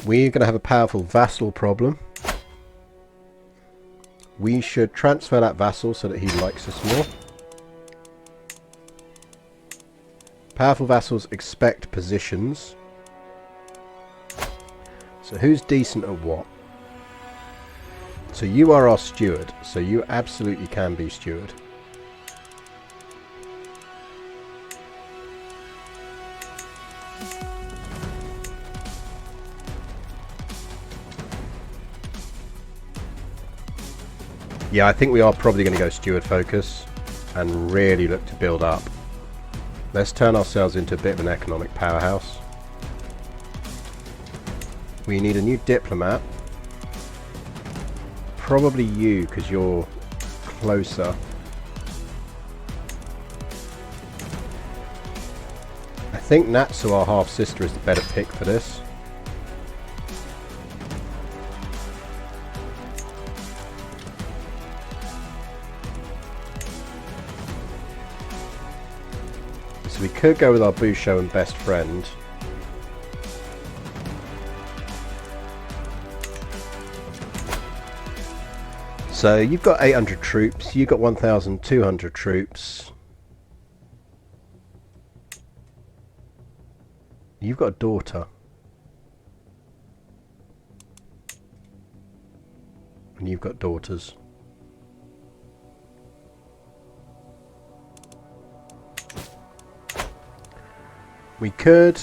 We're going to have a powerful vassal problem. We should transfer that vassal so that he likes us more. Powerful vassals expect positions. So who's decent at what? So you are our steward, so you absolutely can be steward. Yeah, I think we are probably going to go steward focus and really look to build up. Let's turn ourselves into a bit of an economic powerhouse. We need a new diplomat. Probably you, because you're closer. I think Natsu, our half-sister, is the better pick for this. So we could go with our Busho and best friend. So you've got 800 troops, you've got 1,200 troops. You've got a daughter. And you've got daughters. We could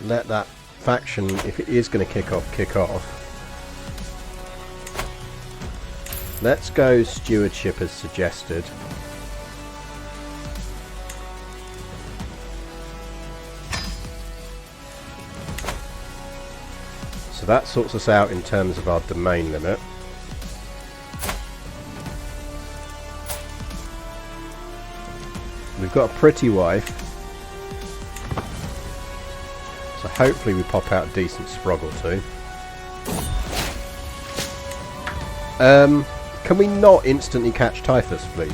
let that faction, if it is going to kick off. Let's go stewardship as suggested. So that sorts us out in terms of our domain limit. We've got a pretty wife. So hopefully we pop out a decent sprog or two. Can we not instantly catch typhus, please?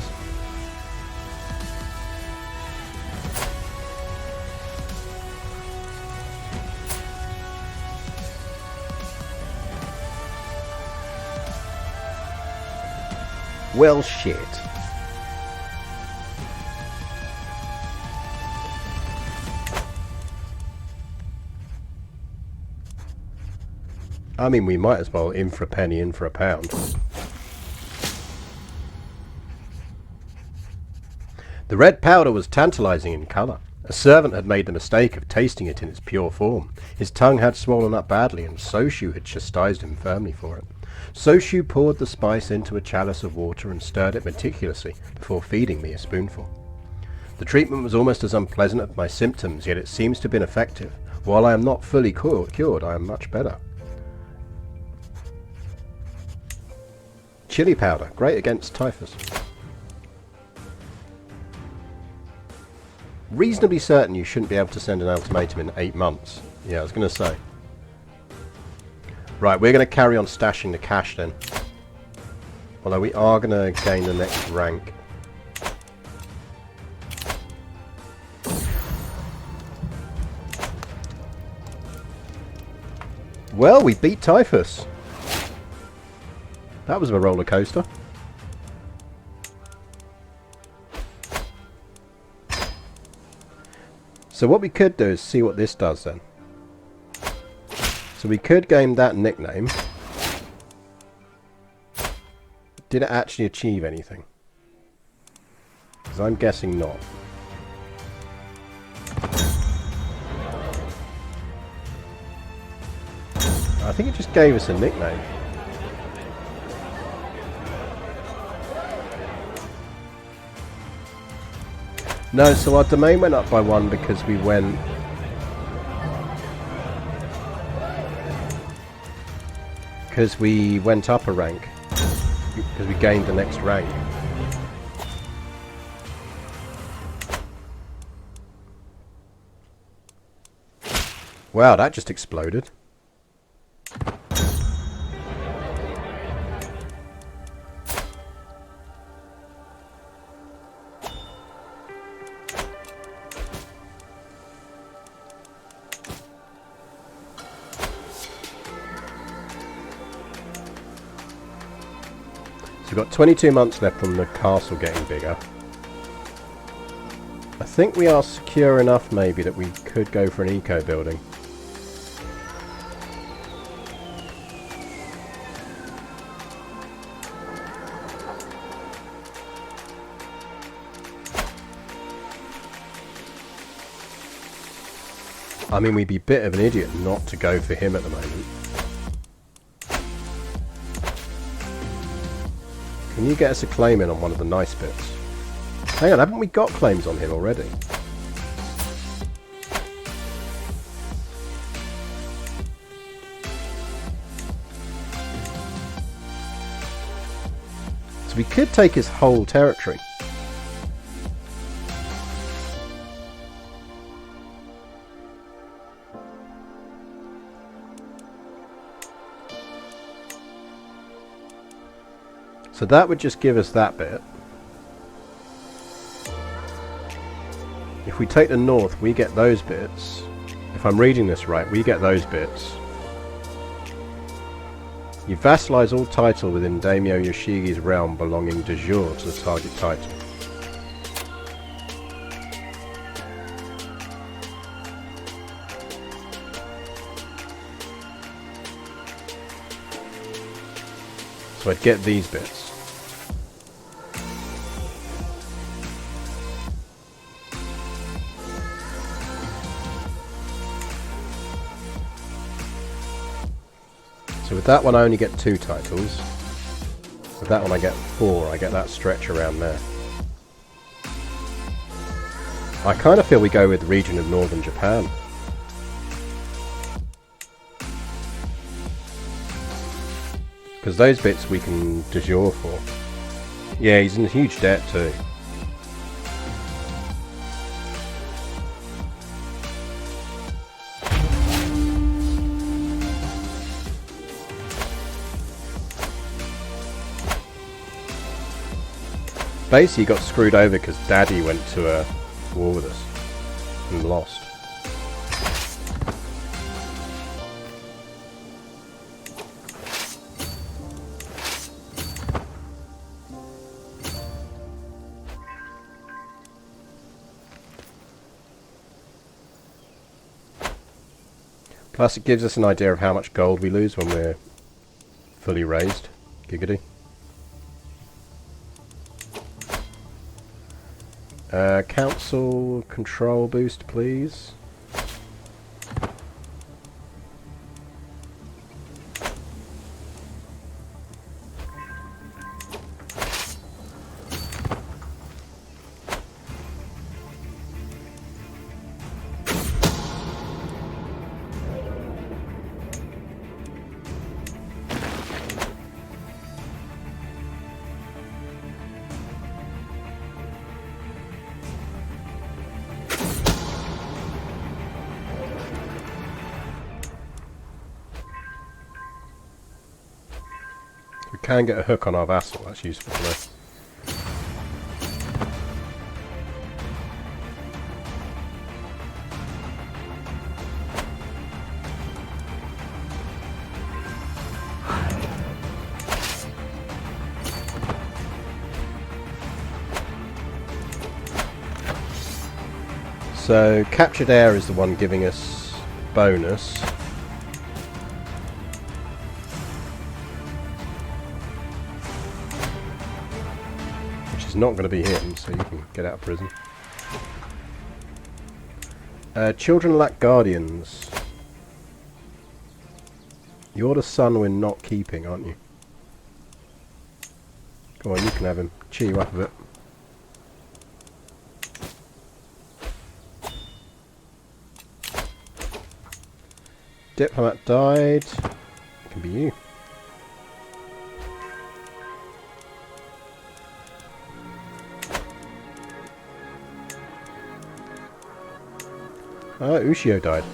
Well, shit. I mean, we might as well in for a penny, in for a pound. The red powder was tantalizing in colour. A servant had made the mistake of tasting it in its pure form. His tongue had swollen up badly, and Soshu had chastised him firmly for it. Soshu poured the spice into a chalice of water and stirred it meticulously before feeding me a spoonful. The treatment was almost as unpleasant as my symptoms, yet it seems to have been effective. While I am not fully cured, I am much better. Chili powder, great against typhus. reasonably certain you shouldn't be able to send an ultimatum in 8 months. Yeah, I was going to say. Right, we're going to carry on stashing the cash then. Although we are going to gain the next rank. Well, we beat Typhus. That was a roller coaster. So what we could do is see what this does then. So we could gain that nickname. Did it actually achieve anything? Because I'm guessing not. I think it just gave us a nickname. No, so our domain went up by 1 because we went... Because we went up a rank. Because we gained the next rank. Wow, that just exploded. So we've got 22 months left on the castle getting bigger. I think we are secure enough maybe that we could go for an eco building. I mean, we'd be a bit of an idiot not to go for him at the moment. Can you get us a claim in on one of the nice bits? Hang on, haven't we got claims on him already? So we could take his whole territory. So that would just give us that bit. If we take the north, we get those bits. If I'm reading this right, we get those bits. You vassalize all title within Daimyo Yoshigi's realm belonging de jure to the target title. So I'd get these bits. So with that one I only get 2 titles. With that one I get 4. I get that stretch around there. I kind of feel we go with the region of northern Japan. Because those bits we can de jure for. Yeah, he's in huge debt too. Basically, he got screwed over because Daddy went to a war with us and lost. Plus, it gives us an idea of how much gold we lose when we're fully raised. Giggity. Council control boost, please. We can get a hook on our vassal, that's useful to know. So, captured air is the one giving us bonus. Which is not going to be him, so you can get out of prison. Children lack guardians. You're the son we're not keeping, aren't you? Come on, you can have him. Cheer you up a bit. Diplomat died. It can be you. Ushio died.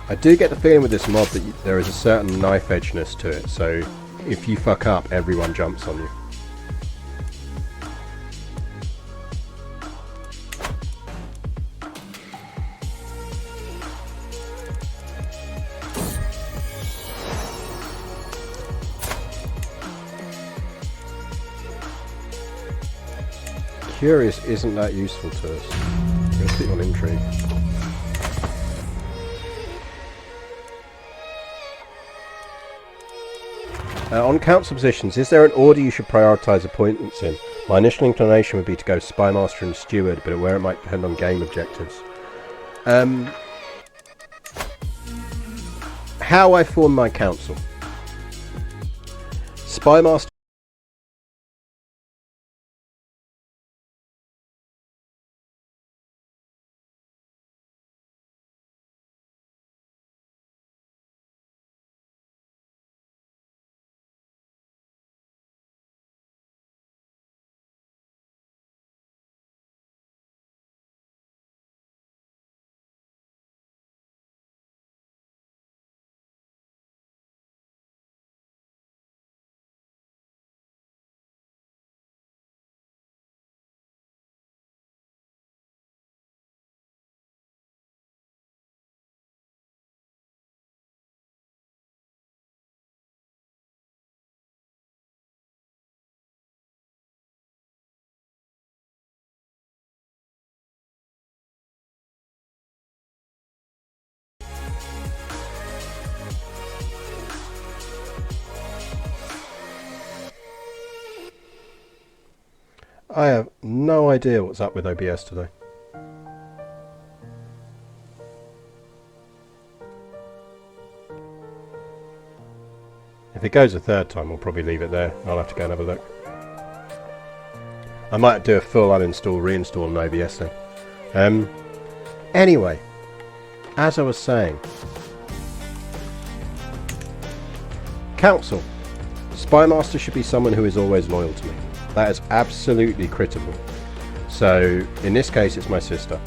I do get the feeling with this mod that there is a certain knife edgeness to it, so if you fuck up, everyone jumps on you. Curious isn't that useful to us. I'm going to put you on intrigue. On council positions, is there an order you should prioritise appointments in? My initial inclination would be to go Spymaster and Steward, but where it might depend on game objectives. How I form my council. Spymaster. I have no idea what's up with OBS today. If it goes a third time, we'll probably leave it there. I'll have to go and have a look. I might do a full uninstall, reinstall on OBS then. Anyway, as I was saying, Council. Spymaster should be someone who is always loyal to me. That is absolutely critical. So, in this case, it's my sister.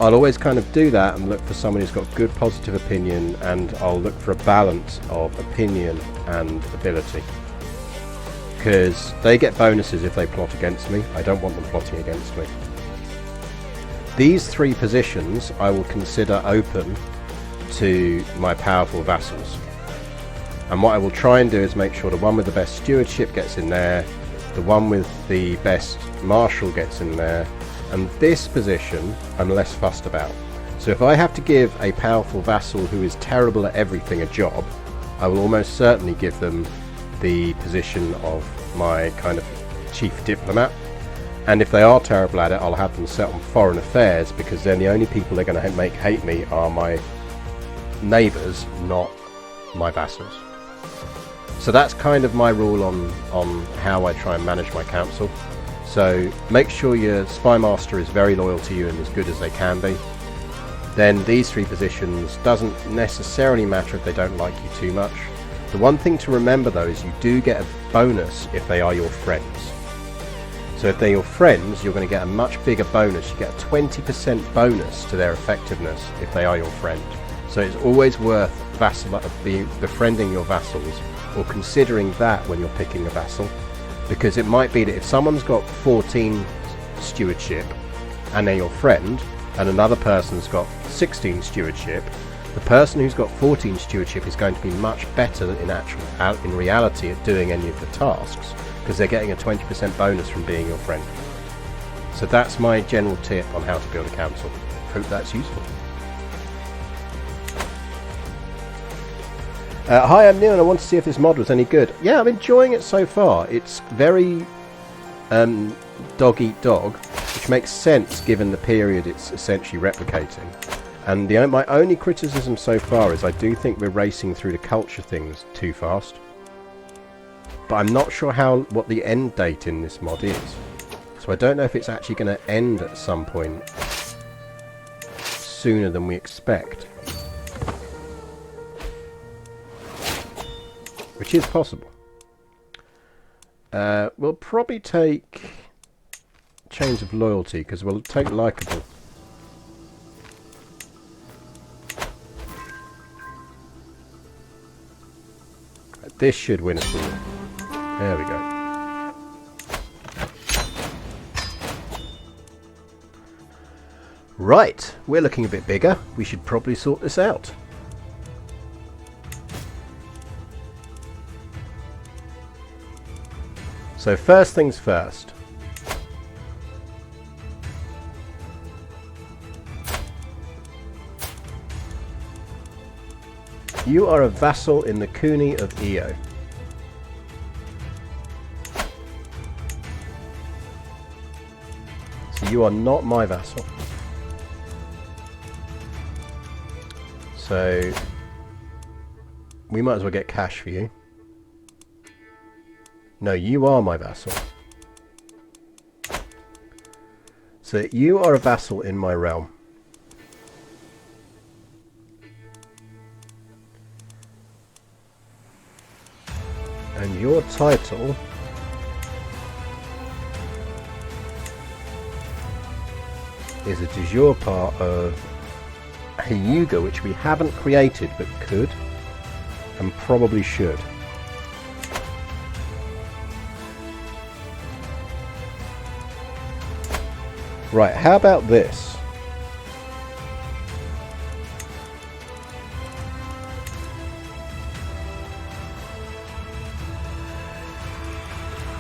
I'll always kind of do that and look for someone who's got good positive opinion, and I'll look for a balance of opinion and ability. Because they get bonuses if they plot against me. I don't want them plotting against me. These three positions I will consider open to my powerful vassals. And what I will try and do is make sure the one with the best stewardship gets in there, the one with the best marshal gets in there, and this position I'm less fussed about. So if I have to give a powerful vassal who is terrible at everything a job, I will almost certainly give them the position of my kind of chief diplomat. And if they are terrible at it, I'll have them set on foreign affairs, because then the only people they're going to make hate me are my neighbours, not my vassals. So that's kind of my rule on how I try and manage my council. So make sure your Spymaster is very loyal to you and as good as they can be. Then these three positions doesn't necessarily matter if they don't like you too much. The one thing to remember though is you do get a bonus if they are your friends. So if they're your friends, you're going to get a much bigger bonus. You get a 20% bonus to their effectiveness if they are your friend. So it's always worth befriending your vassals, or considering that when you're picking a vassal, because it might be that if someone's got 14 stewardship and they're your friend, and another person's got 16 stewardship, the person who's got 14 stewardship is going to be much better in reality at doing any of the tasks, because they're getting a 20% bonus from being your friend. So that's my general tip on how to build a council. Hope that's useful. Hi, I'm Neil and I want to see if this mod was any good. Yeah, I'm enjoying it so far. It's very dog eat dog, which makes sense given the period it's essentially replicating. And my only criticism so far is I do think we're racing through the culture things too fast. But I'm not sure what the end date in this mod is. So I don't know if it's actually going to end at some point sooner than we expect. Which is possible. We'll probably take Chains of Loyalty, because we'll take Likeable. This should win us all. There we go. Right, we're looking a bit bigger. We should probably sort this out. So first things first. You are a vassal in the Kuni of Io. So you are not my vassal. So we might as well get cash for you. No, you are my vassal. So you are a vassal in my realm. And your title is a de jure part of Hyuga, which we haven't created but could and probably should. Right, how about this?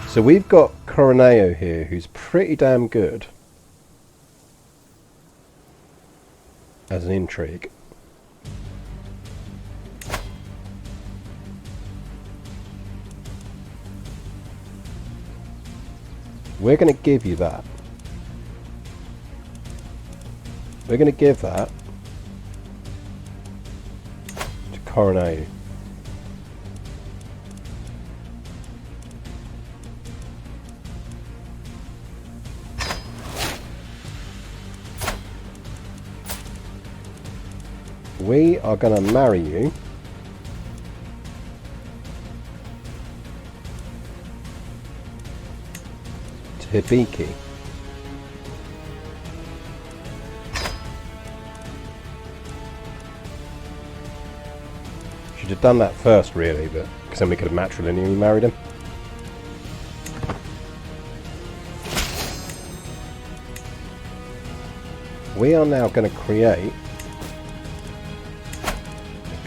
So we've got Coroneo here, who's pretty damn good as an intrigue. We're going to give you that. We're going to give that to Coroneo. We are going to marry you to Hibiki. Should have done that first, really, but because then we could have matrilineally married him. We are now going to create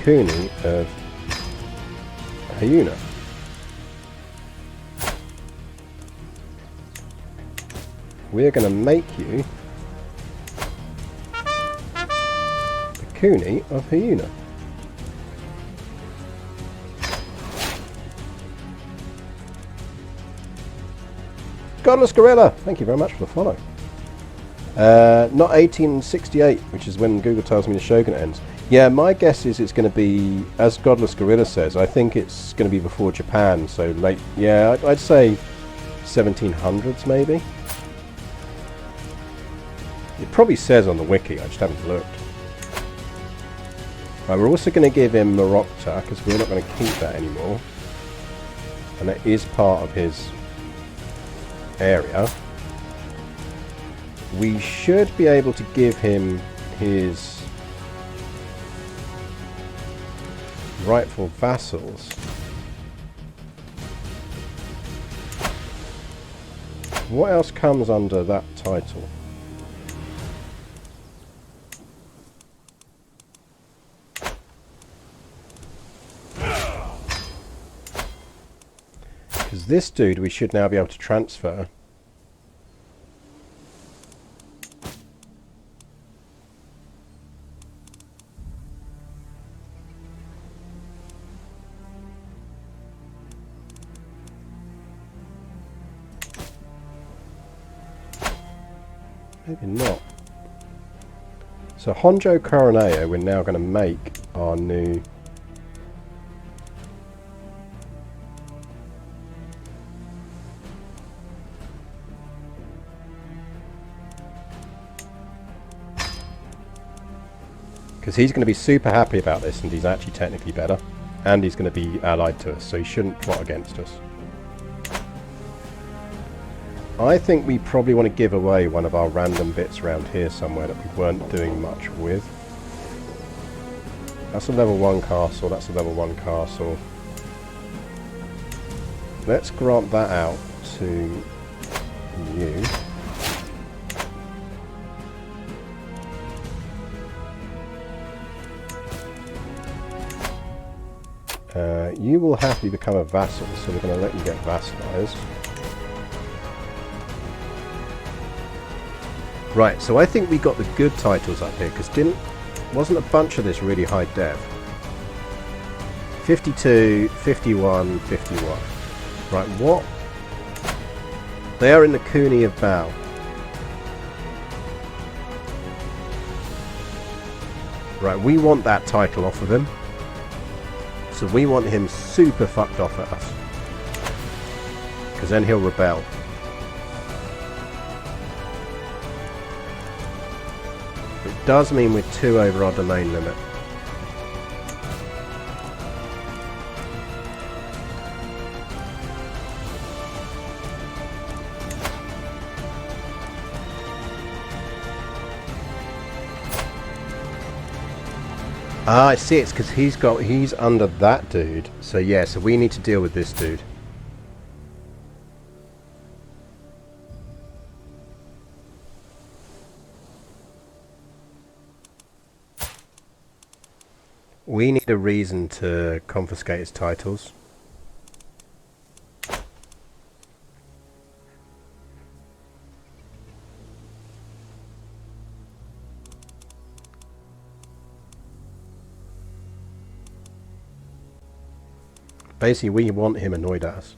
Kuni of Hyuna. We're going to make you the Kuni of Hyuna. Godless Gorilla, thank you very much for the follow. Not 1868, which is when Google tells me the Shogunate ends. Yeah, my guess is it's going to be, as Godless Gorilla says, I think it's going to be before Japan, so late, yeah, I'd say 1700s maybe. It probably says on the wiki, I just haven't looked. Right, we're also going to give him Marokta, because we're not going to keep that anymore. And that is part of his area. We should be able to give him his rightful vassals. What else comes under that title? Because this dude we should now be able to transfer. Maybe not. So Honjo Coroneo we're now going to make our new... Because he's going to be super happy about this, and he's actually technically better. And he's going to be allied to us, so he shouldn't plot against us. I think we probably want to give away one of our random bits around here somewhere that we weren't doing much with. That's a level 1 castle, that's a level 1 castle. Let's grant that out to you. You will happily become a vassal, so we're going to let you get vassalized. Right, so I think we got the good titles up here, because wasn't a bunch of this really high dev? 52, 51, 51. Right, what? They are in the Kuni of Bao. Right, we want that title off of him. So we want him super fucked off at us. Because then he'll rebel. It does mean we're 2 over our domain limit. Ah, I see, it's because he's under that dude. So yeah, so we need to deal with this dude. We need a reason to confiscate his titles. Basically, we want him annoyed at us.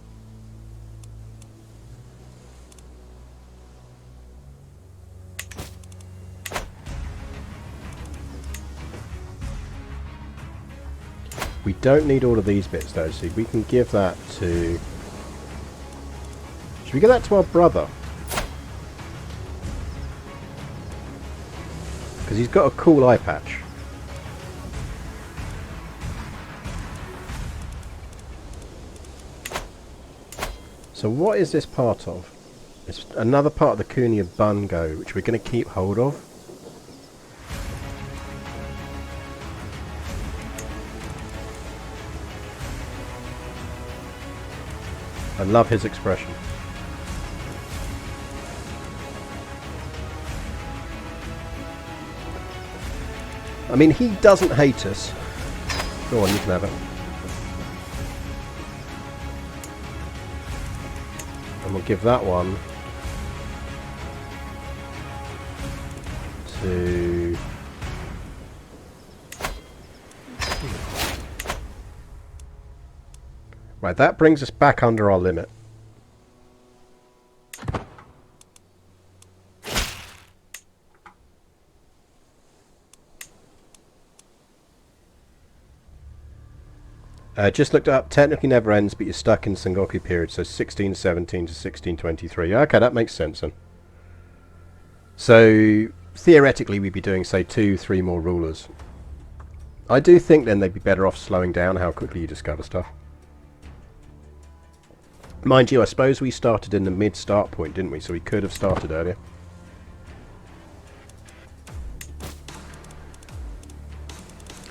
We don't need all of these bits though, so we can give that to... Should we give that to our brother? Because he's got a cool eye patch. So what is this part of? It's another part of the Kuni of Bungo, which we're going to keep hold of. I love his expression. I mean, he doesn't hate us. Go on, you can have it. And we'll give that one to... Right, that brings us back under our limit. Just looked up, technically never ends, but you're stuck in Sengoku period, so 1617 to 1623. Okay, that makes sense then. So, theoretically we'd be doing, say, 2-3 more rulers. I do think then they'd be better off slowing down how quickly you discover stuff. Mind you, I suppose we started in the mid-start point, didn't we? So we could have started earlier.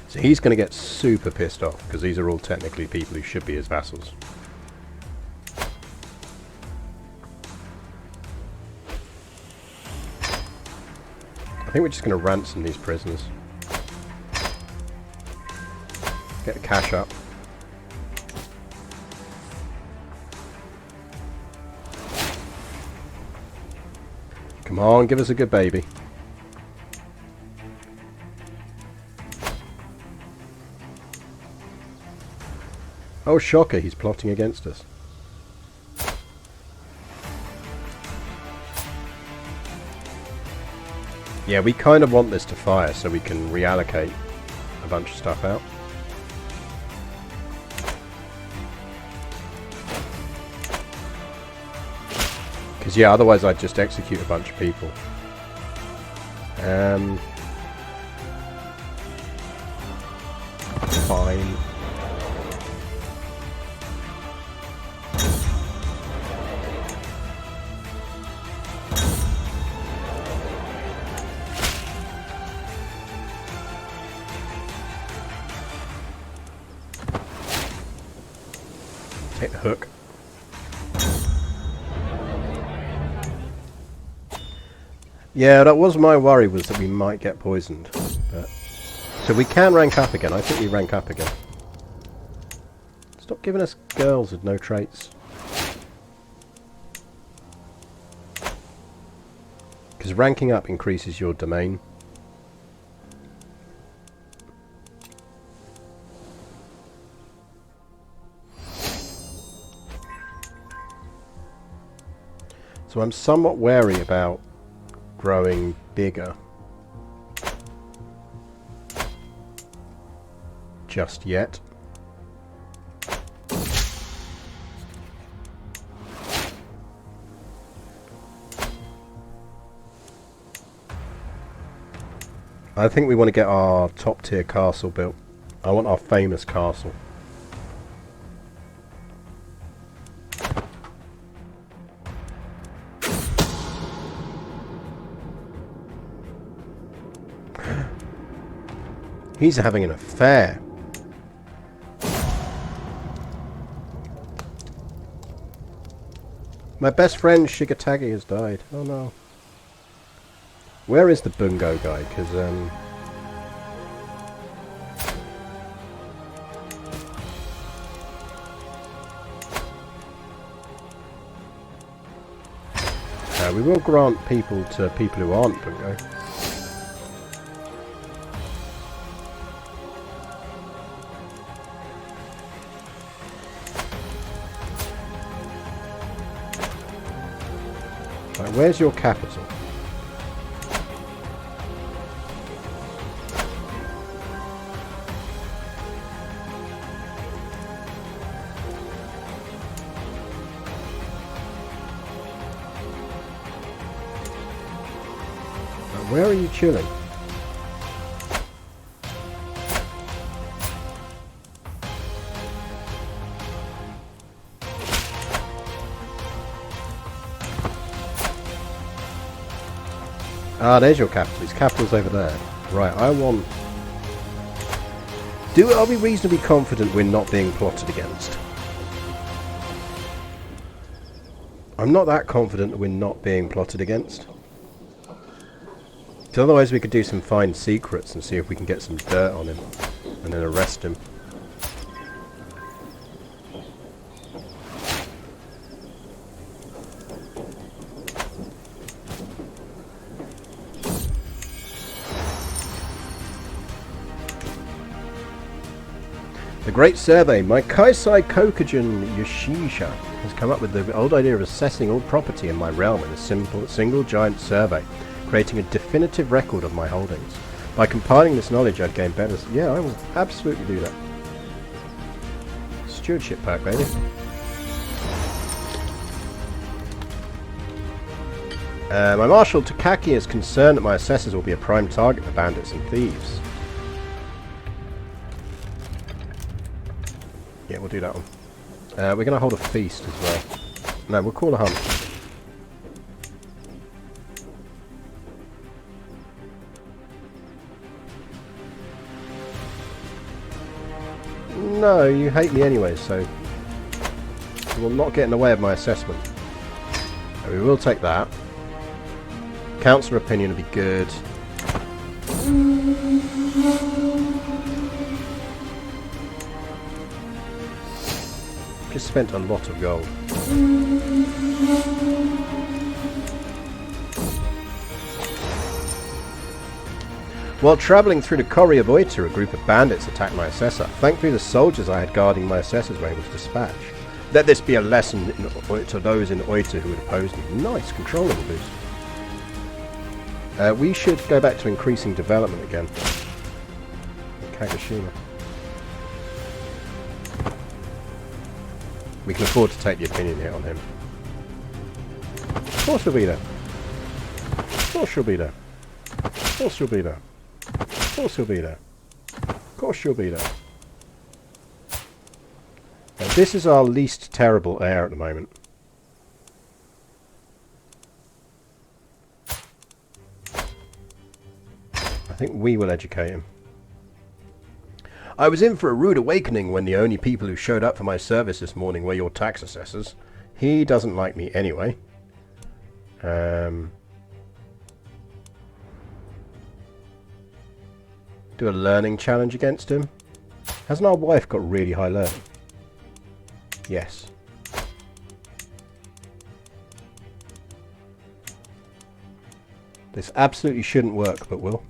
So So he's going to get super pissed off, because these are all technically people who should be his vassals. I think we're just going to ransom these prisoners. Get the cash up. Come on, give us a good baby. Oh, shocker, he's plotting against us. Yeah, we kind of want this to fire so we can reallocate a bunch of stuff out. Because, yeah, otherwise I'd just execute a bunch of people. Fine. Take the hook. Yeah, that was my worry, was that we might get poisoned. But so we can rank up again. I think we rank up again. Stop giving us girls with no traits. Because ranking up increases your domain. So I'm somewhat wary about growing bigger just yet. I think we want to get our top tier castle built. I want our famous castle. He's having an affair. My best friend Shigatagi has died. Oh no. Where is the Bungo guy? Because we will grant people to people who aren't Bungo. Right, where's your capital? Right, where are you chilling? Ah, there's your capital. His capital's over there. Right, I want... Are we reasonably confident we're not being plotted against? I'm not that confident that we're not being plotted against. So otherwise we could do some fine secrets and see if we can get some dirt on him. And then arrest him. The Great Survey. My Kaisai Kokujin Yoshisha has come up with the old idea of assessing all property in my realm in a single giant survey, creating a definitive record of my holdings. By compiling this knowledge, I'd gain better... Yeah, I will absolutely do that. Stewardship pack, baby. My Marshal Takaki is concerned that my assessors will be a prime target for bandits and thieves. Yeah, we'll do that one. We're going to hold a feast as well. No, we'll call a hunt. No, you hate me anyway, so you will not get in the way of my assessment. And we will take that. Councillor opinion would be good. Just spent a lot of gold. While travelling through the Corrie of Oita, a group of bandits attacked my assessor. Thankfully, the soldiers I had guarding my assessors were able to dispatch. Let this be a lesson to those in Oita who would oppose me. Nice, control level boost. We should go back to increasing development again. Kagoshima. We can afford to take the opinion hit on him. Of course he'll be there. Of course she'll be there. Of course she'll be there. Of course he'll be there. Of course she'll be there. Now, this is our least terrible heir at the moment. I think we will educate him. I was in for a rude awakening when the only people who showed up for my service this morning were your tax assessors. He doesn't like me anyway. Do a learning challenge against him. Hasn't our wife got really high learning? Yes. This absolutely shouldn't work, but will.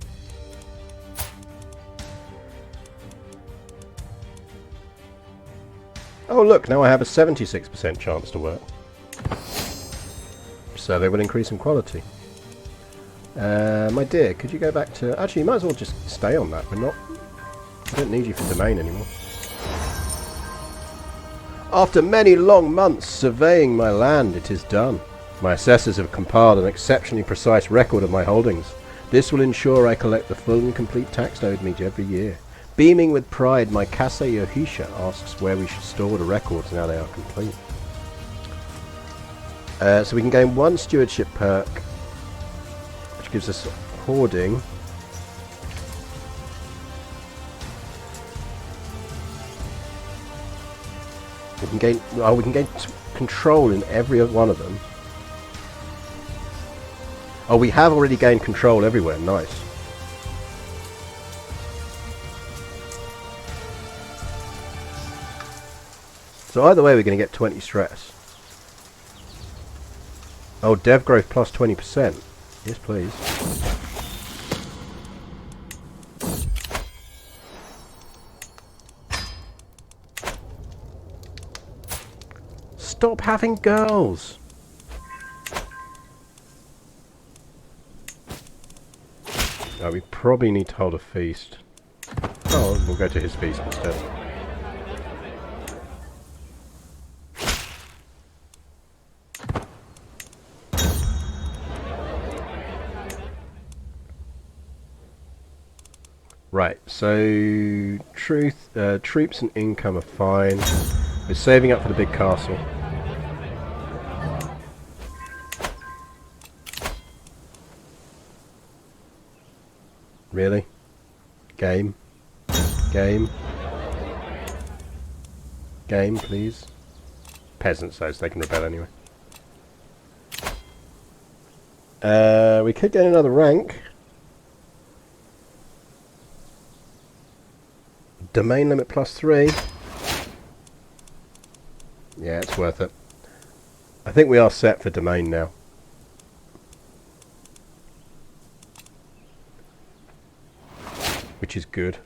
Oh look, now I have a 76% chance to work. So they will increase in quality. My dear, could you go back to... Actually, you might as well just stay on that. We're not... I don't need you for domain anymore. After many long months surveying my land, it is done. My assessors have compiled an exceptionally precise record of my holdings. This will ensure I collect the full and complete tax owed me every year. Beaming with pride, my Kase Yohisha asks where we should store the records now they are complete. So we can gain one stewardship perk, which gives us hoarding. We can gain. Oh, we can gain control in every one of them. Oh, we have already gained control everywhere. Nice. So either way, we're going to get 20 stress. Oh, dev growth plus 20%. Yes, please. Stop having girls. Oh, we probably need to hold a feast. Oh, we'll go to his feast instead. Right, so troops and income are fine. We're saving up for the big castle. Really? Game? Game? Game, please? Peasants, those, they can rebel anyway. We could get another rank. Domain limit +3. Yeah, it's worth it. I think we are set for domain now. Which is good.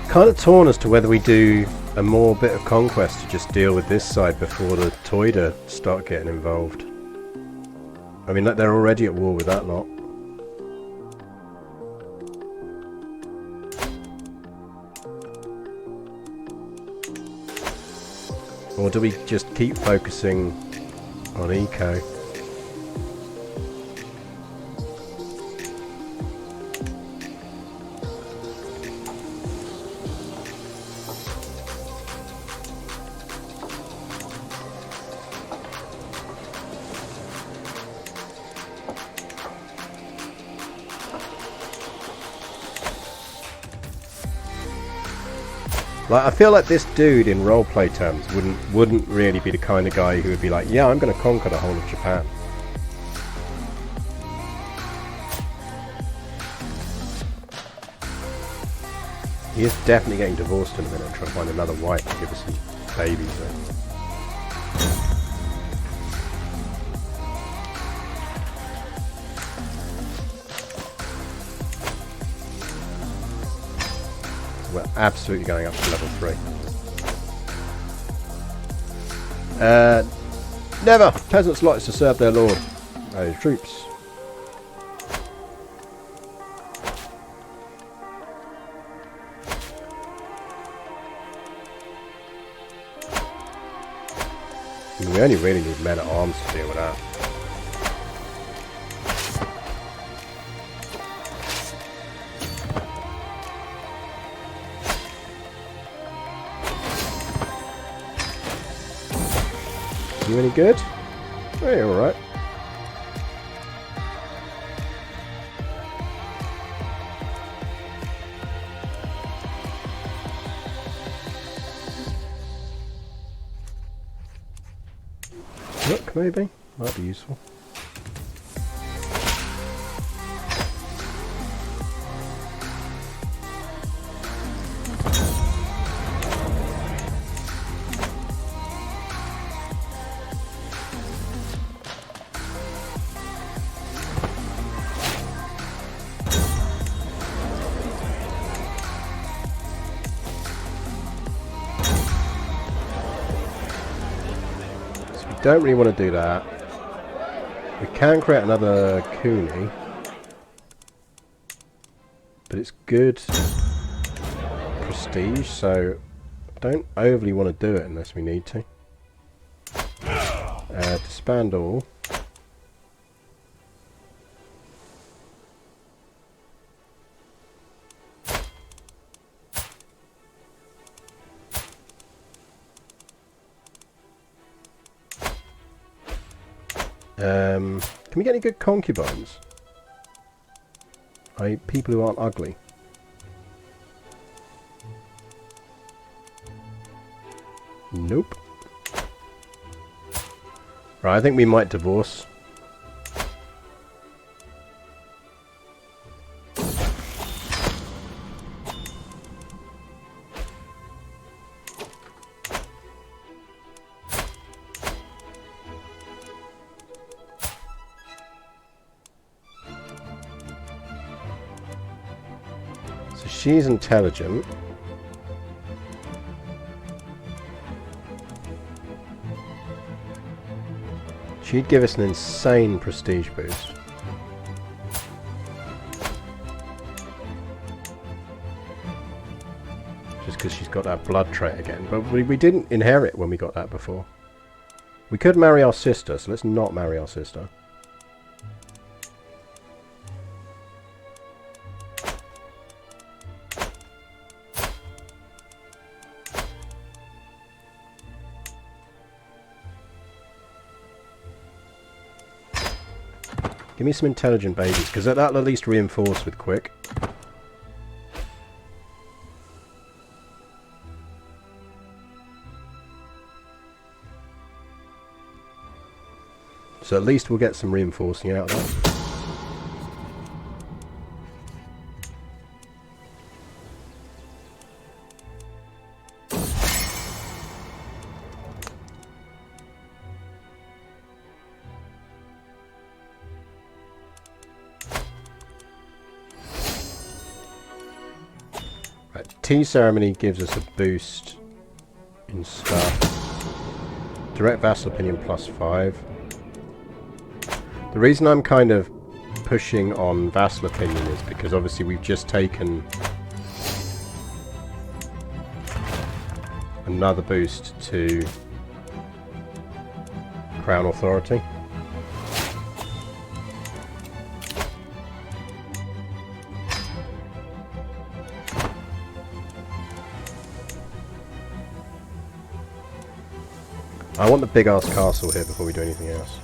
Kind of torn as to whether we do a more bit of conquest to just deal with this side before the Toida start getting involved. I mean, they're already at war with that lot. Or do we just keep focusing on eco? Like, I feel like this dude in roleplay terms wouldn't really be the kind of guy who would be like, yeah, I'm going to conquer the whole of Japan. He is definitely getting divorced in a minute and trying to find another wife to give us some babies then. We're absolutely going up to level 3. Never! Peasants' lot is to serve their lord. Those troops. We only really need men at arms to deal with that. You any good? Oh, you're alright. Look, maybe. Might be useful. Don't really want to do that. We can create another Kuni, but it's good prestige, so I don't overly want to do it unless we need to. Disband all. Can we get any good concubines? People who aren't ugly. Nope. Right, I think we might divorce. She's intelligent. She'd give us an insane prestige boost. Just because she's got that blood trait again. But we didn't inherit when we got that before. We could marry our sister, so let's not marry our sister. Give me some intelligent babies, because that'll at least reinforce with quick. So at least we'll get some reinforcing out of that. Tea ceremony gives us a boost in stuff. Direct vassal opinion +5. The reason I'm kind of pushing on vassal opinion is because obviously we've just taken another boost to Crown authority. I want the big ass castle here before we do anything else.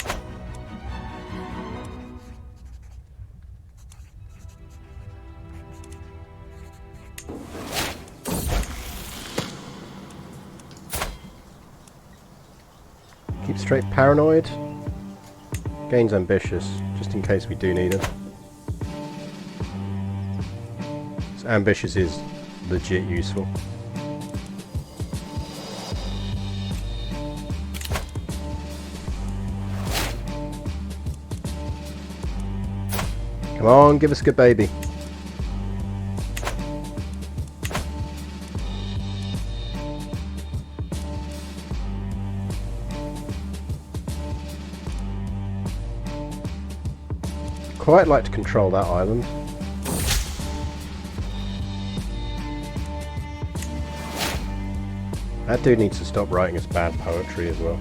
Keep straight paranoid. Gains ambitious, just in case we do need it. So ambitious is legit useful. Come on, give us a good baby. Quite like to control that island. That dude needs to stop writing his bad poetry as well.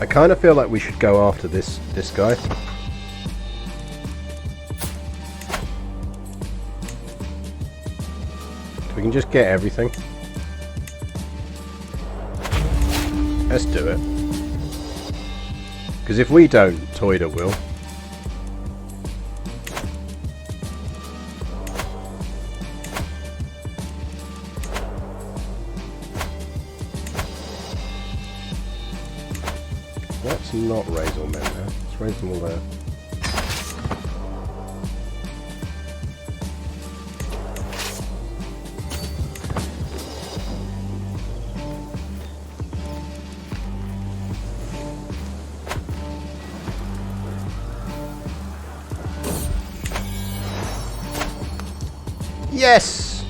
I kind of feel like we should go after this guy. We can just get everything. Let's do it. Because if we don't, Toida will. Let's not raise all men there. Let's raise them all there. Yes!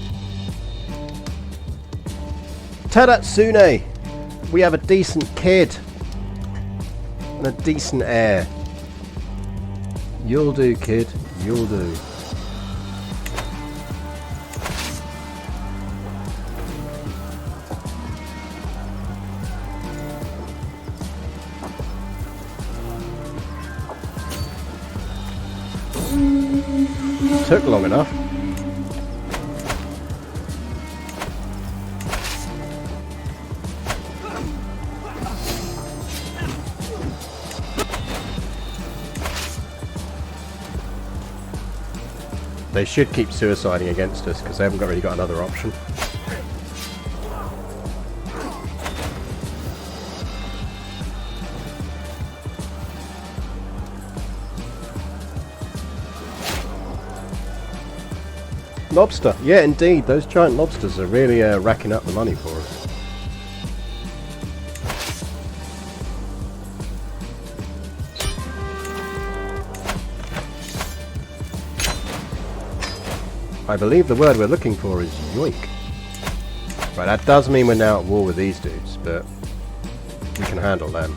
Tadatsune! We have a decent kid. And a decent heir. You'll do, kid. You'll do. Took long enough. They should keep suiciding against us because they haven't really got another option. Lobster, yeah, indeed. Those giant lobsters are really racking up the money for us. I believe the word we're looking for is yoink. Right, that does mean we're now at war with these dudes, but we can handle them.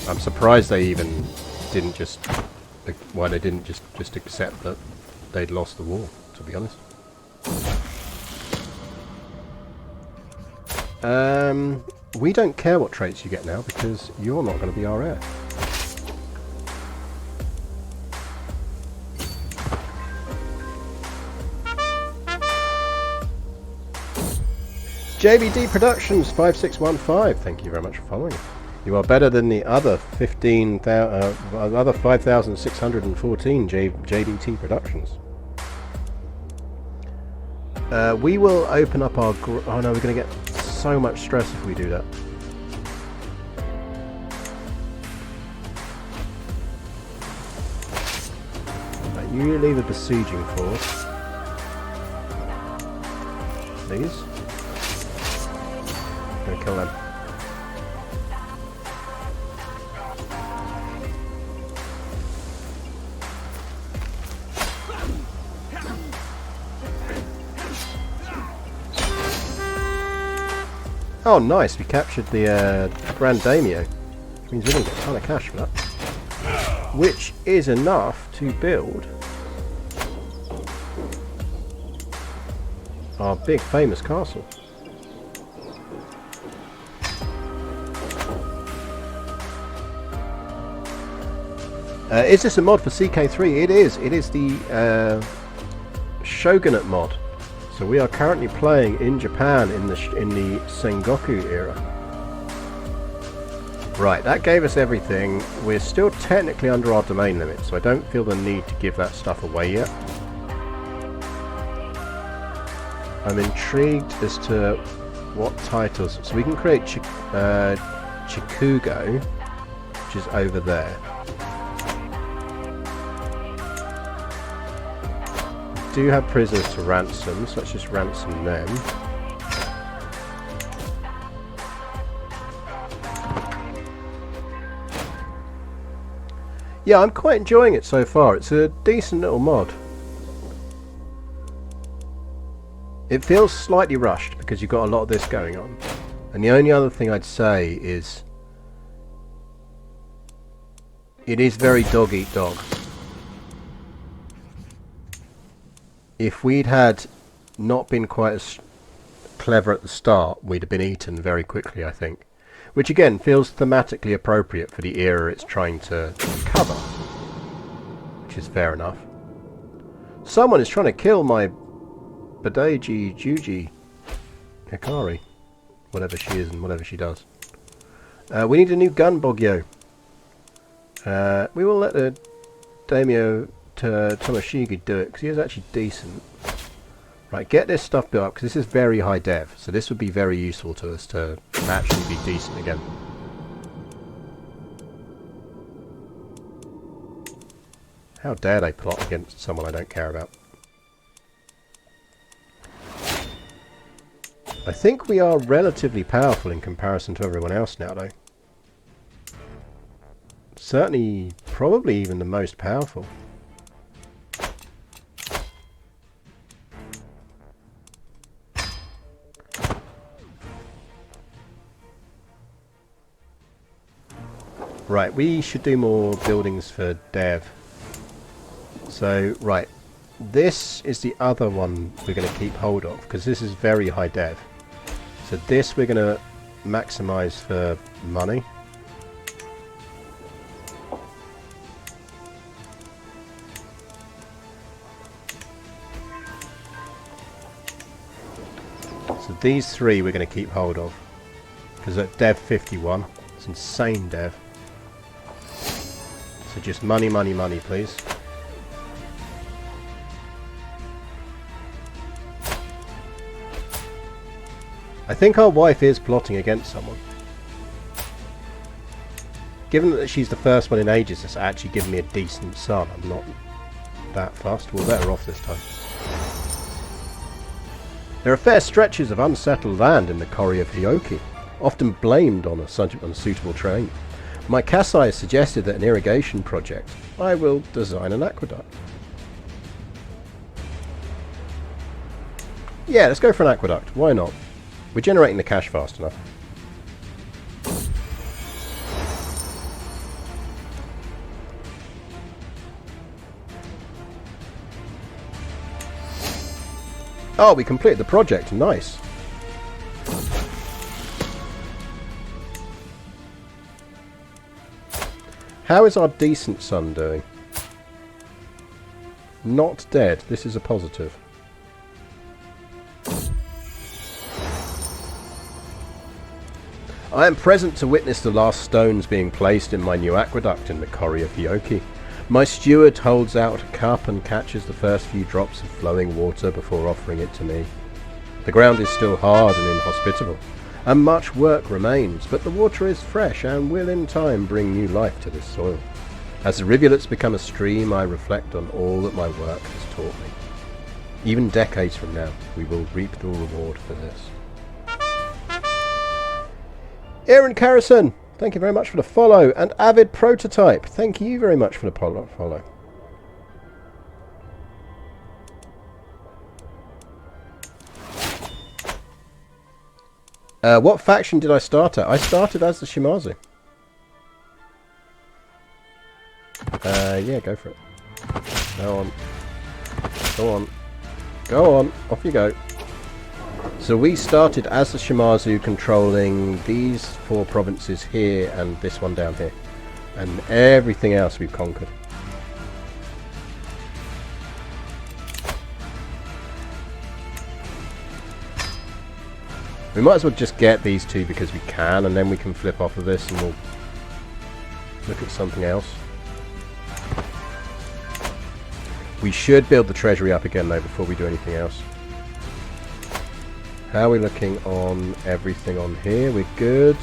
I'm surprised they even didn't just... Why they didn't just accept that they'd lost the war, to be honest. We don't care what traits you get now, because you're not going to be our heir. JBD Productions 5615, thank you very much for following. You are better than the other 5,614 JBT Productions. We will open up our... Oh no, we're going to get so much stress if we do that. Right, you leave a besieging force. Please. Gonna kill them. Oh, nice. We captured the Grand Daimyo. Which means we're going to get a ton of cash for that. Which is enough to build our big famous castle. Is this a mod for CK3? It is. It is the Shogunate mod. So we are currently playing in Japan in the Sengoku era. Right, that gave us everything. We're still technically under our domain limit, so I don't feel the need to give that stuff away yet. I'm intrigued as to what titles. So we can create Chikugo, which is over there. We do have prisoners to ransom, so let's just ransom them. Yeah, I'm quite enjoying it so far. It's a decent little mod. It feels slightly rushed because you've got a lot of this going on. And the only other thing I'd say is it is very dog eat dog. If we'd had not been quite as clever at the start, we'd have been eaten very quickly, I think. Which again feels thematically appropriate for the era it's trying to cover. Which is fair enough. Someone is trying to kill my Badaiji Juji Hikari. Whatever she is and whatever she does. We need a new gun, Bogyo. We will let the Daimyo Tomoshige do it because he is actually decent. Right, get this stuff built up because this is very high dev, so this would be very useful to us to actually be decent again. How dare they plot against someone I don't care about? I think we are relatively powerful in comparison to everyone else now, though. Certainly, probably even the most powerful. Right, we should do more buildings for dev. So, right, this is the other one we're going to keep hold of, because this is very high dev. So this we're going to maximize for money. So these three we're going to keep hold of, because at dev 51, it's insane dev. So just money, money, money, please. I think our wife is plotting against someone. Given that she's the first one in ages that's actually given me a decent son, I'm not that fussed. We'll let her off this time. There are fair stretches of unsettled land in the Kori of Hyoki, often blamed on unsuitable terrain. My Kasai suggested that an irrigation project. I will design an aqueduct. Yeah, let's go for an aqueduct. Why not? We're generating the cash fast enough. Oh, we completed the project. Nice. How is our decent son doing? Not dead. This is a positive. I am present to witness the last stones being placed in my new aqueduct in the Kori of Hyoki. My steward holds out a cup and catches the first few drops of flowing water before offering it to me. The ground is still hard and inhospitable, and much work remains, but the water is fresh and will in time bring new life to this soil. As the rivulets become a stream, I reflect on all that my work has taught me. Even decades from now, we will reap the reward for this. Aaron Carrison, thank you very much for the follow, and Avid Prototype, thank you very much for the follow. What faction did I start at? I started as the Shimazu. Yeah, go for it. Go on. Go on. Go on. Off you go. So we started as the Shimazu, controlling these 4 provinces here and this one down here. And everything else we've conquered. We might as well just get these 2 because we can, and then we can flip off of this and we'll look at something else. We should build the treasury up again though before we do anything else. How are we looking on everything on here? We're good.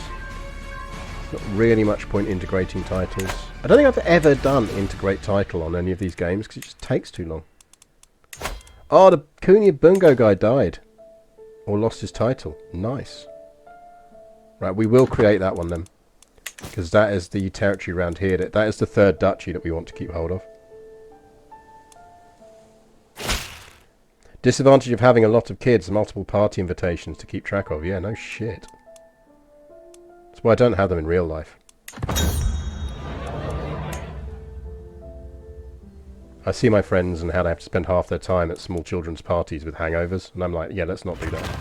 Not really much point integrating titles. I don't think I've ever done integrate title on any of these games because it just takes too long. Oh, the Kunia Bungo guy died. Or lost his title. Nice. Right, we will create that one then. Because that is the territory around here. That is the 3rd duchy that we want to keep hold of. Disadvantage of having a lot of kids, multiple party invitations to keep track of. Yeah, no shit. That's why I don't have them in real life. I see my friends and how they have to spend half their time at small children's parties with hangovers, and I'm like, yeah, let's not do that.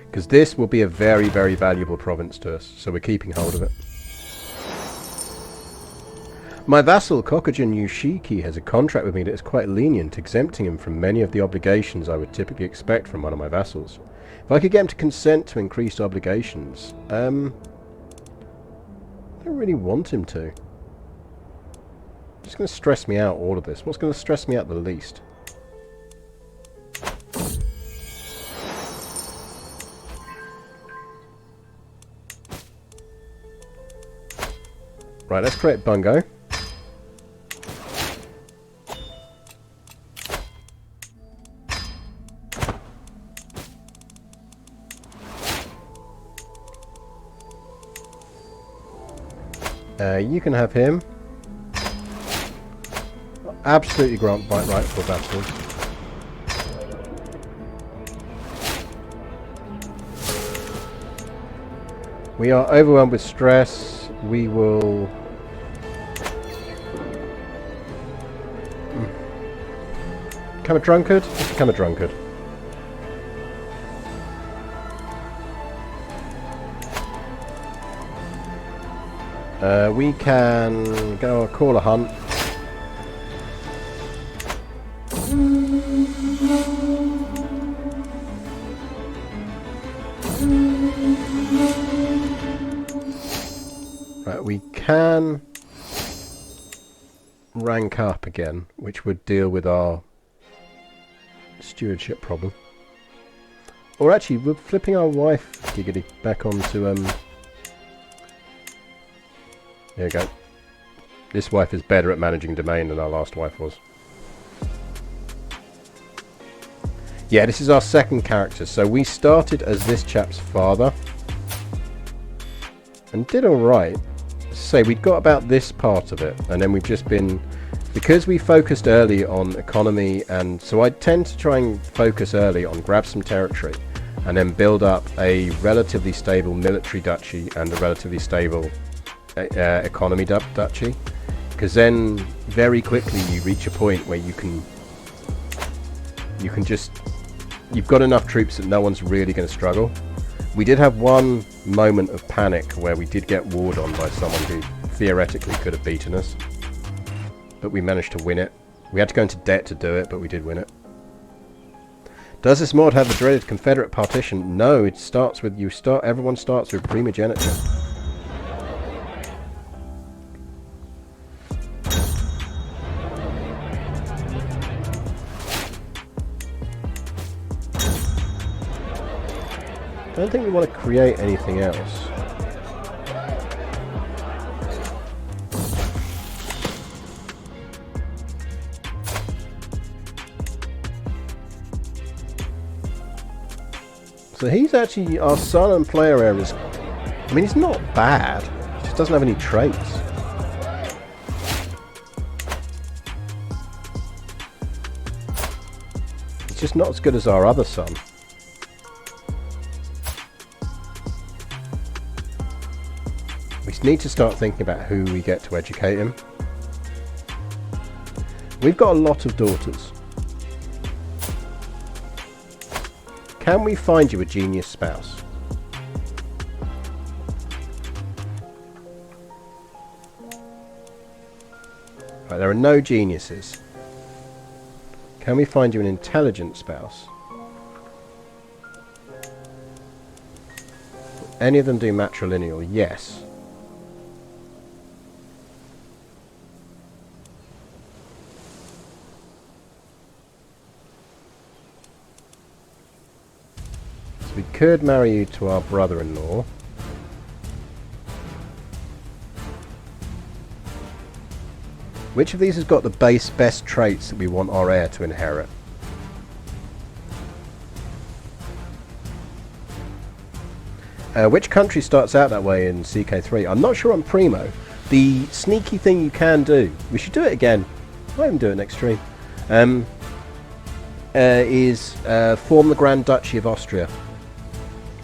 Because this will be a very, very valuable province to us, so we're keeping hold of it. My vassal, Kokujin Yushiki, has a contract with me that is quite lenient, exempting him from many of the obligations I would typically expect from one of my vassals. If I could get him to consent to increased obligations, I don't really want him to. It's going to stress me out, all of this. What's going to stress me out the least? Right, let's create Bungo. You can have him. Absolutely grant by rightful vassals. We are overwhelmed with stress. We will... Become a drunkard? Let's become a drunkard. We can go call a hunt. Right, we can rank up again, which would deal with our stewardship problem. Or actually, we're flipping our wife, Giggity, back onto there we go. This wife is better at managing domain than our last wife was. Yeah, this is our second character. So we started as this chap's father. And did alright. Say, we got about this part of it. And then we've just been... Because we focused early on economy, and so I tend to try and focus early on grab some territory. And then build up a relatively stable military duchy and a relatively stable... economy duchy, because then very quickly you reach a point where you can just, you've got enough troops that no one's really going to struggle. We did have one moment of panic where we did get warred on by someone who theoretically could have beaten us, but we managed to win it. We had to go into debt to do it, but we did win it. Does this mod have the dreaded Confederate partition? No, it starts with everyone starts with primogeniture. I don't think we want to create anything else. So he's actually our son and player areas. I mean, he's not bad. He just doesn't have any traits. just not as good as our other son. We need to start thinking about who we get to educate him. We've got a lot of daughters. Can we find you a genius spouse? Right, there are no geniuses. Can we find you an intelligent spouse? Any of them do matrilineal? Yes. So we could marry you to our brother-in-law. Which of these has got the best traits that we want our heir to inherit? Which country starts out that way in CK3? I'm not sure on Primo. The sneaky thing you can do, we should do it again, I might even do it next stream, is form the Grand Duchy of Austria.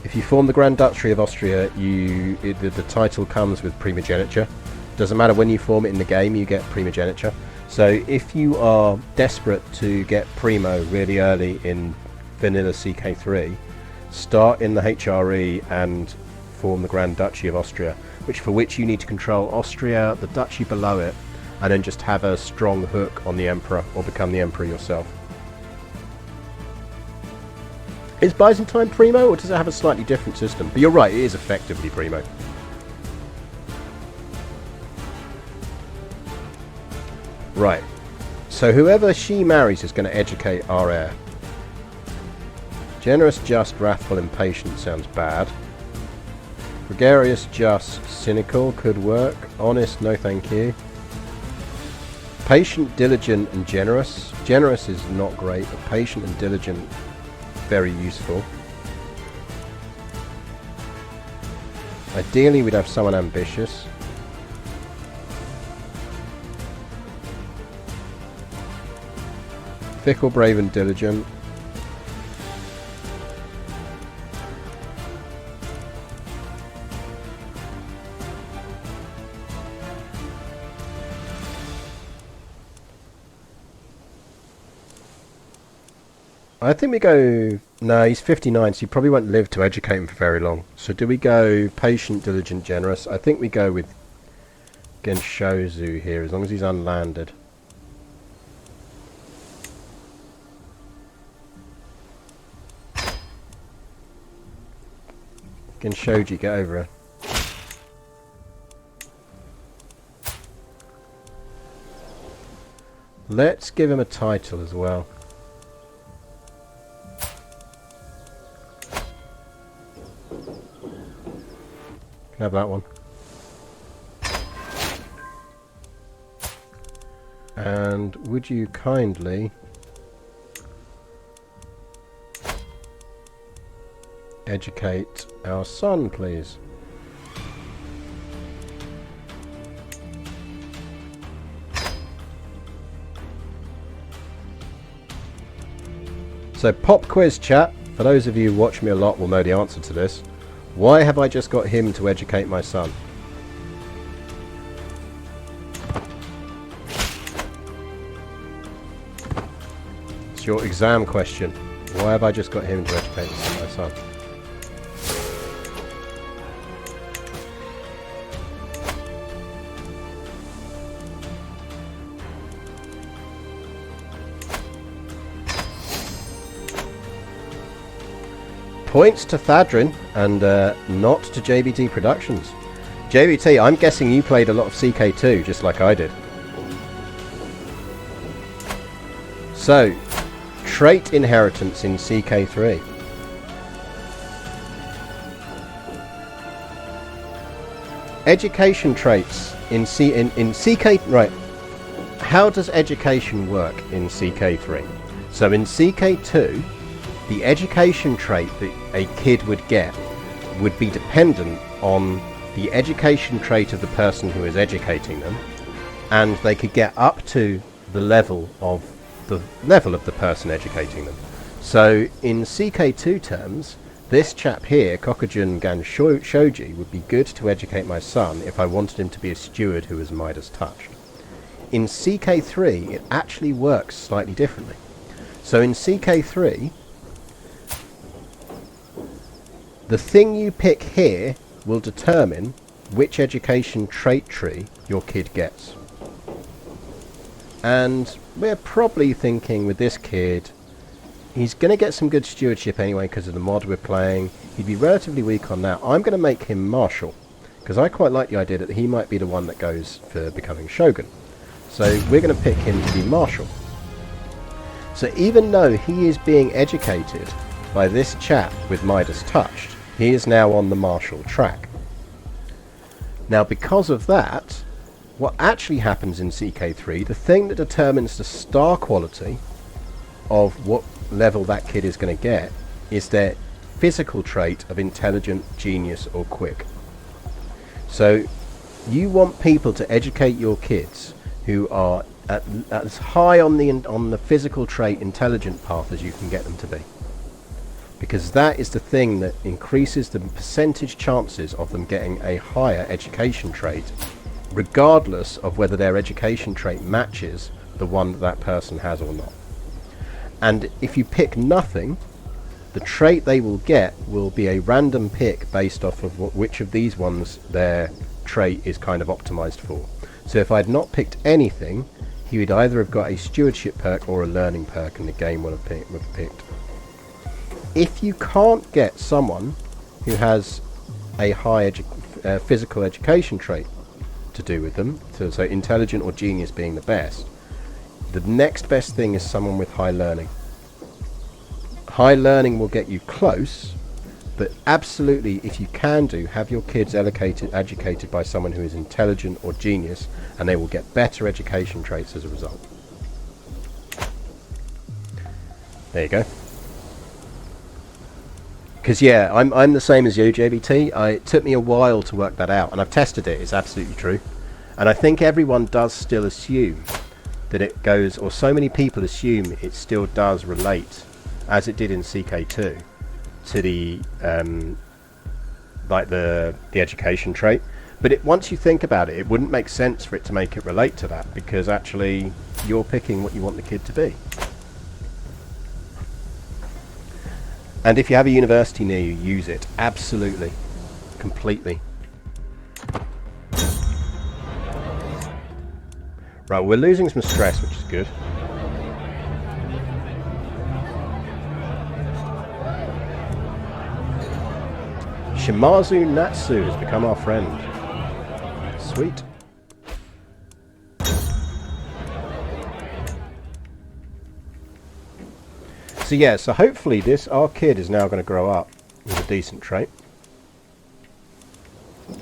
If you form the Grand Duchy of Austria, the title comes with primogeniture. Doesn't matter when you form it in the game, you get primogeniture. So if you are desperate to get Primo really early in vanilla CK3, start in the HRE and form the Grand Duchy of Austria, for which you need to control Austria, the duchy below it, and then just have a strong hook on the Emperor, or become the Emperor yourself. Is Byzantine Primo, or does it have a slightly different system? But you're right, it is effectively Primo. Right, so whoever she marries is going to educate our heir. Generous, just, wrathful, impatient sounds bad. Gregarious, just, cynical could work. Honest, no thank you. Patient, diligent, and generous. Generous is not great, but patient and diligent, very useful. Ideally, we'd have someone ambitious. Fickle, brave, and diligent. I think we go... No, he's 59, so he probably won't live to educate him for very long. So do we go patient, diligent, generous? I think we go with Genshozu here, as long as he's unlanded. Genshoji, get over it. Let's give him a title as well. Can have that one. And would you kindly educate our son, please? So pop quiz chat, for those of you who watch me a lot will know the answer to this. Why have I just got him to educate my son? It's your exam question. Why have I just got him to educate my son? Points to Thadrin and not to JBT Productions. JBT, I'm guessing you played a lot of CK2 just like I did. So, trait inheritance in CK3. Education traits in CK... Right. How does education work in CK3? So in CK2... the education trait that a kid would get would be dependent on the education trait of the person who is educating them, and they could get up to the level of the person educating them. So in CK2 terms, this chap here, Kokujin Gan Shoji, would be good to educate my son if I wanted him to be a steward who was Midas touched. In CK3, it actually works slightly differently. So in CK3, the thing you pick here will determine which education trait tree your kid gets. And we're probably thinking with this kid, he's going to get some good stewardship anyway because of the mod we're playing. He'd be relatively weak on that. I'm going to make him marshal because I quite like the idea that he might be the one that goes for becoming shogun. So we're going to pick him to be marshal. So even though he is being educated by this chap with Midas touched, he is now on the marshal track. Now because of that, what actually happens in CK3, the thing that determines the star quality of what level that kid is going to get is their physical trait of intelligent, genius or quick. So you want people to educate your kids who are as high on the physical trait intelligent path as you can get them to be, because that is the thing that increases the percentage chances of them getting a higher education trait, regardless of whether their education trait matches the one that that person has or not. And if you pick nothing, the trait they will get will be a random pick based off of which of these ones their trait is kind of optimized for. So if I'd not picked anything, he would either have got a stewardship perk or a learning perk, and the game would have picked. If you can't get someone who has a high physical education trait to do with them, so intelligent or genius being the best, the next best thing is someone with high learning. High learning will get you close, but absolutely, if you can have your kids educated by someone who is intelligent or genius, and they will get better education traits as a result. There you go. Because yeah, I'm the same as you, JVT. It took me a while to work that out, and I've tested it. It's absolutely true. And I think everyone does still assume that it goes, or so many people assume it still does relate, as it did in CK2, to the like the education trait. But once you think about it, it wouldn't make sense for it to make it relate to that, because actually you're picking what you want the kid to be. And if you have a university near you, use it. Absolutely. Completely. Right, we're losing some stress, which is good. Shimazu Natsu has become our friend. Sweet. So yeah, so hopefully our kid is now going to grow up with a decent trait.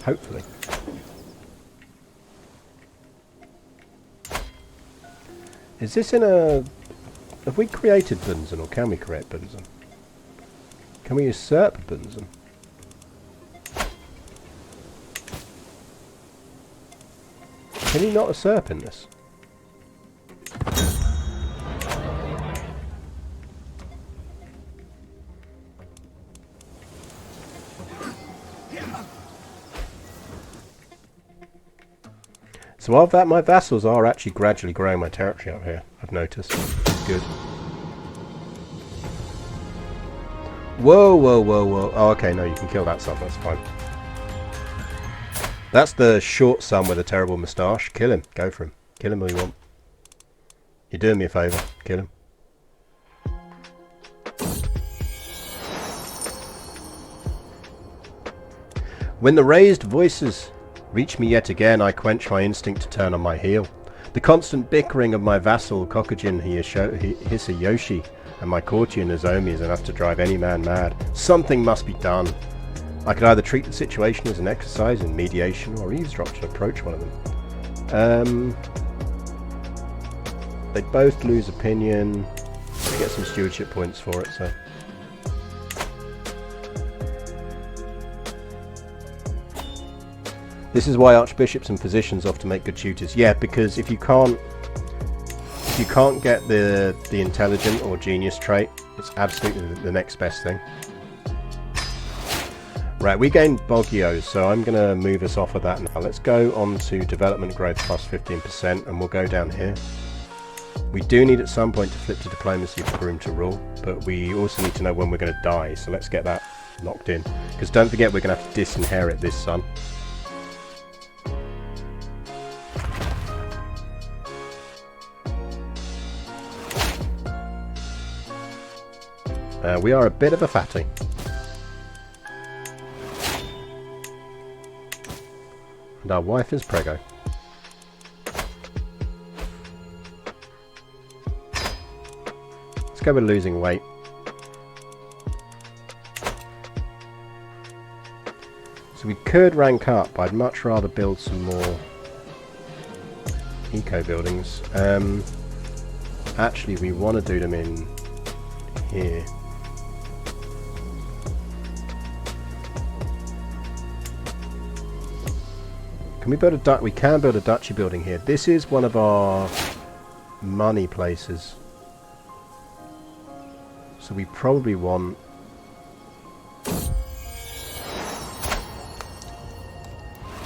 Hopefully. Is this in a... Have we created Bunsen, or can we create Bunsen? Can we usurp Bunsen? Can you not usurp in this? So of that, my vassals are actually gradually growing my territory up here, I've noticed. It's good. Whoa, whoa, whoa, whoa. Oh, okay, no, you can kill that son, that's fine. That's the short son with a terrible moustache. Kill him. Go for him. Kill him all you want. You're doing me a favour. Kill him. When the raised voices reach me yet again, I quench my instinct to turn on my heel. The constant bickering of my vassal Kokujin Hisayoshi and my courtier Nozomi is enough to drive any man mad. Something must be done. I could either treat the situation as an exercise in mediation or eavesdrop to approach one of them. They both lose opinion. They get some stewardship points for it, so... This is why archbishops and physicians often make good tutors. Yeah, because if you can't get the intelligent or genius trait, It's absolutely the next best thing. Right, we gained Boggios, so I'm going to move us off of that now. Let's go on to development growth plus 15%, and we'll go down here. We do need at some point to flip to diplomacy for room to rule, but we also need to know when we're going to die, so let's get that locked in. Because don't forget, we're going to have to disinherit this son. We are a bit of a fatty. And our wife is preggo. Let's go with losing weight. So we could rank up, but I'd much rather build some more eco buildings. Actually, we want to do them in here. Can we build a we can build a duchy building here. This is one of our money places. So we probably want...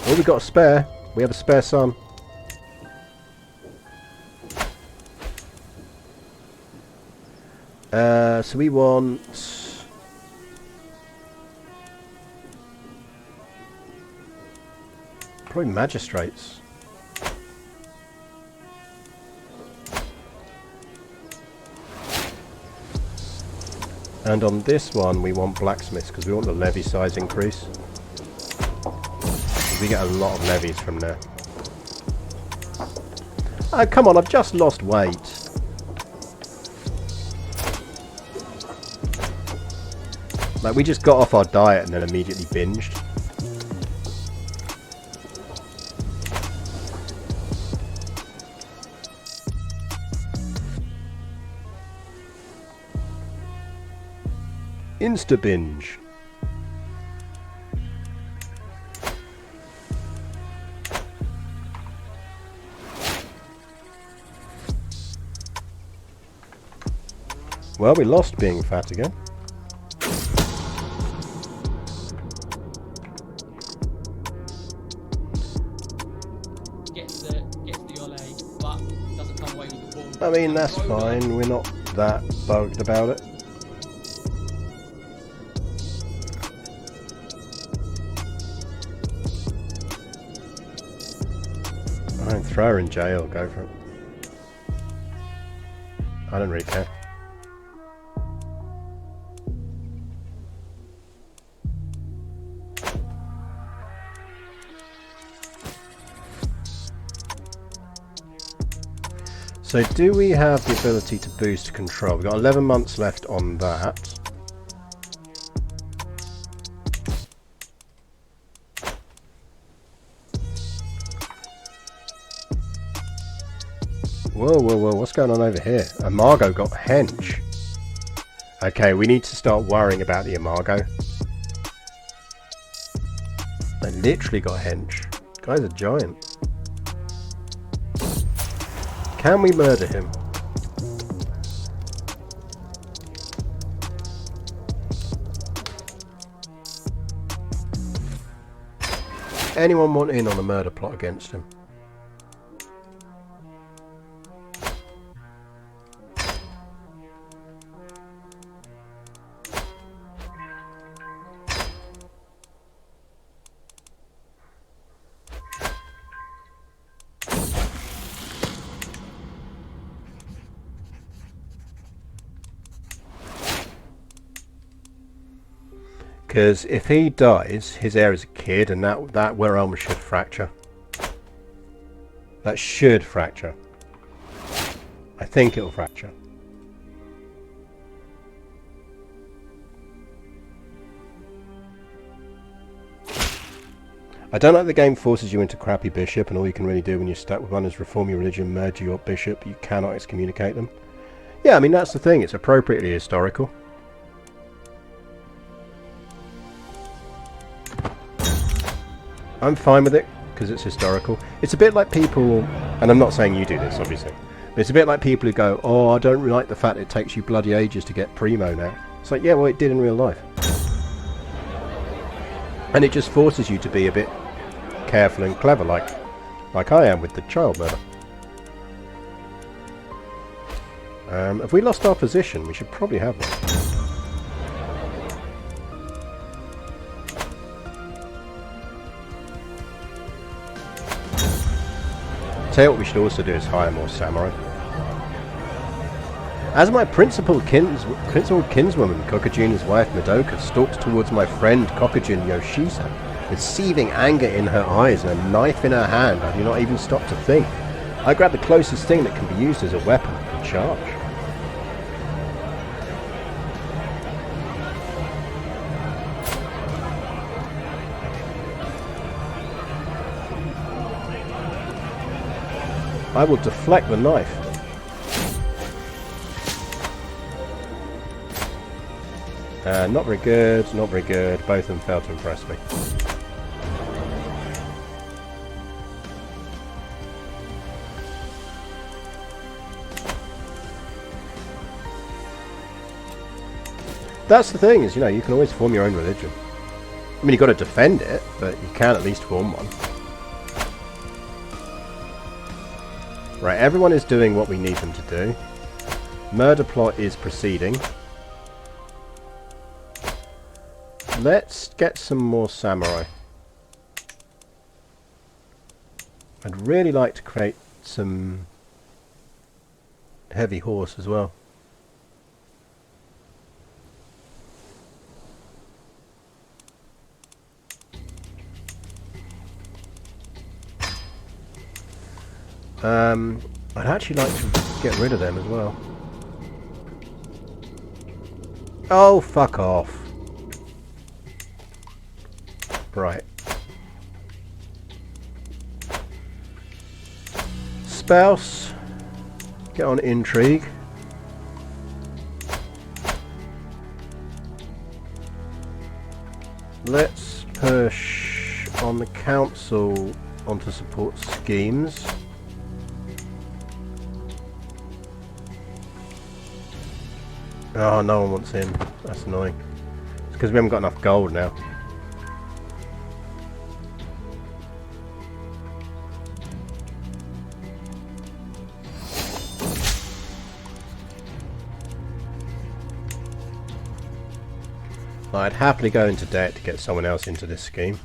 Oh, we got a spare. We have a spare son. So we want... probably magistrates. And on this one we want blacksmiths because we want the levy size increase. We get a lot of levies from there. Oh, come on, I've just lost weight. Like, we just got off our diet and then immediately binged. Insta-binge. Well, we lost being fat again. Gets the Ole, but doesn't come away with the ball. I mean, that's fine. We're not that bugged about it. I don't throw her in jail. Go for it. I don't really care. So do we have the ability to boost control? We've got 11 months left on that. Whoa, whoa, whoa, what's going on over here? Imago got hench. Okay, we need to start worrying about the Imago. They literally got hench. Guy's a giant. Can we murder him? Anyone want in on a murder plot against him? Because if he dies, his heir is a kid, and that realm should fracture. That should fracture. I think it'll fracture. I don't like the game forces you into crappy bishop, and all you can really do when you're stuck with one is reform your religion, merge your bishop. You cannot excommunicate them. Yeah, I mean, that's the thing. It's appropriately historical. I'm fine with it because it's historical. It's a bit like people, and I'm not saying you do this obviously, It's a bit like people who go, oh, I don't like the fact it takes you bloody ages to get Primo now. It's like, yeah, well, it did in real life. And it just forces you to be a bit careful and clever, like I am with the child murder. Have we lost our position? We should probably have one. Tell you what we should also do is hire more samurai. As my principal kinswoman, Kokujin's wife Madoka, stalks towards my friend Kokujin Yoshisa, with seething anger in her eyes and a knife in her hand, I do not even stop to think. I grab the closest thing that can be used as a weapon and charge. I will deflect the knife. Not very good, not very good. Both of them failed to impress me. That's the thing, is, you know, you can always form your own religion. I mean, you've got to defend it, but you can at least form one. Right, everyone is doing what we need them to do. Murder plot is proceeding. Let's get some more samurai. I'd really like to create some heavy horse as well. I'd actually like to get rid of them as well. Oh, fuck off. Right. Spouse. Get on intrigue. Let's push on the council onto support schemes. Oh, no one wants him. That's annoying. It's because we haven't got enough gold now. I'd happily go into debt to get someone else into this scheme.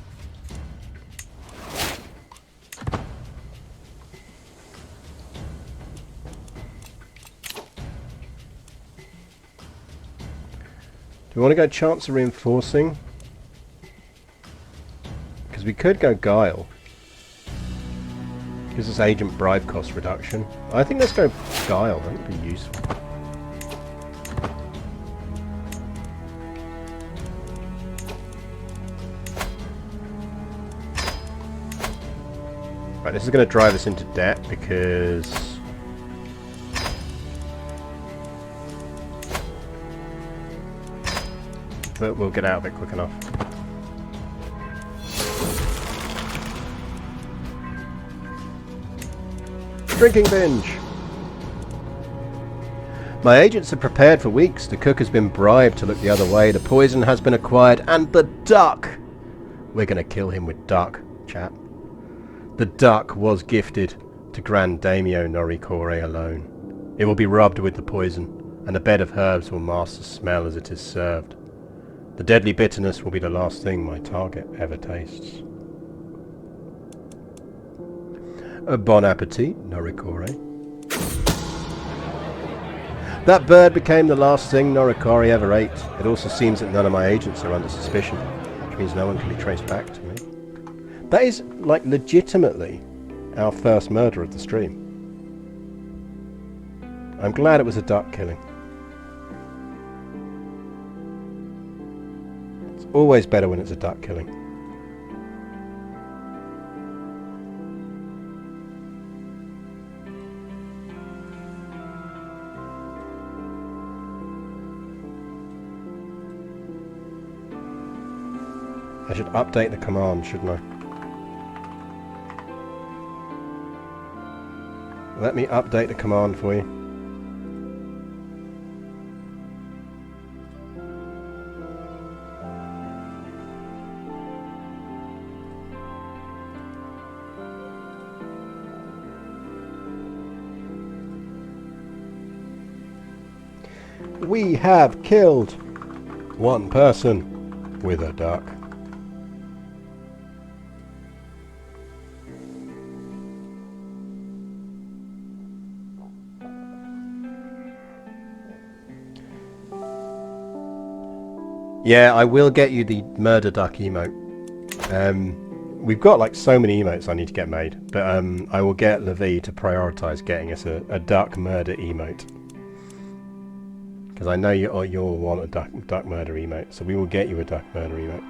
Do we want to go chance of reinforcing? Because we could go guile. Gives us agent bribe cost reduction. I think let's go guile, that would be useful. Right, this is going to drive us into debt because but we'll get out of it quick enough. Drinking binge! My agents have prepared for weeks. The cook has been bribed to look the other way. The poison has been acquired. And the duck! We're going to kill him with duck, chap. The duck was gifted to Grand Daimyo Norikore alone. It will be rubbed with the poison, and a bed of herbs will mask the smell as it is served. The deadly bitterness will be the last thing my target ever tastes. Bon appetit, Norikore. That bird became the last thing Norikore ever ate. It also seems that none of my agents are under suspicion, which means no one can be traced back to me. That is, like, legitimately our first murder of the stream. I'm glad it was a duck killing. It's always better when it's a duck killing. I should update the command, shouldn't I? Let me update the command for you. We have killed one person with a duck. Yeah, I will get you the murder duck emote. We've got like so many emotes I need to get made, but I will get Levi to prioritize getting us a duck murder emote. Because I know you'll want a duck murder emote, so we will get you a duck murder emote.